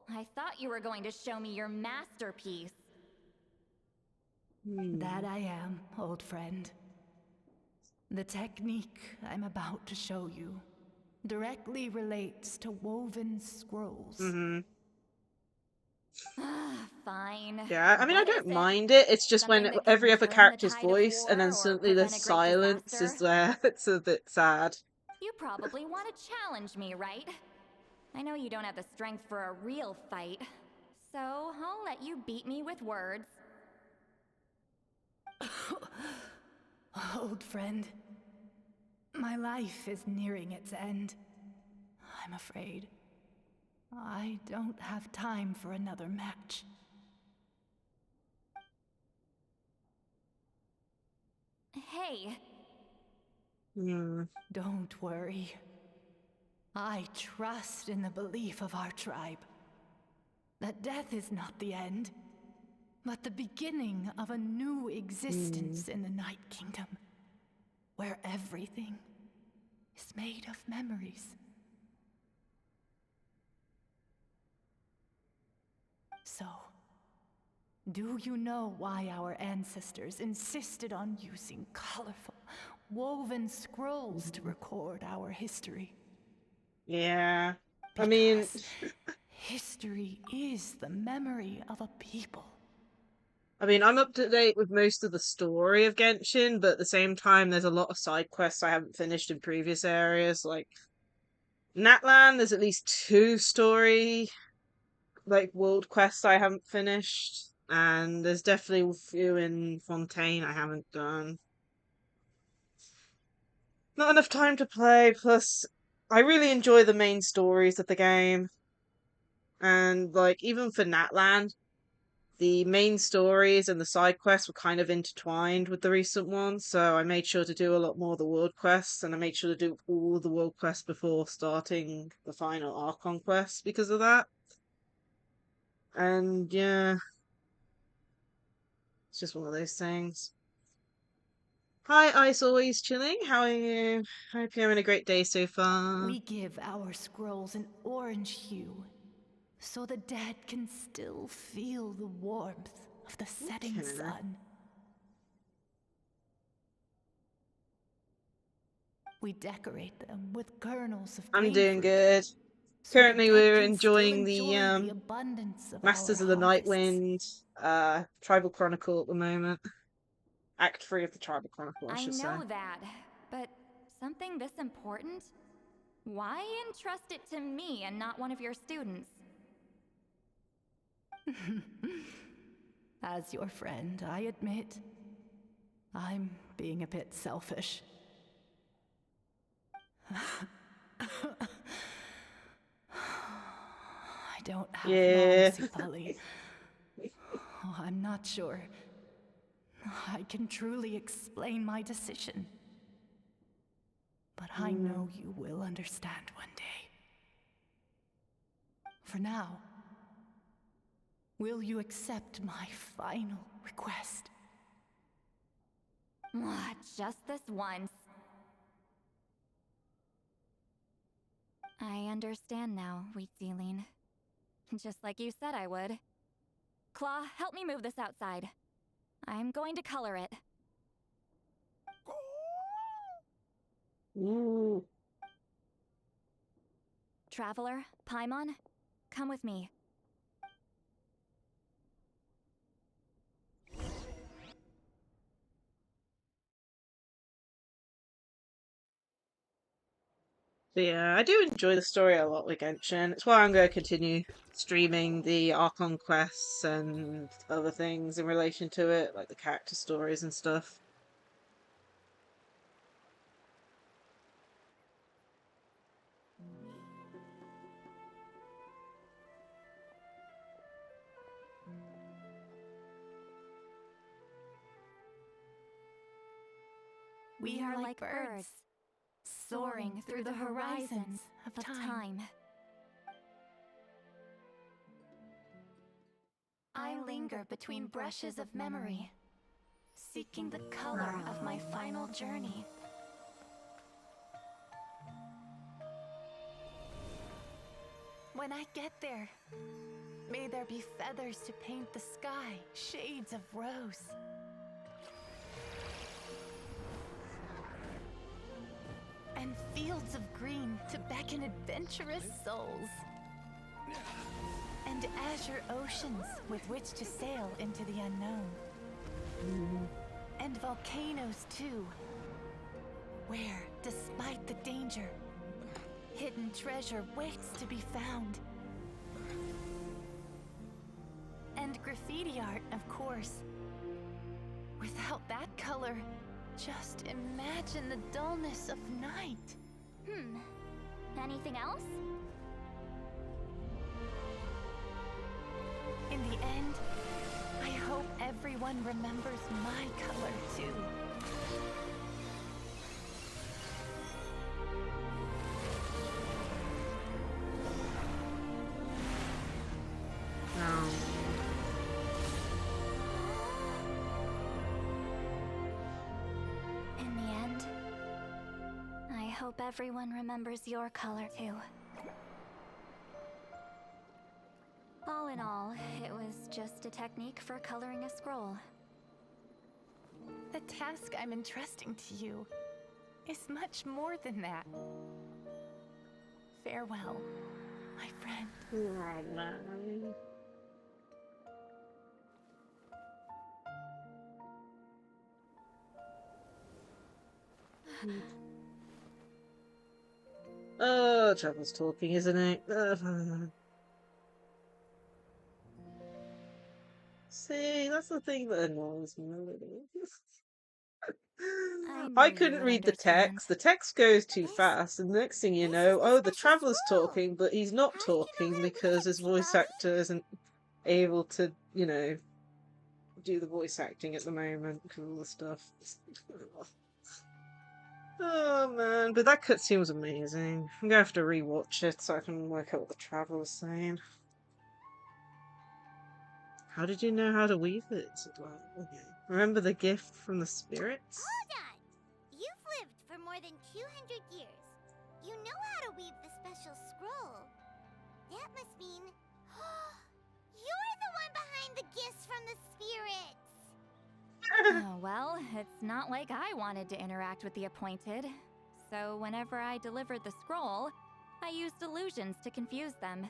I thought you were going to show me your masterpiece. That I am, old friend. The technique I'm about to show you directly relates to woven scrolls. Fine. Yeah, I mean, I What is don't it? mind it. It's just Something when that every can other turn the character's tide of voice and then war or suddenly the prevent a great silence is disaster? there. It's a bit sad. You probably want to challenge me, right? I know you don't have the strength for a real fight, so I'll let you beat me with words. Old friend, my life is nearing its end. I'm afraid I don't have time for another match. Hey. Don't worry. I trust in the belief of our tribe that death is not the end, but the beginning of a new existence in the Night Kingdom, where everything is made of memories. So, do you know why our ancestors insisted on using colorful, woven scrolls to record our history? Yeah. I mean, history is the memory of a people. I'm up to date with most of the story of Genshin, but at the same time, there's a lot of side quests I haven't finished in previous areas. Like, Natlan, there's at least 2 story, like, world quests I haven't finished. And there's definitely a few in Fontaine I haven't done. Not enough time to play, plus I really enjoy the main stories of the game. And, like, even for Natland, the main stories and the side quests were kind of intertwined with the recent ones, so I made sure to do a lot more of the world quests, and I made sure to do all the world quests before starting the final Archon quests because of that. And yeah, it's just one of those things. Hi, Ice Always Chilling. How are you? Hope you're having a great day so far. We give our scrolls an orange hue, so the dead can still feel the warmth of the setting sun. We decorate them with kernels of I'm green doing fruit, good. so Currently, the dead we're can still enjoying enjoy the abundance of Masters our of the harvests. Nightwind Tribal Chronicle at the moment. Act 3 of the Tribal Chronicle, I I should say. know that, but something this important? Why entrust it to me and not one of your students? As your friend, I admit, I'm being a bit selfish. I don't have long, Sipali. Oh, I'm not sure I can truly explain my decision. But I know you will understand one day. For now, will you accept my final request? Just this once. I understand now, Wheatsealing. Just like you said I would. Claw, help me move this outside. I'm going to color it. Ooh. Traveler, Paimon, come with me. But yeah, I do enjoy the story a lot with Genshin. It's why I'm going to continue streaming the Archon quests and other things in relation to it, like the character stories and stuff. We are like birds, soaring through the horizons of time. I linger between brushes of memory, seeking the color of my final journey. When I get there, may there be feathers to paint the sky, shades of rose. And fields of green to beckon adventurous souls. And azure oceans with which to sail into the unknown. And volcanoes too, where, despite the danger, hidden treasure waits to be found. And graffiti art, of course. Without that color, just imagine the dullness of night. Anything else? In the end, I hope everyone remembers my color too. In the end, I hope everyone remembers your color too. All in all, it was just a technique for coloring a scroll. The task I'm entrusting to you is much more than that. Farewell, my friend. Oh, Trevor's talking, isn't it? See, that's the thing that annoys me a little. I couldn't read the text. The text goes too fast, and the next thing you know, oh, the traveler's talking, but he's not talking because his voice actor isn't able to, you know, do the voice acting at the moment because of all the stuff. Oh man, but that cutscene was amazing. I'm gonna have to rewatch it so I can work out what the traveler's saying. How did you know how to weave it? Remember the gift from the spirits? Hold on! You've lived for more than 200 years. You know how to weave the special scroll. That must mean... you're the one behind the gifts from the spirits! Oh, well, it's not like I wanted to interact with the appointed. So whenever I delivered the scroll, I used illusions to confuse them.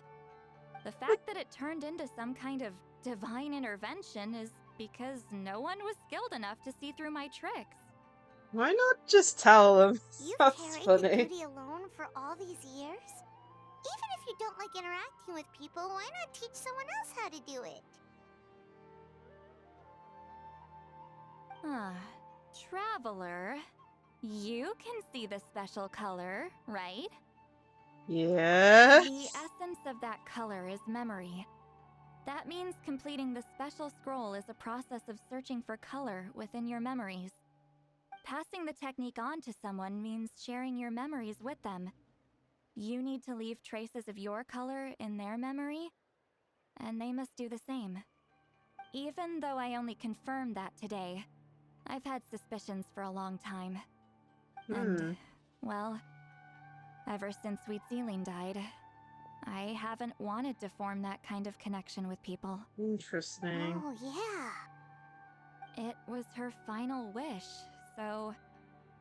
The fact that it turned into some kind of divine intervention is because no one was skilled enough to see through my tricks. Why not just tell them? You've That's carried funny. the duty alone for all these years? Even if you don't like interacting with people, why not teach someone else how to do it? Traveler, you can see the special color, right? Yes. The essence of that color is memory. That means completing the special scroll is a process of searching for color within your memories. Passing the technique on to someone means sharing your memories with them. You need to leave traces of your color in their memory, and they must do the same. Even though I only confirmed that today, I've had suspicions for a long time. And, well, ever since Sweet Celine died, I haven't wanted to form that kind of connection with people. Interesting. Oh, yeah. It was her final wish, so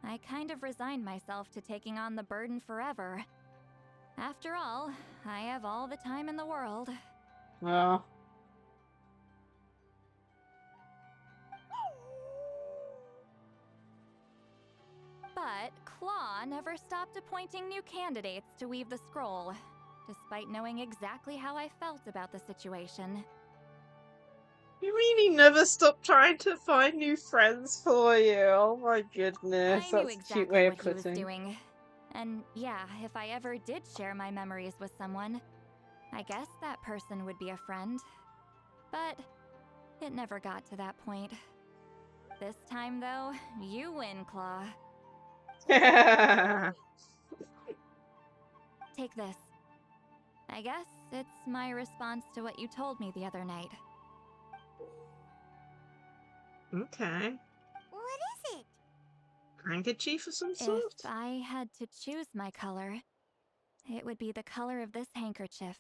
I kind of resigned myself to taking on the burden forever. After all, I have all the time in the world. Well. But Claw never stopped appointing new candidates to weave the scroll, despite knowing exactly how I felt about the situation. You mean he never stopped trying to find new friends for you? Oh my goodness, I knew that's a cute exactly way what of he was putting. doing. And yeah, if I ever did share my memories with someone, I guess that person would be a friend. But it never got to that point. This time, though, you win, Claw. Take this. I guess it's my response to what you told me the other night. Okay. What is it? Handkerchief of some sort? If I had to choose my color, it would be the color of this handkerchief.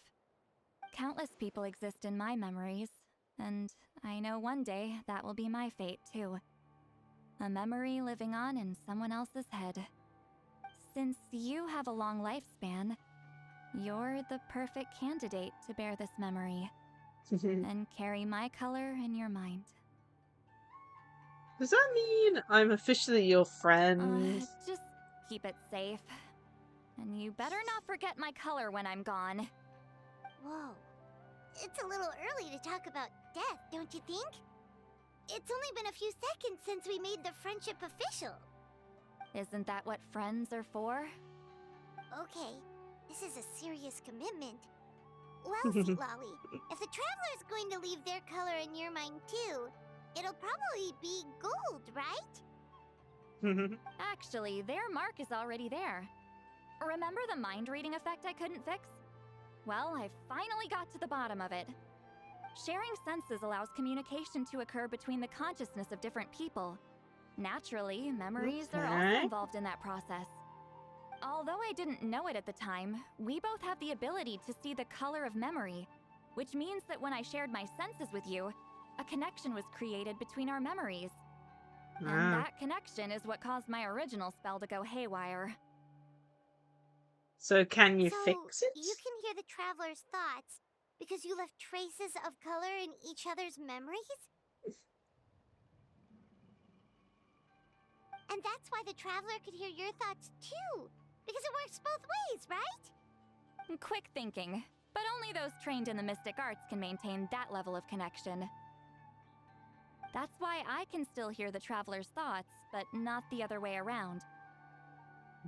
Countless people exist in my memories, and I know one day that will be my fate too. A memory living on in someone else's head. Since you have a long lifespan, you're the perfect candidate to bear this memory and carry my color in your mind. Does that mean I'm officially your friend? Just keep it safe. And you better not forget my color when I'm gone. Whoa. It's a little early to talk about death, don't you think? It's only been a few seconds since we made the friendship official. Isn't that what friends are for? Okay, this is a serious commitment. Well, sweet Lolly, if the Traveler's going to leave their color in your mind too, it'll probably be gold, right? Actually, their mark is already there. Remember the mind reading effect I couldn't fix? Well, I finally got to the bottom of it. Sharing senses allows communication to occur between the consciousness of different people. Naturally, memories are also involved in that process. Although I didn't know it at the time, we both have the ability to see the color of memory, which means that when I shared my senses with you, a connection was created between our memories. And that connection is what caused my original spell to go haywire. So can you fix it? You can hear the Traveler's thoughts because you left traces of color in each other's memories? And that's why the Traveler could hear your thoughts too, because it works both ways, right? Quick thinking, but only those trained in the mystic arts can maintain that level of connection. That's why I can still hear the Traveler's thoughts, but not the other way around.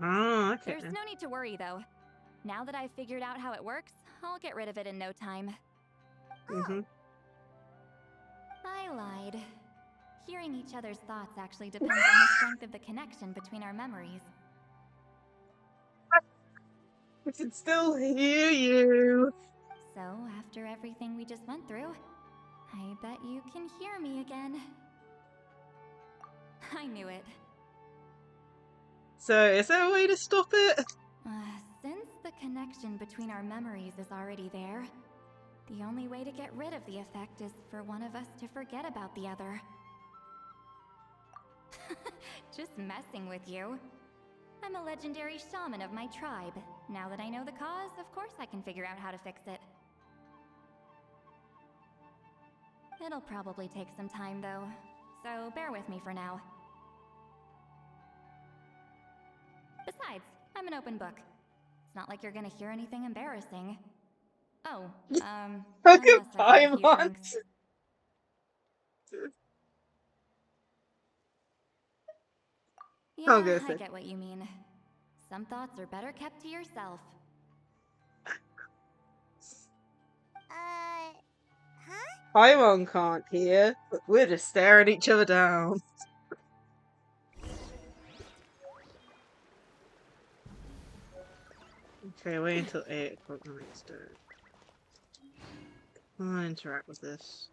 Oh, okay. There's no need to worry, though. Now that I've figured out how it works, I'll get rid of it in no time. I lied. Hearing each other's thoughts actually depends on the strength of the connection between our memories. I can still hear you. So, after everything we just went through, I bet you can hear me again. I knew it. So, is there a way to stop it? Since the connection between our memories is already there, the only way to get rid of the effect is for one of us to forget about the other. Just messing with you. I'm a legendary shaman of my tribe. Now that I know the cause, of course I can figure out how to fix it. It'll probably take some time, though, so bear with me for now. Besides, I'm an open book. It's not like you're gonna hear anything embarrassing. Oh, Okay, unless I have a few drinks. Yeah, I get what you mean. Some thoughts are better kept to yourself. Paimon can't hear, but we're just staring each other down. Okay, wait until 8 o'clock the next day. I'll interact with this.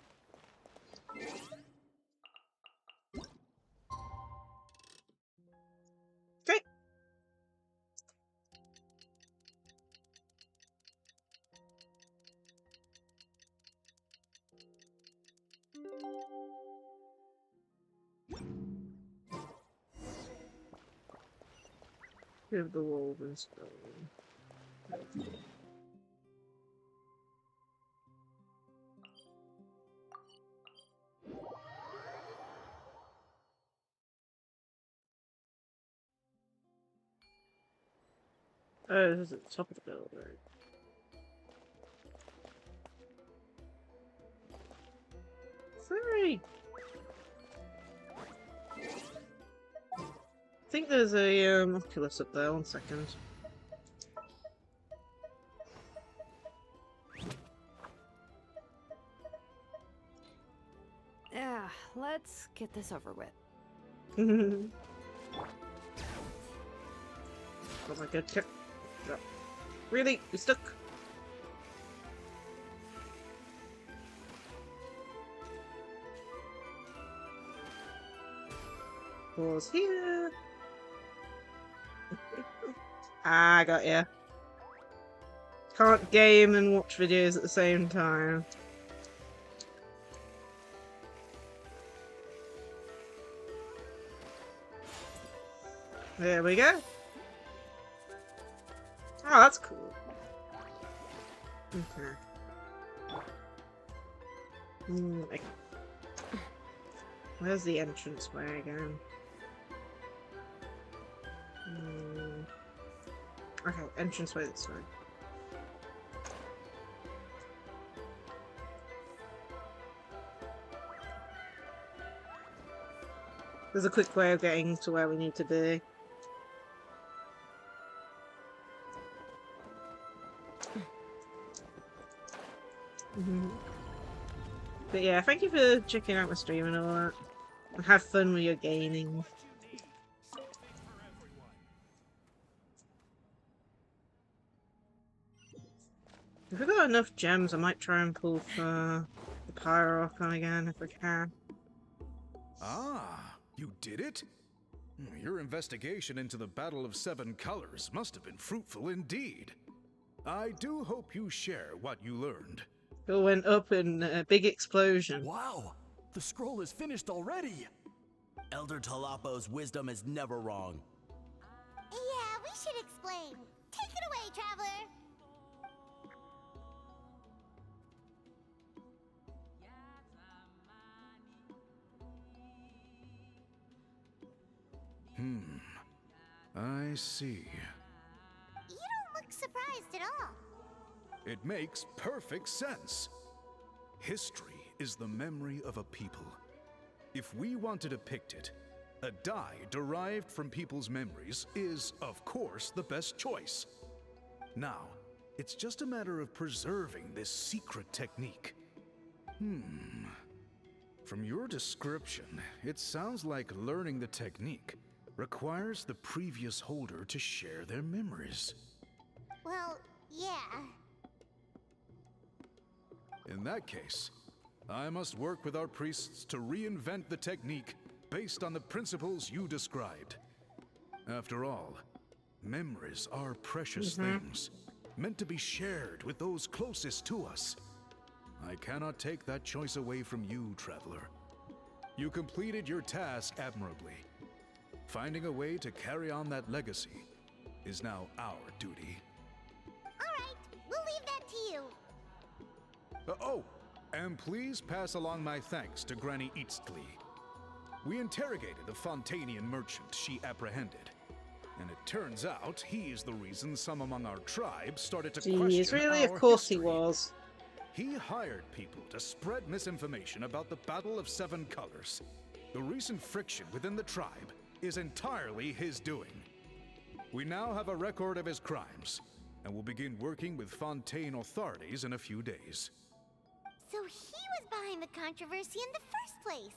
Okay. Give the woven scroll. Oh, this is at the top of the building. Sorry. I think there's a Oculus up there. 1 second. Yeah, let's get this over with. Oh my god. Really? You stuck? Pause here. I got ya. Can't game and watch videos at the same time. There we go. Oh, that's cool. Okay. Where's the entranceway again? Okay, entranceway this way. There's a quick way of getting to where we need to be. But yeah, thank you for checking out my stream and all that. And have fun with your gaming. If we got enough gems, I might try and pull for the Pyro-Archon again if we can. Ah, you did it? Your investigation into the Battle of Seven Colors must have been fruitful indeed. I do hope you share what you learned. It went up in a big explosion. Wow! The scroll is finished already! Elder Talapo's wisdom is never wrong. Yeah, we should explain. Take it away, Traveler! I see. You don't look surprised at all. It makes perfect sense. History is the memory of a people. If we want to depict it, a dye derived from people's memories is, of course, the best choice. Now, it's just a matter of preserving this secret technique. From your description, it sounds like learning the technique requires the previous holder to share their memories. Well, yeah. In that case, I must work with our priests to reinvent the technique based on the principles you described. After all, memories are precious things, meant to be shared with those closest to us. I cannot take that choice away from you, Traveler. You completed your task admirably. Finding a way to carry on that legacy is now our duty. Alright, we'll leave that to you. Oh, and please pass along my thanks to Granny Eastly. We interrogated a Fontanian merchant she apprehended, and it turns out he is the reason some among our tribe started to question really? our Of course history. he was. He hired people to spread misinformation about the Battle of Seven Colors. The recent friction within the tribe is entirely his doing. We now have a record of his crimes, and will begin working with Fontaine authorities in a few days. So he was behind the controversy in the first place.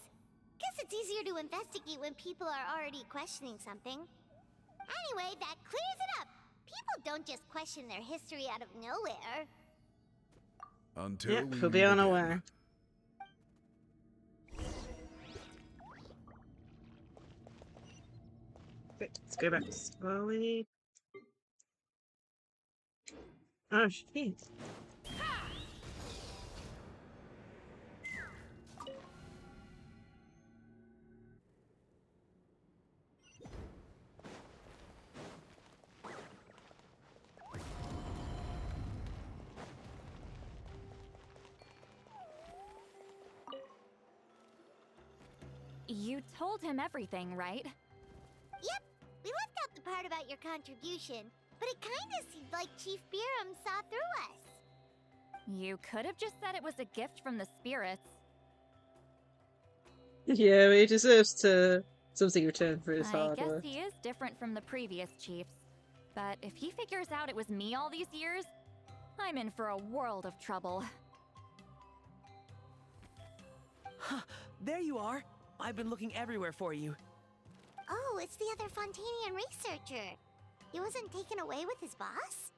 Guess it's easier to investigate when people are already questioning something. Anyway, that clears it up. People don't just question their history out of nowhere. Until we he'll be meet on our again. way. Okay, let's go back slowly. Oh, shit. You told him everything, right? Yep, we left out the part about your contribution, but it kinda seemed like Chief Biram saw through us. You could have just said it was a gift from the spirits. Yeah, he deserves something returned for his I hard guess work. he is different from the previous chiefs. But if he figures out it was me all these years, I'm in for a world of trouble. Huh, there you are. I've been looking everywhere for you. Oh, it's the other Fontanian researcher. He wasn't taken away with his boss?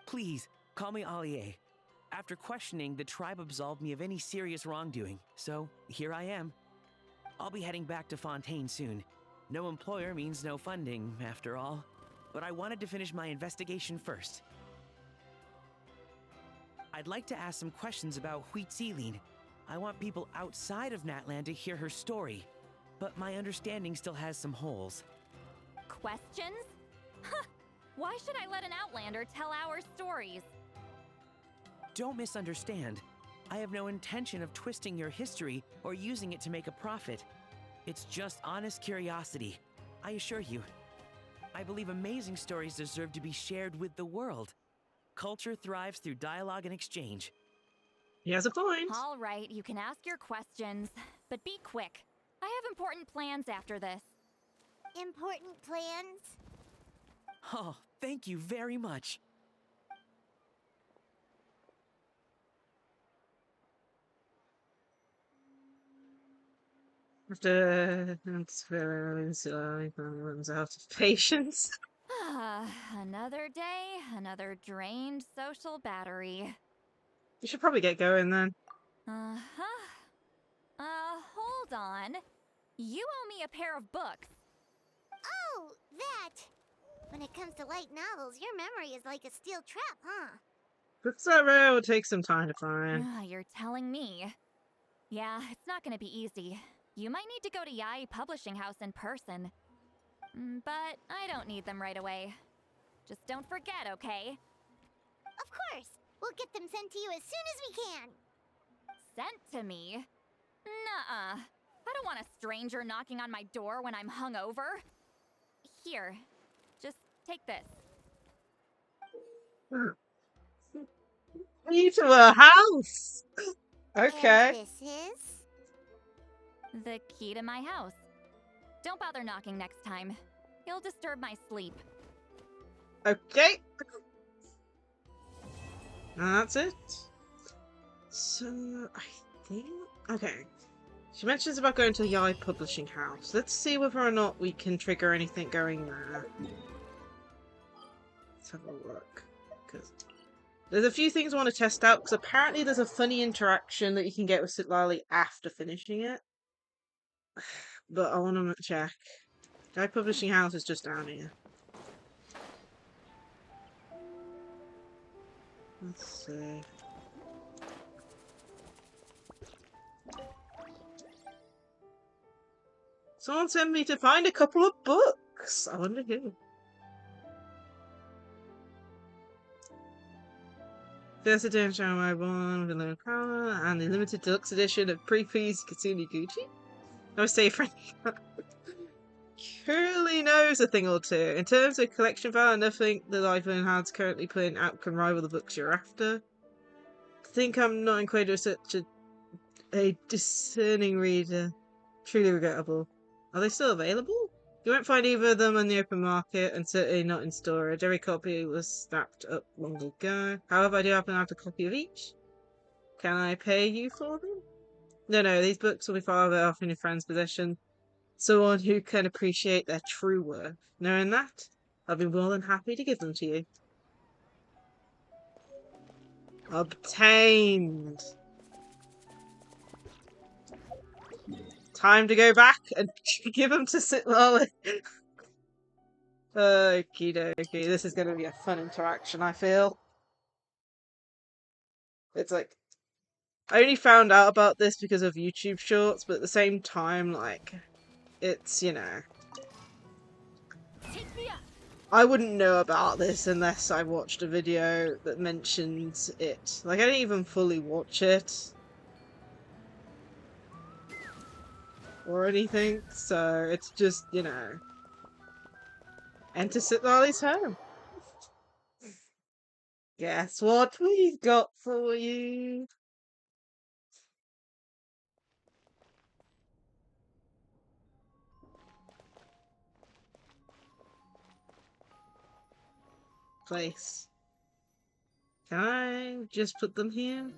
Please, call me Allie. After questioning, the tribe absolved me of any serious wrongdoing, so here I am. I'll be heading back to Fontaine soon. No employer means no funding, after all. But I wanted to finish my investigation first. I'd like to ask some questions about Huitzilin. I want people outside of Natlan to hear her story, but my understanding still has some holes. Questions? Huh! Why should I let an Outlander tell our stories? Don't misunderstand. I have no intention of twisting your history or using it to make a profit. It's just honest curiosity, I assure you. I believe amazing stories deserve to be shared with the world. Culture thrives through dialogue and exchange. He has a point. All right, you can ask your questions, but be quick. I have important plans after this. Important plans? Oh, thank you very much. After runs out of patience. Another day, another drained social battery. You should probably get going then. Uh-huh. Hold on. You owe me a pair of books. Oh, that! When it comes to light novels, your memory is like a steel trap, huh? Books that rare will take some time to find. You're telling me. Yeah, it's not gonna be easy. You might need to go to Yae Publishing House in person. But I don't need them right away. Just don't forget, okay? Of course! We'll get them sent to you as soon as we can! Sent to me? Nuh-uh. I don't want a stranger knocking on my door when I'm hungover. Here, just take this. Key to a house! Okay. And this is? The key to my house. Don't bother knocking next time. You'll disturb my sleep. Okay. That's it. So, I think... Okay. She mentions about going to the Yae Publishing House. Let's see whether or not we can trigger anything going there. Let's have a look. Because there's a few things I want to test out, because apparently there's a funny interaction that you can get with Sitlali after finishing it. But I want to check. Yae Publishing House is just down here. Let's see. Someone sent me to find a couple of books. I wonder who. First edition of my one with a color and the limited deluxe edition of Pre-Peace Katsuni Gucci. I would say friend Curly knows a thing or two. In terms of collection value, nothing that iPhone has currently putting out can rival the books you're after. To think I'm not acquainted with such a discerning reader. Truly regrettable. Are they still available? You won't find either of them on the open market, and certainly not in storage. Every copy was snapped up long ago. However, I do happen to have a copy of each. Can I pay you for them? No, these books will be far better off in your friend's possession. Someone who can appreciate their true worth. Knowing that, I'll be more than happy to give them to you. Obtained. Time to go back and give them to Sitlali. Okie dokie. This is going to be a fun interaction, I feel. It's like... I only found out about this because of YouTube shorts, but at the same time, like... It's, you know... I wouldn't know about this unless I watched a video that mentioned it. Like, I didn't even fully watch it. or anything, so it's just, you know, enter Sitlali's home. Guess what we've got for you? Place. Can I just put them here?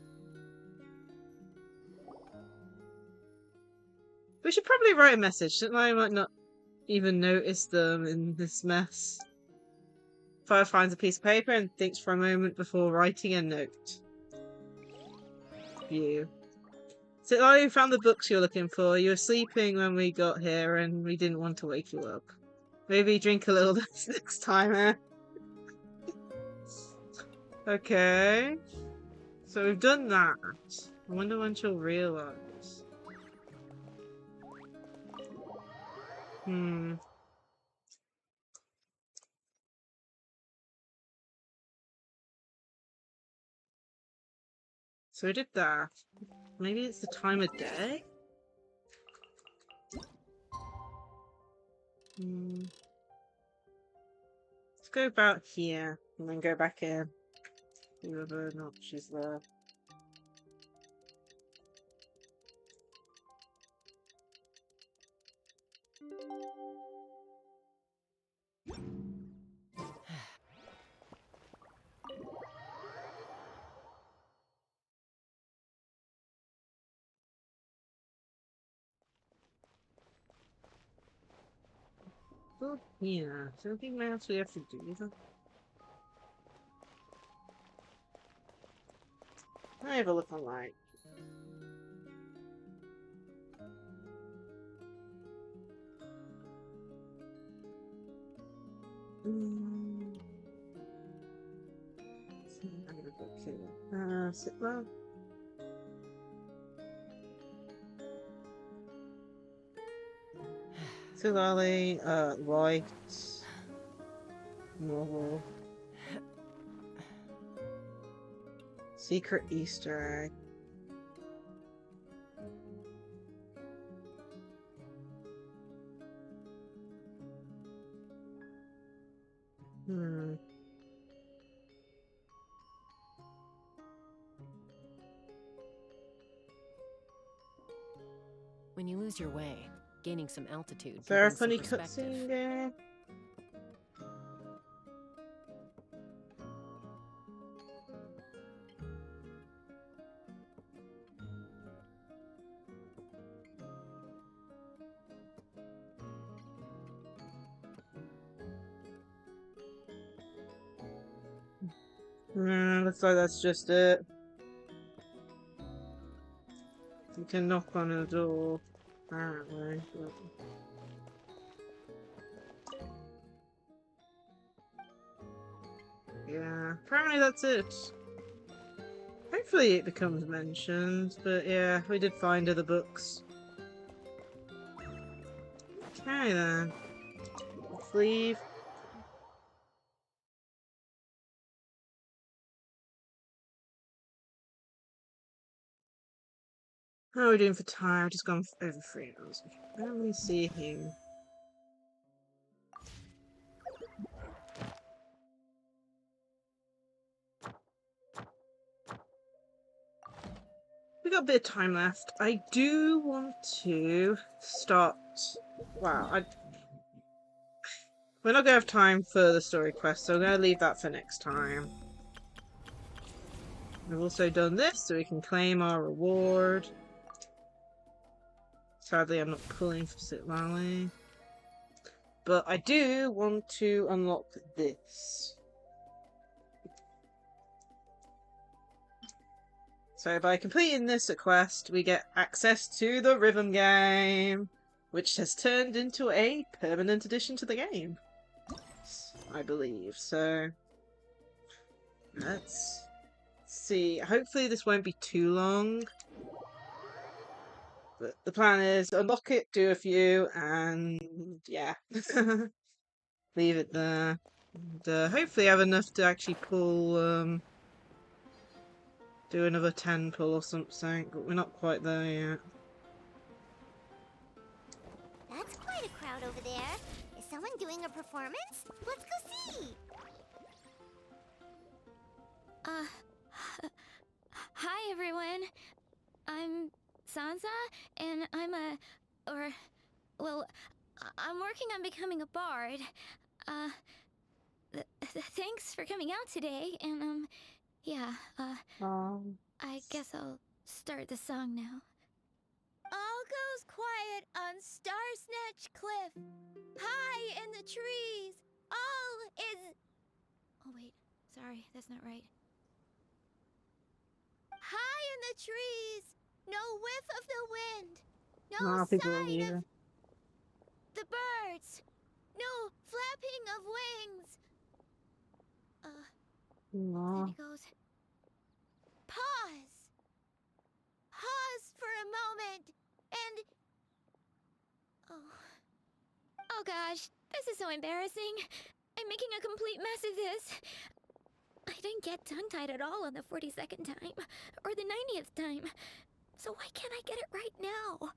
We should probably write a message. Sitlali might not even notice them in this mess. Fire finds a piece of paper and thinks for a moment before writing a note. View. Sitlali found the books you're looking for. You were sleeping when we got here and we didn't want to wake you up. Maybe drink a little less next time, eh? Okay. So we've done that. I wonder when she'll realise. So we did that. Maybe it's the time of day? Let's go about here and then go back in. Whether or not she's there. Oh, yeah. Is there anything else we have to do either? I have a look online. Sitlali. Sitlali, right. Novel. Secret Easter egg. When you lose your way, gaining some altitude. Is there a gives some funny perspective. cutscene there? Looks like that's just it. You can knock on the door, apparently. Yeah, apparently that's it. Hopefully it becomes mentioned, but yeah, we did find other books. Okay then. Let's leave. How are we doing for time? I've just gone over 3 hours. Let me see here. We got a bit of time left. I do want to start. Wow, we're not gonna have time for the story quest, so I'm gonna leave that for next time. We've also done this, so we can claim our reward. Sadly, I'm not pulling for Sitlali. But I do want to unlock this. So by completing this quest, we get access to the rhythm game, which has turned into a permanent addition to the game, I believe. So let's see. Hopefully this won't be too long. But the plan is unlock it, do a few, and yeah, leave it there. And hopefully have enough to actually pull, do another 10 pull or something, but we're not quite there yet. quite a crowd over there. Is someone doing a performance? Let's go see! Hi everyone. I'm Sansa, and I'm working on becoming a bard. Thanks for coming out today, and yeah, I guess I'll start the song now. All goes quiet on Star Snatch Cliff. High in the trees, all is... Oh wait, sorry, that's not right. High in the trees, no whiff of the wind, no sign of the birds, no flapping of wings. Then it goes, pause. Pause for a moment, and... Oh gosh, this is so embarrassing. I'm making a complete mess of this. I didn't get tongue-tied at all on the 42nd time, or the 90th time. So why can't I get it right now?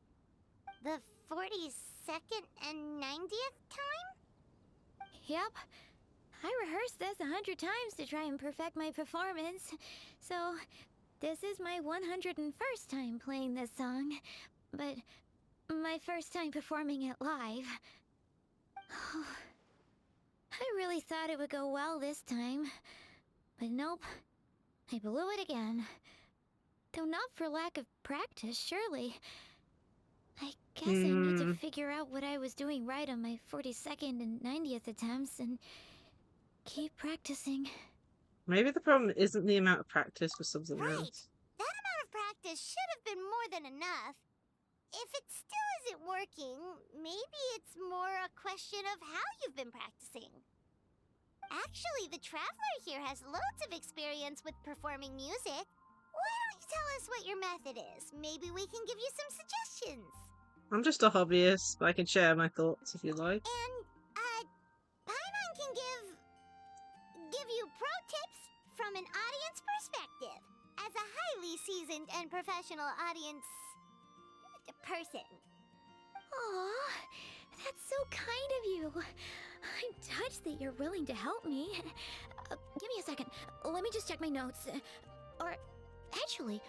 The 42nd and 90th time? Yep. I rehearsed this 100 times to try and perfect my performance. So, this is my 101st time playing this song. But my first time performing it live. I really thought it would go well this time. But nope, I blew it again. Though not for lack of practice, surely. I guess I need to figure out what I was doing right on my 42nd and 90th attempts and keep practicing. Maybe the problem isn't the amount of practice for something else. That amount of practice should have been more than enough. If it still isn't working, maybe it's more a question of how you've been practicing. Actually, the Traveler here has loads of experience with performing music. Why don't you tell us what your method is? Maybe we can give you some suggestions. I'm just a hobbyist, but I can share my thoughts if you like. And, Paimon can give you pro tips from an audience perspective, as a highly seasoned and professional audience person. Aw, that's so kind of you. I'm touched that you're willing to help me. Give me a second. Let me just check my notes. Or, actually,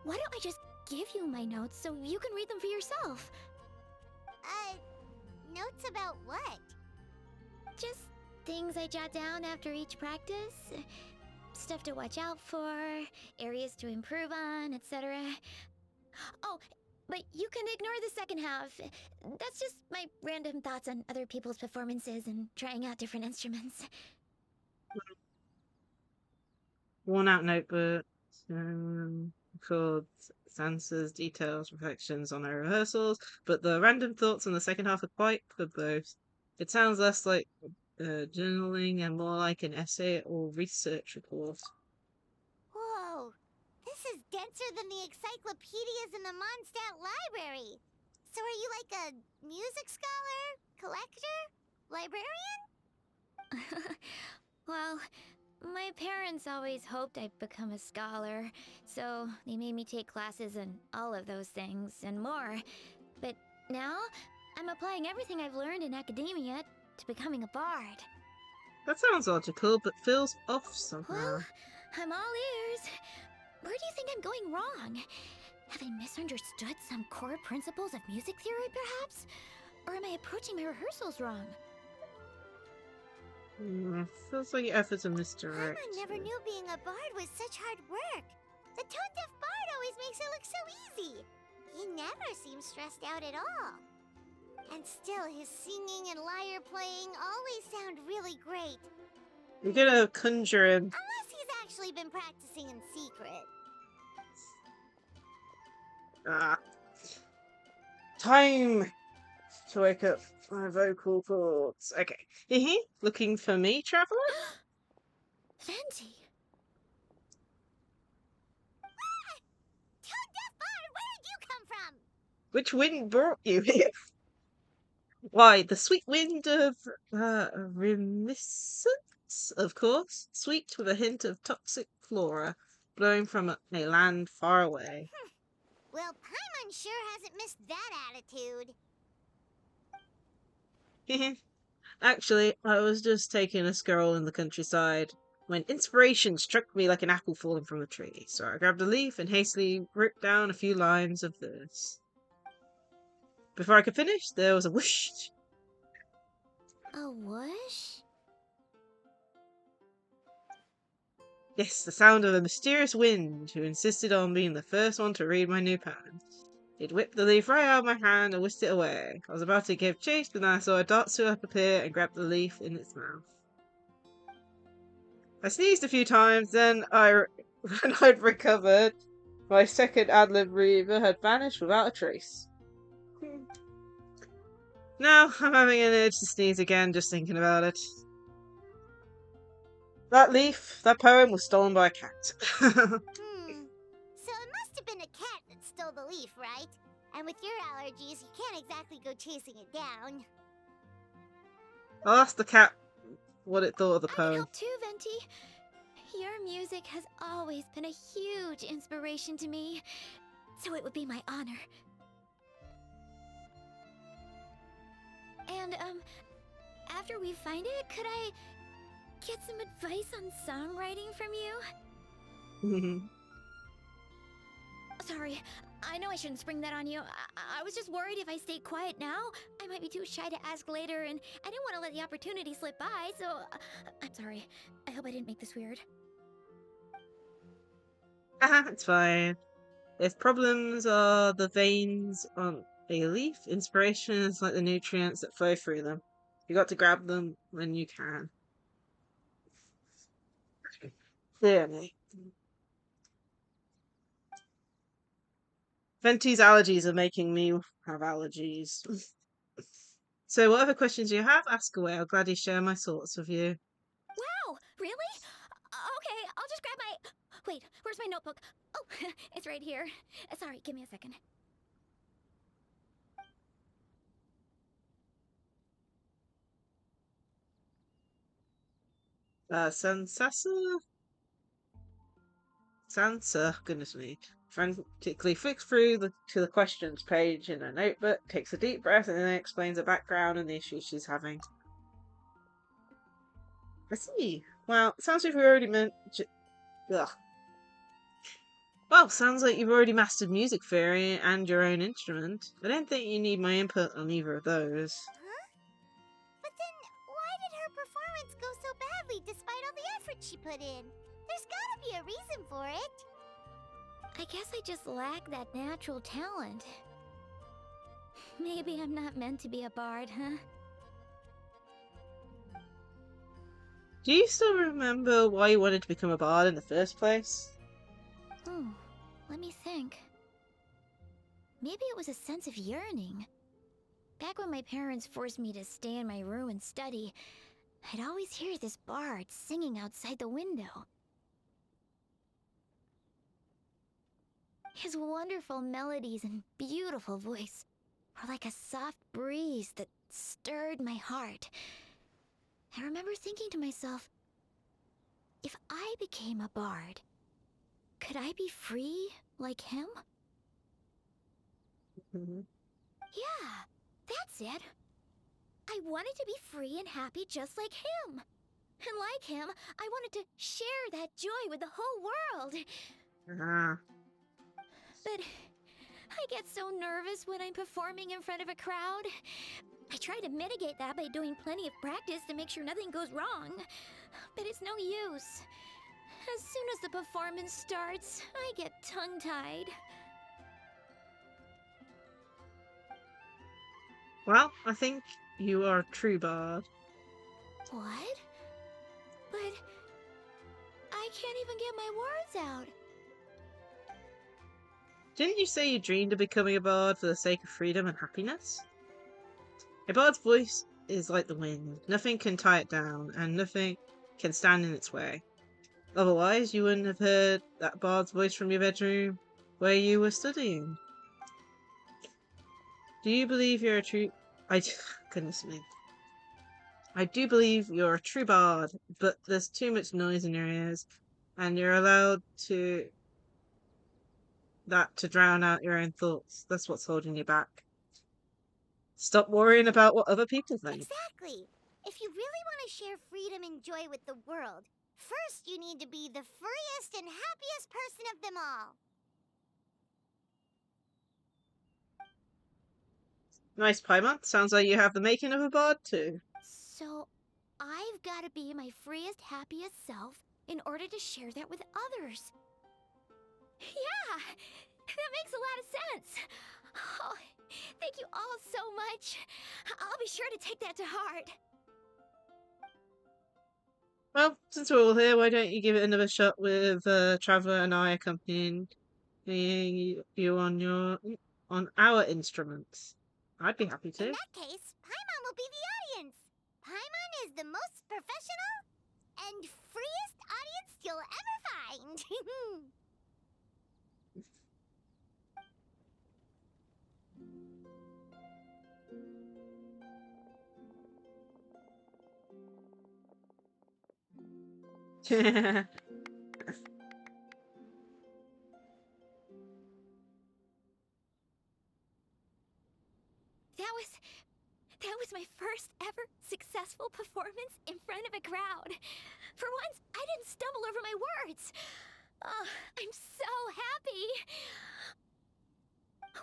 why don't I just give you my notes so you can read them for yourself? Notes about what? Just things I jot down after each practice. Stuff to watch out for, areas to improve on, etc. Oh, but you can ignore the second half. That's just my random thoughts on other people's performances and trying out different instruments. Worn out notebook. Called Sansa's details, reflections on her rehearsals, but the random thoughts in the second half are quite verbose. It sounds less like journaling and more like an essay or research report. Whoa, this is denser than the encyclopedias in the Mondstadt library. So are you like a music scholar, collector, librarian? Well, my parents always hoped I'd become a scholar, so they made me take classes in all of those things and more. But now, I'm applying everything I've learned in academia to becoming a bard. That sounds logical, but feels off somehow. Well, I'm all ears. Where do you think I'm going wrong? Have I misunderstood some core principles of music theory, perhaps? Or am I approaching my rehearsals wrong? Feels like your efforts are misdirected. Paimon never knew being a bard was such hard work. The tone-deaf bard always makes it look so easy. He never seems stressed out at all. And still, his singing and lyre playing always sound really great. You're gonna conjure him. Unless he's actually been practicing in secret. Time to wake up my vocal cords. Okay. Looking for me, traveler? Venti! Tone-deaf bard, where did you come from? Which wind brought you here? Why, the sweet wind of reminiscence, of course. Sweet with a hint of toxic flora, blowing from a land far away. Well, Paimon sure hasn't missed that attitude. Actually, I was just taking a stroll in the countryside when inspiration struck me like an apple falling from a tree. So I grabbed a leaf and hastily wrote down a few lines of verse. Before I could finish, there was a whoosh. A whoosh? Yes, the sound of a mysterious wind who insisted on being the first one to read my new poem. It whipped the leaf right out of my hand and whisked it away. I was about to give chase, but then I saw a dart swoop appear and grab the leaf in its mouth. I sneezed a few times, then when I'd recovered, my second ad-lib reaver had vanished without a trace. Now I'm having an urge to sneeze again just thinking about it. That poem was stolen by a cat. So it must have been a cat that stole the leaf, right? And with your allergies, you can't exactly go chasing it down. I'll ask the cat what it thought of the I can poem. help too, Venti. Your music has always been a huge inspiration to me, so it would be my honor. And, after we find it, could I get some advice on songwriting from you? Sorry, I know I shouldn't spring that on you. I was just worried if I stayed quiet now, I might be too shy to ask later, and I didn't want to let the opportunity slip by, so I'm sorry. I hope I didn't make this weird. Haha, it's fine. If problems are the veins on a leaf, inspiration is like the nutrients that flow through them. You got to grab them when you can. Dear me. Venti's allergies are making me have allergies. So whatever questions you have, ask away. I'll gladly share my thoughts with you. Wow, really? Okay, I'll just grab my... Wait, where's my notebook? Oh, it's right here. Sorry, give me a second. Sansa, goodness me. Frantically flicks through to the questions page in her notebook, takes a deep breath, and then explains the background and the issues she's having. I see. Well, sounds like we've already sounds like you've already mastered music theory and your own instrument. I don't think you need my input on either of those. Huh? But then, why did her performance go so badly despite all the effort she put in? There's gotta be a reason for it. I guess I just lack that natural talent. Maybe I'm not meant to be a bard, huh? Do you still remember why you wanted to become a bard in the first place? Oh, let me think. Maybe it was a sense of yearning. Back when my parents forced me to stay in my room and study, I'd always hear this bard singing outside the window. His wonderful melodies and beautiful voice were like a soft breeze that stirred my heart. I remember thinking to myself, if I became a bard, could I be free like him? Yeah, that's it. I wanted to be free and happy just like him. And like him, I wanted to share that joy with the whole world. But I get so nervous when I'm performing in front of a crowd. I try to mitigate that by doing plenty of practice to make sure nothing goes wrong. But it's no use. As soon as the performance starts, I get tongue-tied. Well, I think you are a true bard. What? But I can't even get my words out. Didn't you say you dreamed of becoming a bard for the sake of freedom and happiness? A bard's voice is like the wind. Nothing can tie it down, and nothing can stand in its way. Otherwise, you wouldn't have heard that bard's voice from your bedroom where you were studying. Do you believe you're a true... Goodness me. I do believe you're a true bard, but there's too much noise in your ears, and you're allowed to drown out your own thoughts. That's what's holding you back. Stop worrying about what other people think. Exactly. If you really want to share freedom and joy with the world, first you need to be the freest and happiest person of them all. Nice, Paimon. Sounds like you have the making of a bard too. So, I've got to be my freest, happiest self in order to share that with others. Yeah, that makes a lot of sense. Oh, thank you all so much. I'll be sure to take that to heart. Well, since we're all here, why don't you give it another shot with Traveller and I accompanying you on our instruments? I'd be happy to. In that case, Paimon will be the audience. Paimon is the most professional and freest audience you'll ever find. That was my first ever successful performance in front of a crowd. For once, I didn't stumble over my words. Oh, I'm so happy.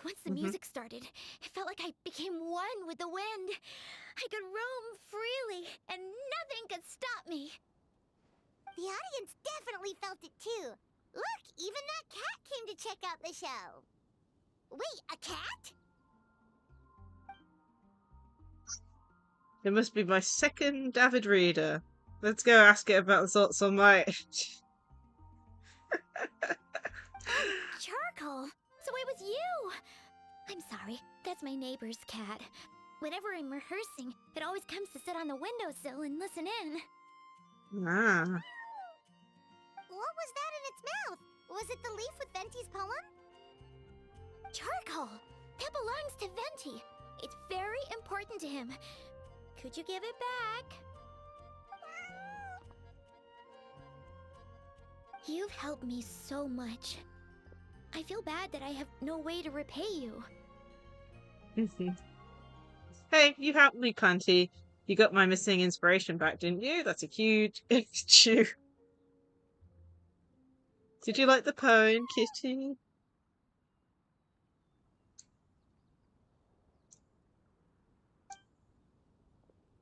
Once the music started, it felt like I became one with the wind. I could roam freely, and nothing could stop me. The audience definitely felt it too. Look, even that cat came to check out the show. Wait, a cat? It must be my second avid reader. Let's go ask it about the thoughts on my... Charcoal! So it was you! I'm sorry, that's my neighbor's cat. Whenever I'm rehearsing, it always comes to sit on the windowsill and listen in. Ah. What was that in its mouth? Was it the leaf with Venti's poem? Charcoal! That belongs to Venti. It's very important to him. Could you give it back? You've helped me so much. I feel bad that I have no way to repay you. Hey, you helped me plenty. You got my missing inspiration back, didn't you? That's a huge issue. Did you like the poem, Kitty?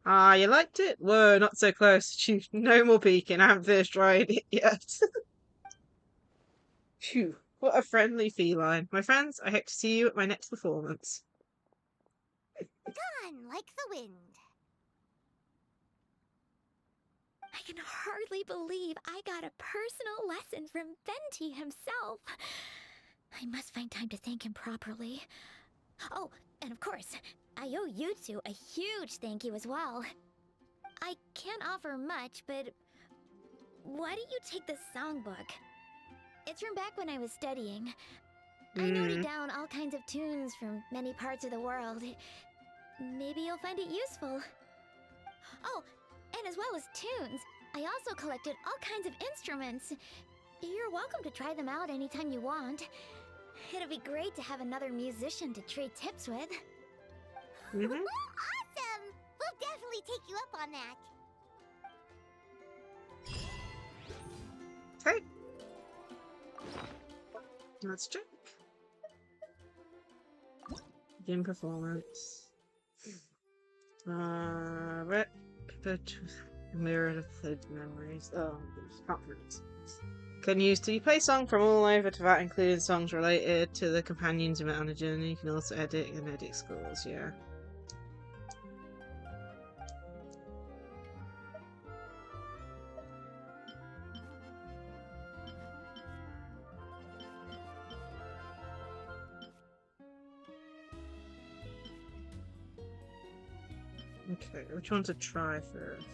Ah, you liked it? Whoa, not so close. Phew, no more peeking. I haven't finished writing it yet. Phew, what a friendly feline. My friends, I hope to see you at my next performance. Gone like the wind. I can hardly believe I got a personal lesson from Venti himself. I must find time to thank him properly. Oh, and of course, I owe you two a huge thank you as well. I can't offer much, but why don't you take this songbook? It's from back when I was studying. I noted down all kinds of tunes from many parts of the world. Maybe you'll find it useful. Oh, and as well as tunes, I also collected all kinds of instruments. You're welcome to try them out anytime you want. It'll be great to have another musician to trade tips with. Awesome! We'll definitely take you up on that. Okay. Let's check. Game performance. Mirror of the memories. Oh, can't pronounce. Can use to play song from all over to that, including songs related to the companions you met on a journey. You can also edit and edit scores, yeah. Okay, which one to try first?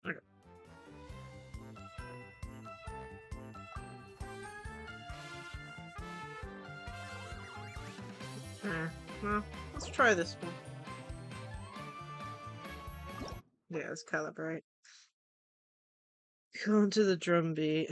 Okay. Well, let's try this one. let's calibrate. Go on to the drum beat.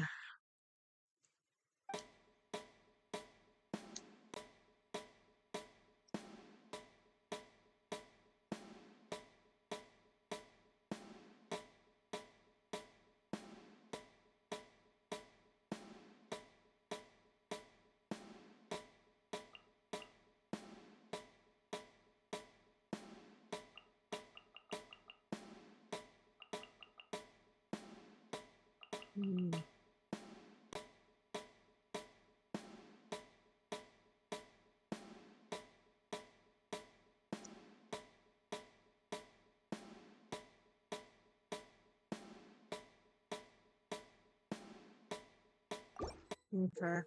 Okay,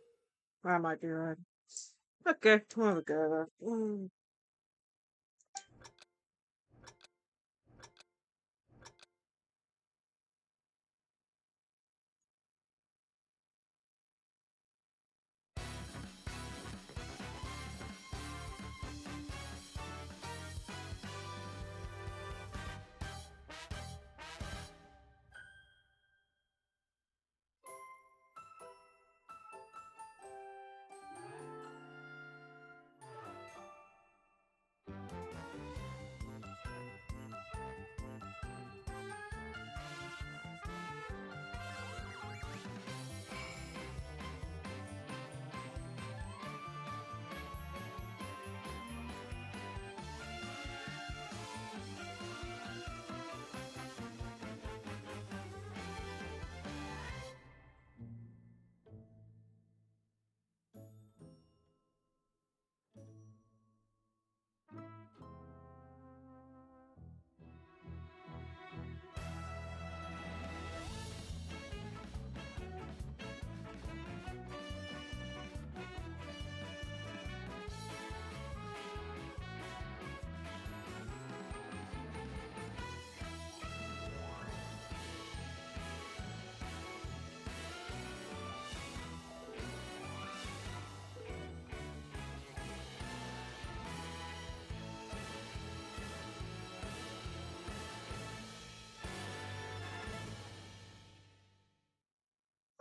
that might be right. Okay, we'll have a go at that.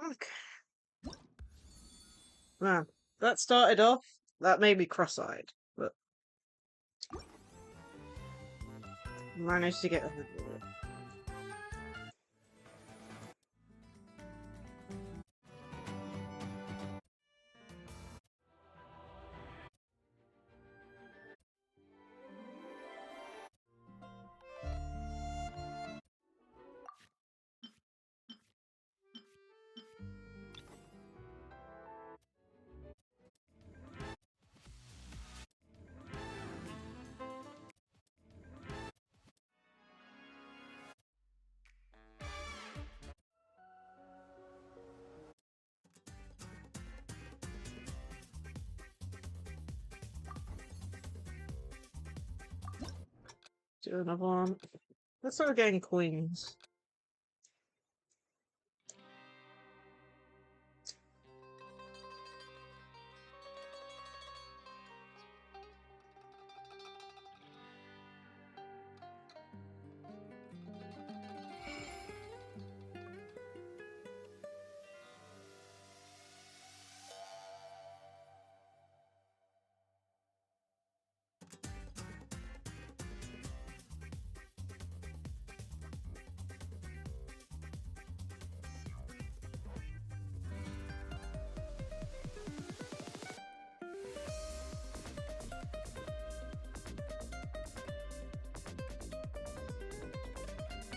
Okay. Man, that started off. That made me cross-eyed, but managed to get over it. Do another one. Let's start getting coins.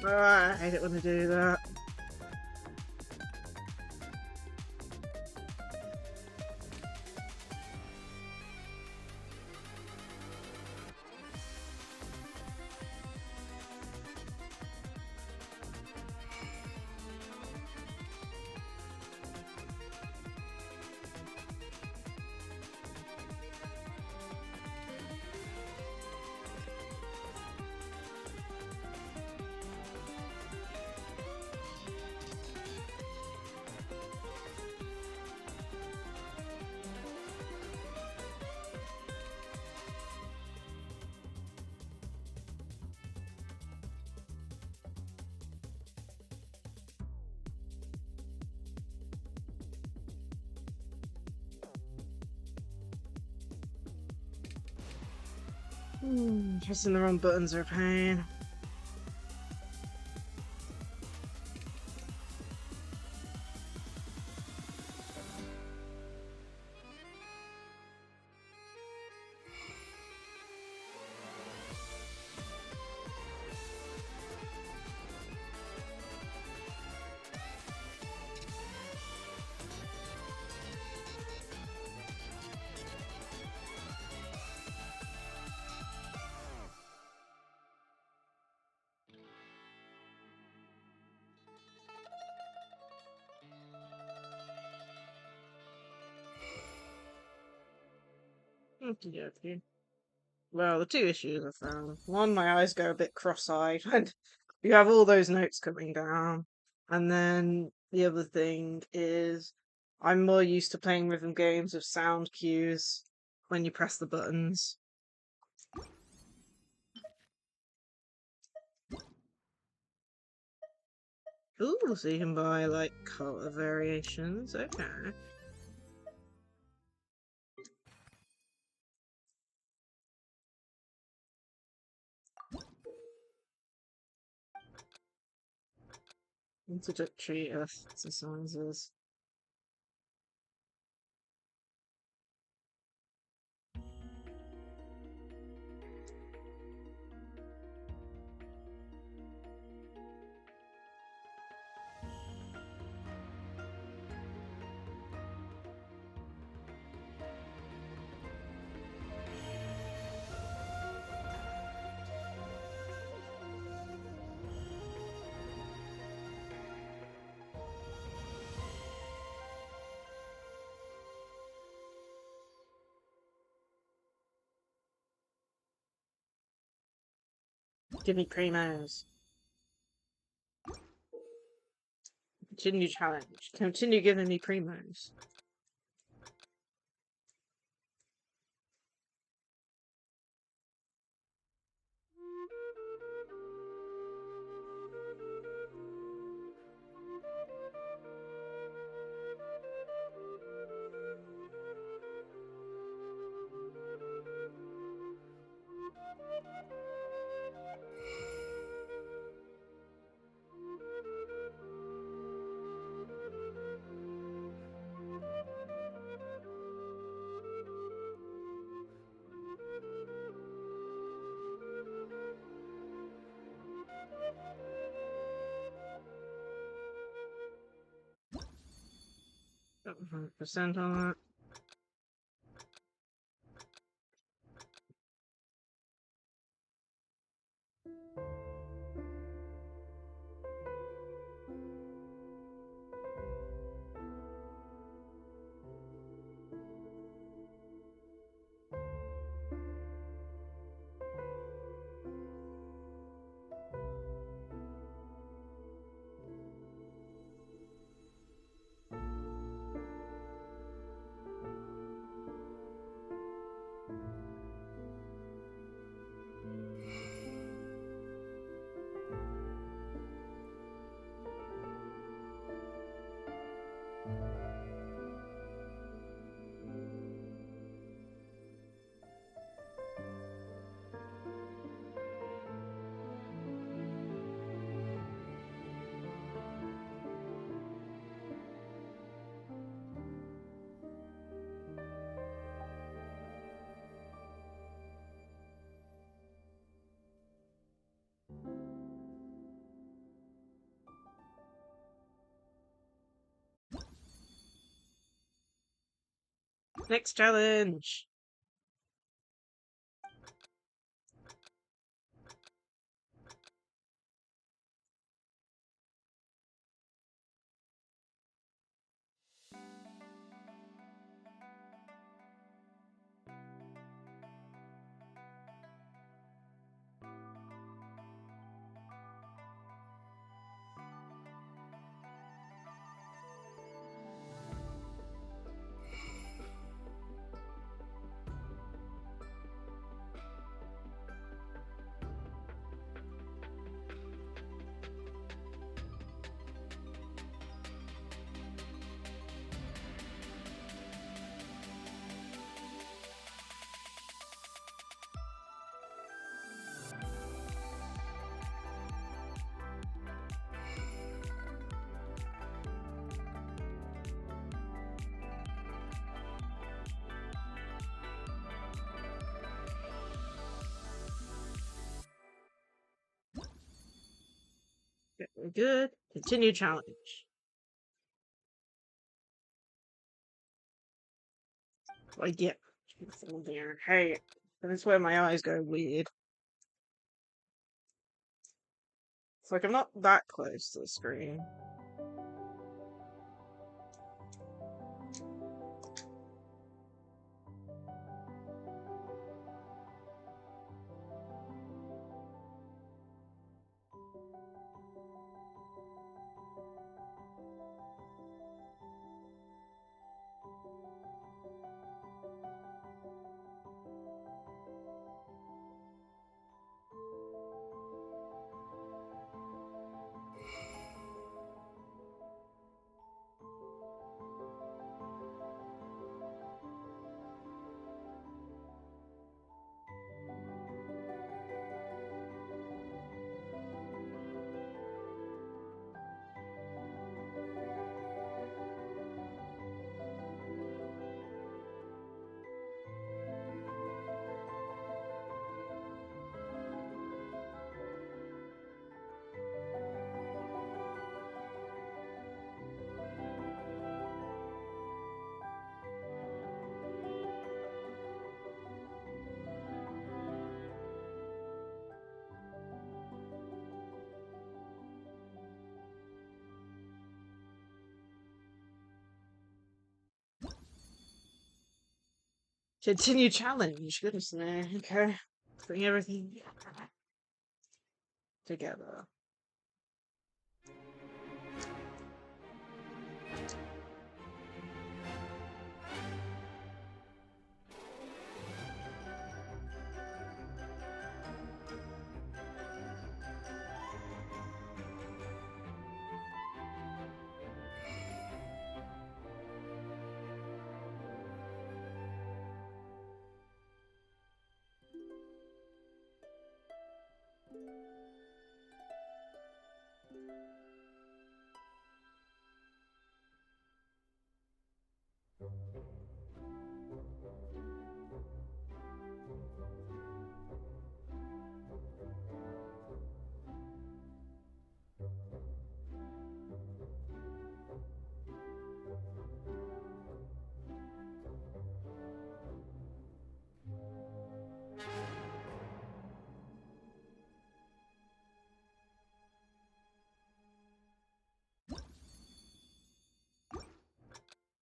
I didn't want to do that. Pressing the wrong buttons are a pain. Okay. Well, the two issues I found. One, my eyes go a bit cross-eyed and you have all those notes coming down. And then the other thing is I'm more used to playing rhythm games with sound cues when you press the buttons. Ooh, so you can buy like color variations. Okay. Introductory exercises. Give me primos. Continue challenge. Continue giving me primos. Got 100% on that. Next challenge. Very good. Continue challenge. Like, yeah. There. Hey, that's where my eyes go weird. It's like I'm not that close to the screen. Continue challenge. Goodness me. Okay. Bring everything together.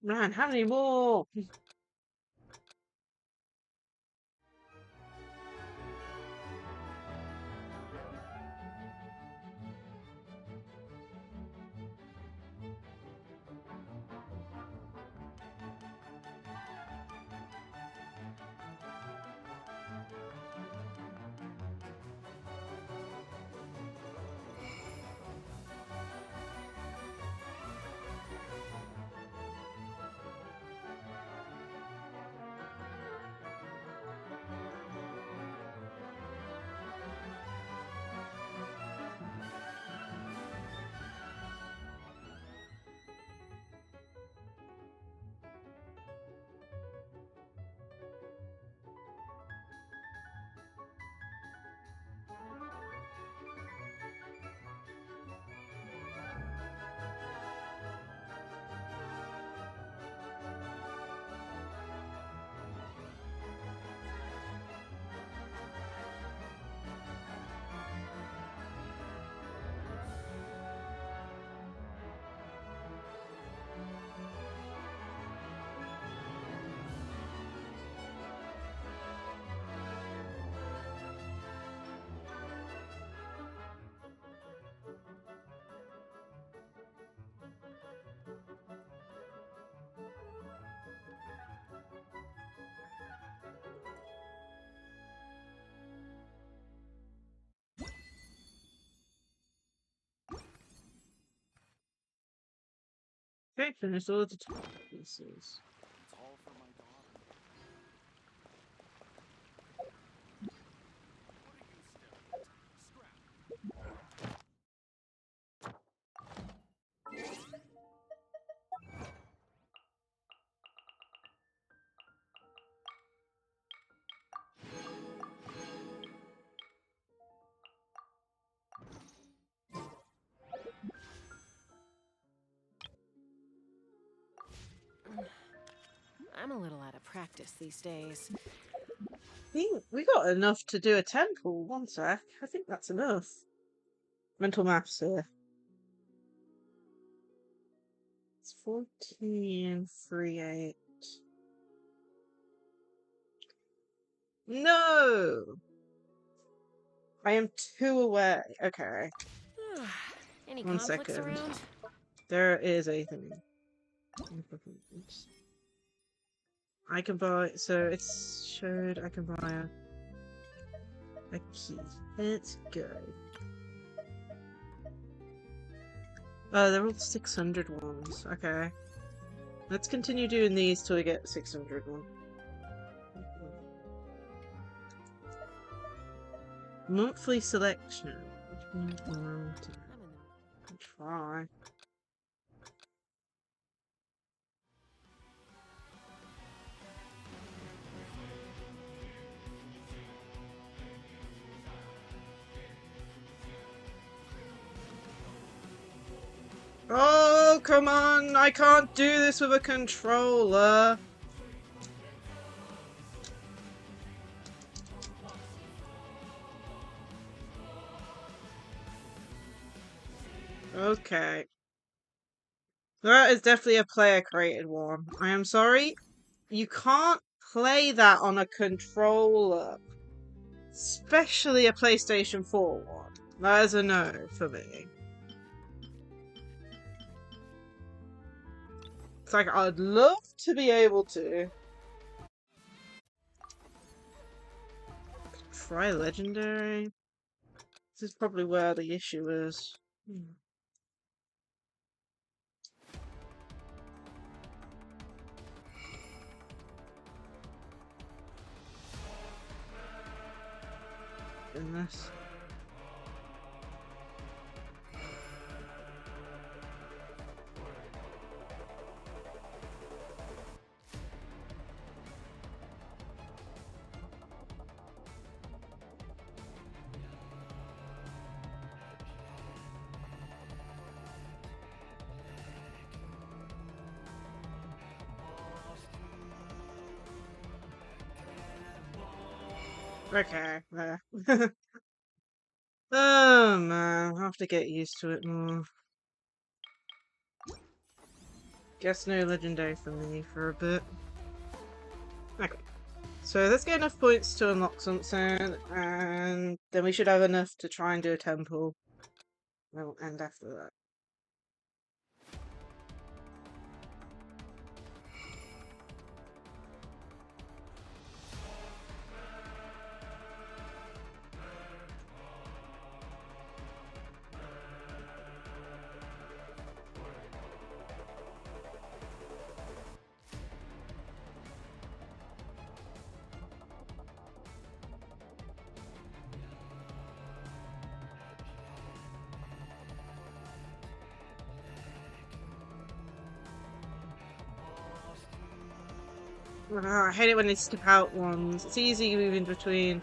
Man, how many more? Okay, finish all the pieces. I'm a little out of practice these days. I think we got enough to do a temple. One sec. I think that's enough. Mental maths here. It's 14, 3, 8. No! I am too away. Okay. Any One conflicts second. around? There is a thing. I can buy. So it's showed I can buy a key. Let's go. Oh, they're all 600 ones. Okay. Let's continue doing these till we get 600 one. Monthly selection. Try. Oh, come on! I can't do this with a controller! Okay. That is definitely a player-created one. I am sorry. You can't play that on a controller. Especially a PlayStation 4 one. That is a no for me. It's like, I'd love to be able to. Try Legendary. This is probably where the issue is. Goodness. Okay, there. Oh man, I'll have to get used to it more. Guess no legendary for me for a bit. Okay. So let's get enough points to unlock something, and then we should have enough to try and do a temple. We'll end after that. I hate it when they skip out ones. It's easy to move in between.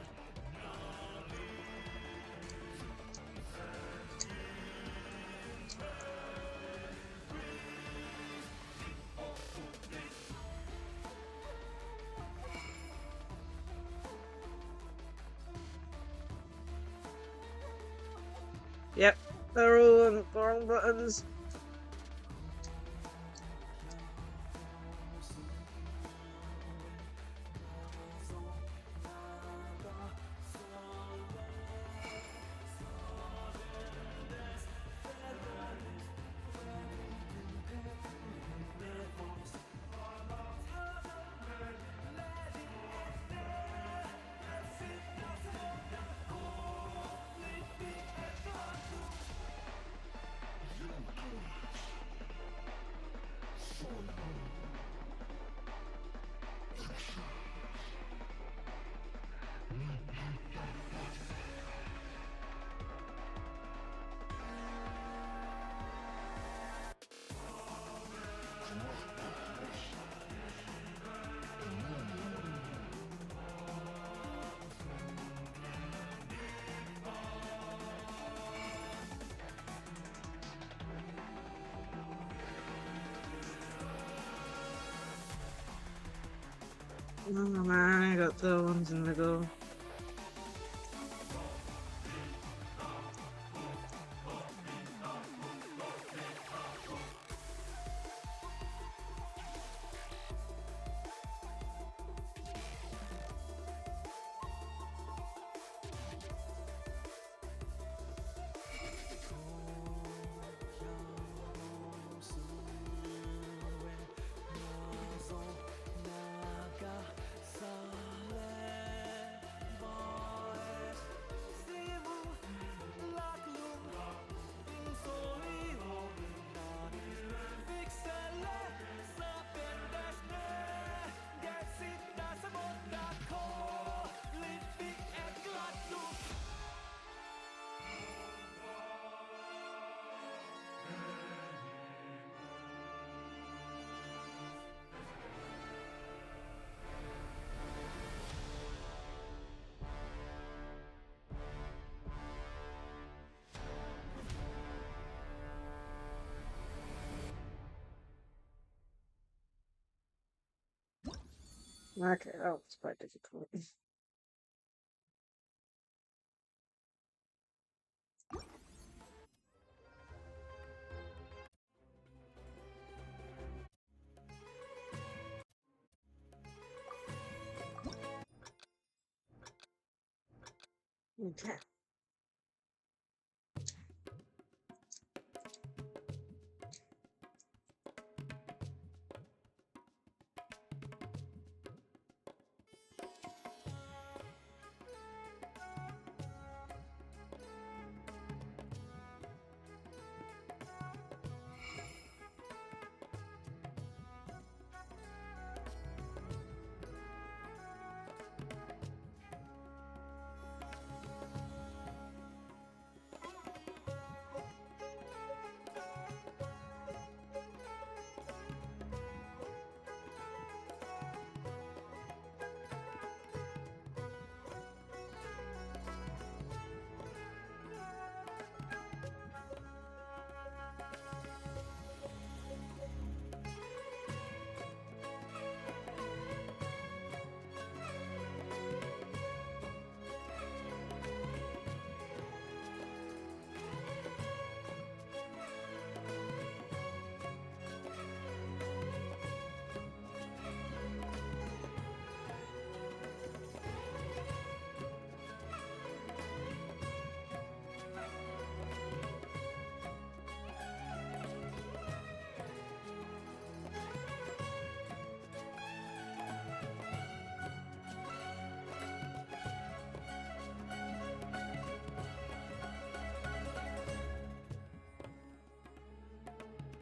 Yep, they're all on the wrong buttons. Oh man, I got the ones in the goal. Okay, that was quite difficult. Okay.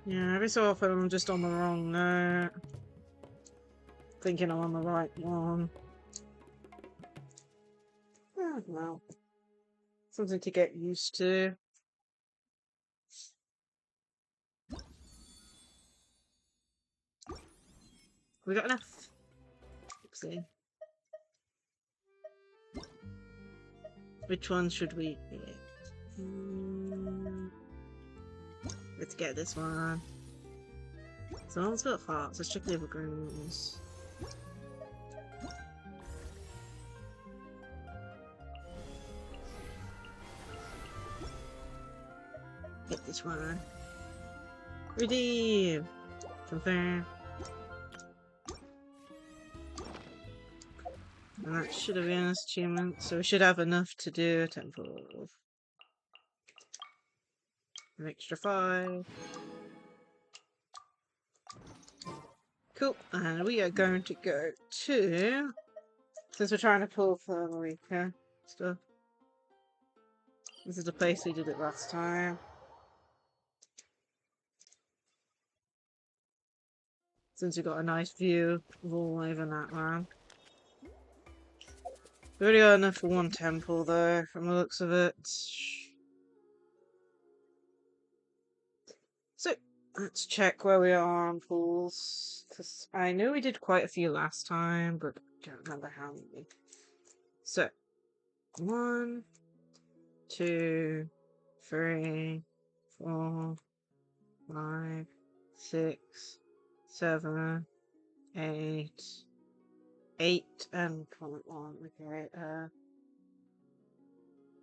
Yeah, every so often I'm just on the wrong note. Thinking I'm on the right one. Oh, well. Something to get used to. We got enough. Oopsie. Which one should we get? Let's get this one. Someone's got hearts. Let's check the other greens. Get this one. Redeem! Confirm. And that should have been an achievement, so we should have enough to do a temple. An extra 5. Cool, and we are going to go to... Since we're trying to pull for the weaker stuff. This is the place we did it last time. Since we got a nice view of all over that land. We already got enough for one temple though, from the looks of it. So, let's check where we are on pools. Because I know we did quite a few last time, but I don't remember how many. So, 1, 2, 3, 4, 5, 6, 7, 8, 8 and 0.1. Okay,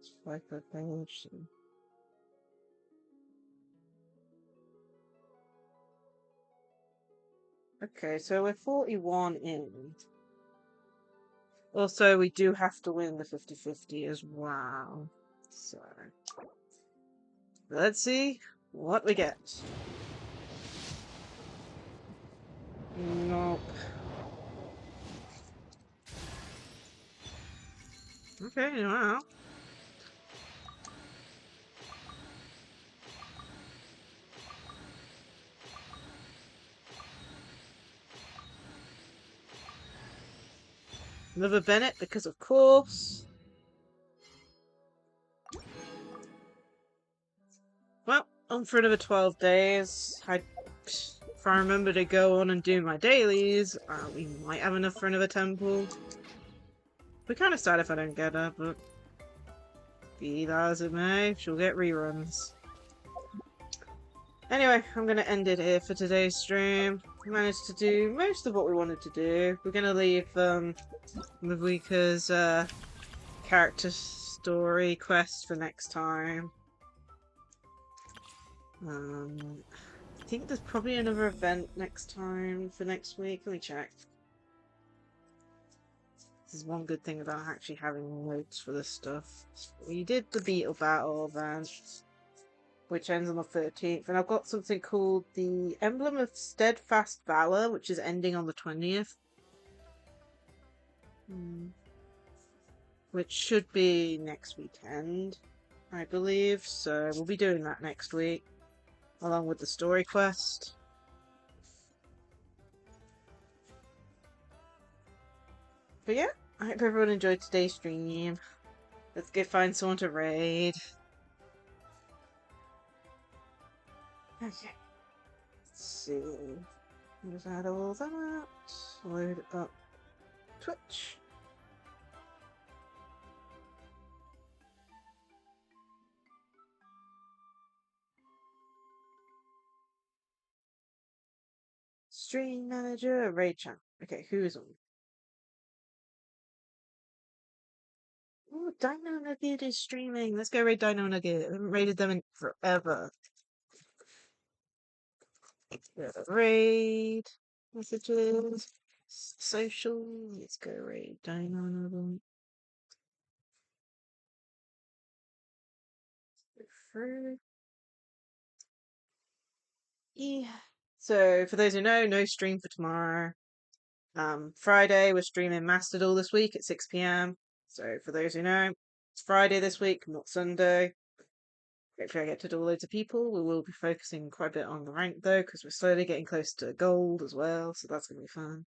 swipe a page. Okay, so we're 41 in. Also, we do have to win the 50-50 as well. So, let's see what we get. Nope. Okay, wow. Another Bennett, because of course. Well, on for another 12 days. If I remember to go on and do my dailies, we might have enough for another temple. Be kind of sad if I don't get her, but be that as it may, she'll get reruns. Anyway, I'm going to end it here for today's stream. We managed to do most of what we wanted to do. We're going to leave Mavuika's character story quest for next time. I think there's probably another event next time for next week. Let me check. This is one good thing about actually having notes for this stuff. We did the Beetle battle event, which ends on the 13th, and I've got something called the Emblem of Steadfast Valor, which is ending on the 20th. Which should be next weekend, I believe, so we'll be doing that next week, along with the story quest. But yeah, I hope everyone enjoyed today's stream. Let's go find someone to raid. Okay. Let's see. Just add all that. Load up Twitch. Stream manager, raid chat. Okay, who is on? Oh, Dino Nugget is streaming. Let's go raid Dino Nugget. I haven't raided them in forever. Raid messages, social. Let's go raid Dino Nugget. Yeah. So for those who know, no stream for tomorrow. Friday we're streaming Mastered all this week at 6 PM. So for those who know, it's Friday this week, not Sunday. Hopefully I get to do loads of people. We will be focusing quite a bit on the rank though, because we're slowly getting close to gold as well, so that's gonna be fun.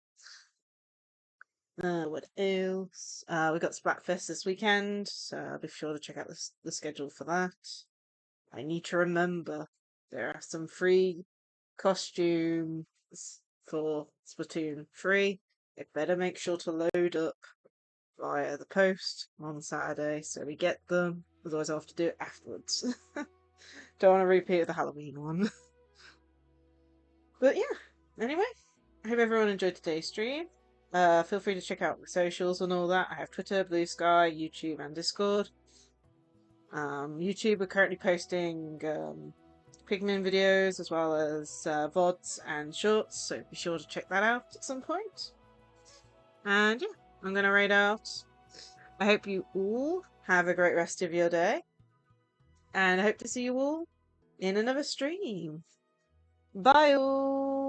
What else? We got Splatfest this weekend, so I'll be sure to check out the schedule for that. I need to remember there are some free costumes for Splatoon 3. I better make sure to load up via the post on Saturday so we get them, otherwise I'll have to do it afterwards. Don't want to repeat the Halloween one. But yeah, anyway, I hope everyone enjoyed today's stream. Feel free to check out my socials and all that. I have Twitter, Blue Sky, YouTube, and Discord. YouTube, we're currently posting Pigmin videos as well as VODs and shorts, so be sure to check that out at some point. And yeah, I'm going to raid out. I hope you all have a great rest of your day, and I hope to see you all in another stream. Bye all!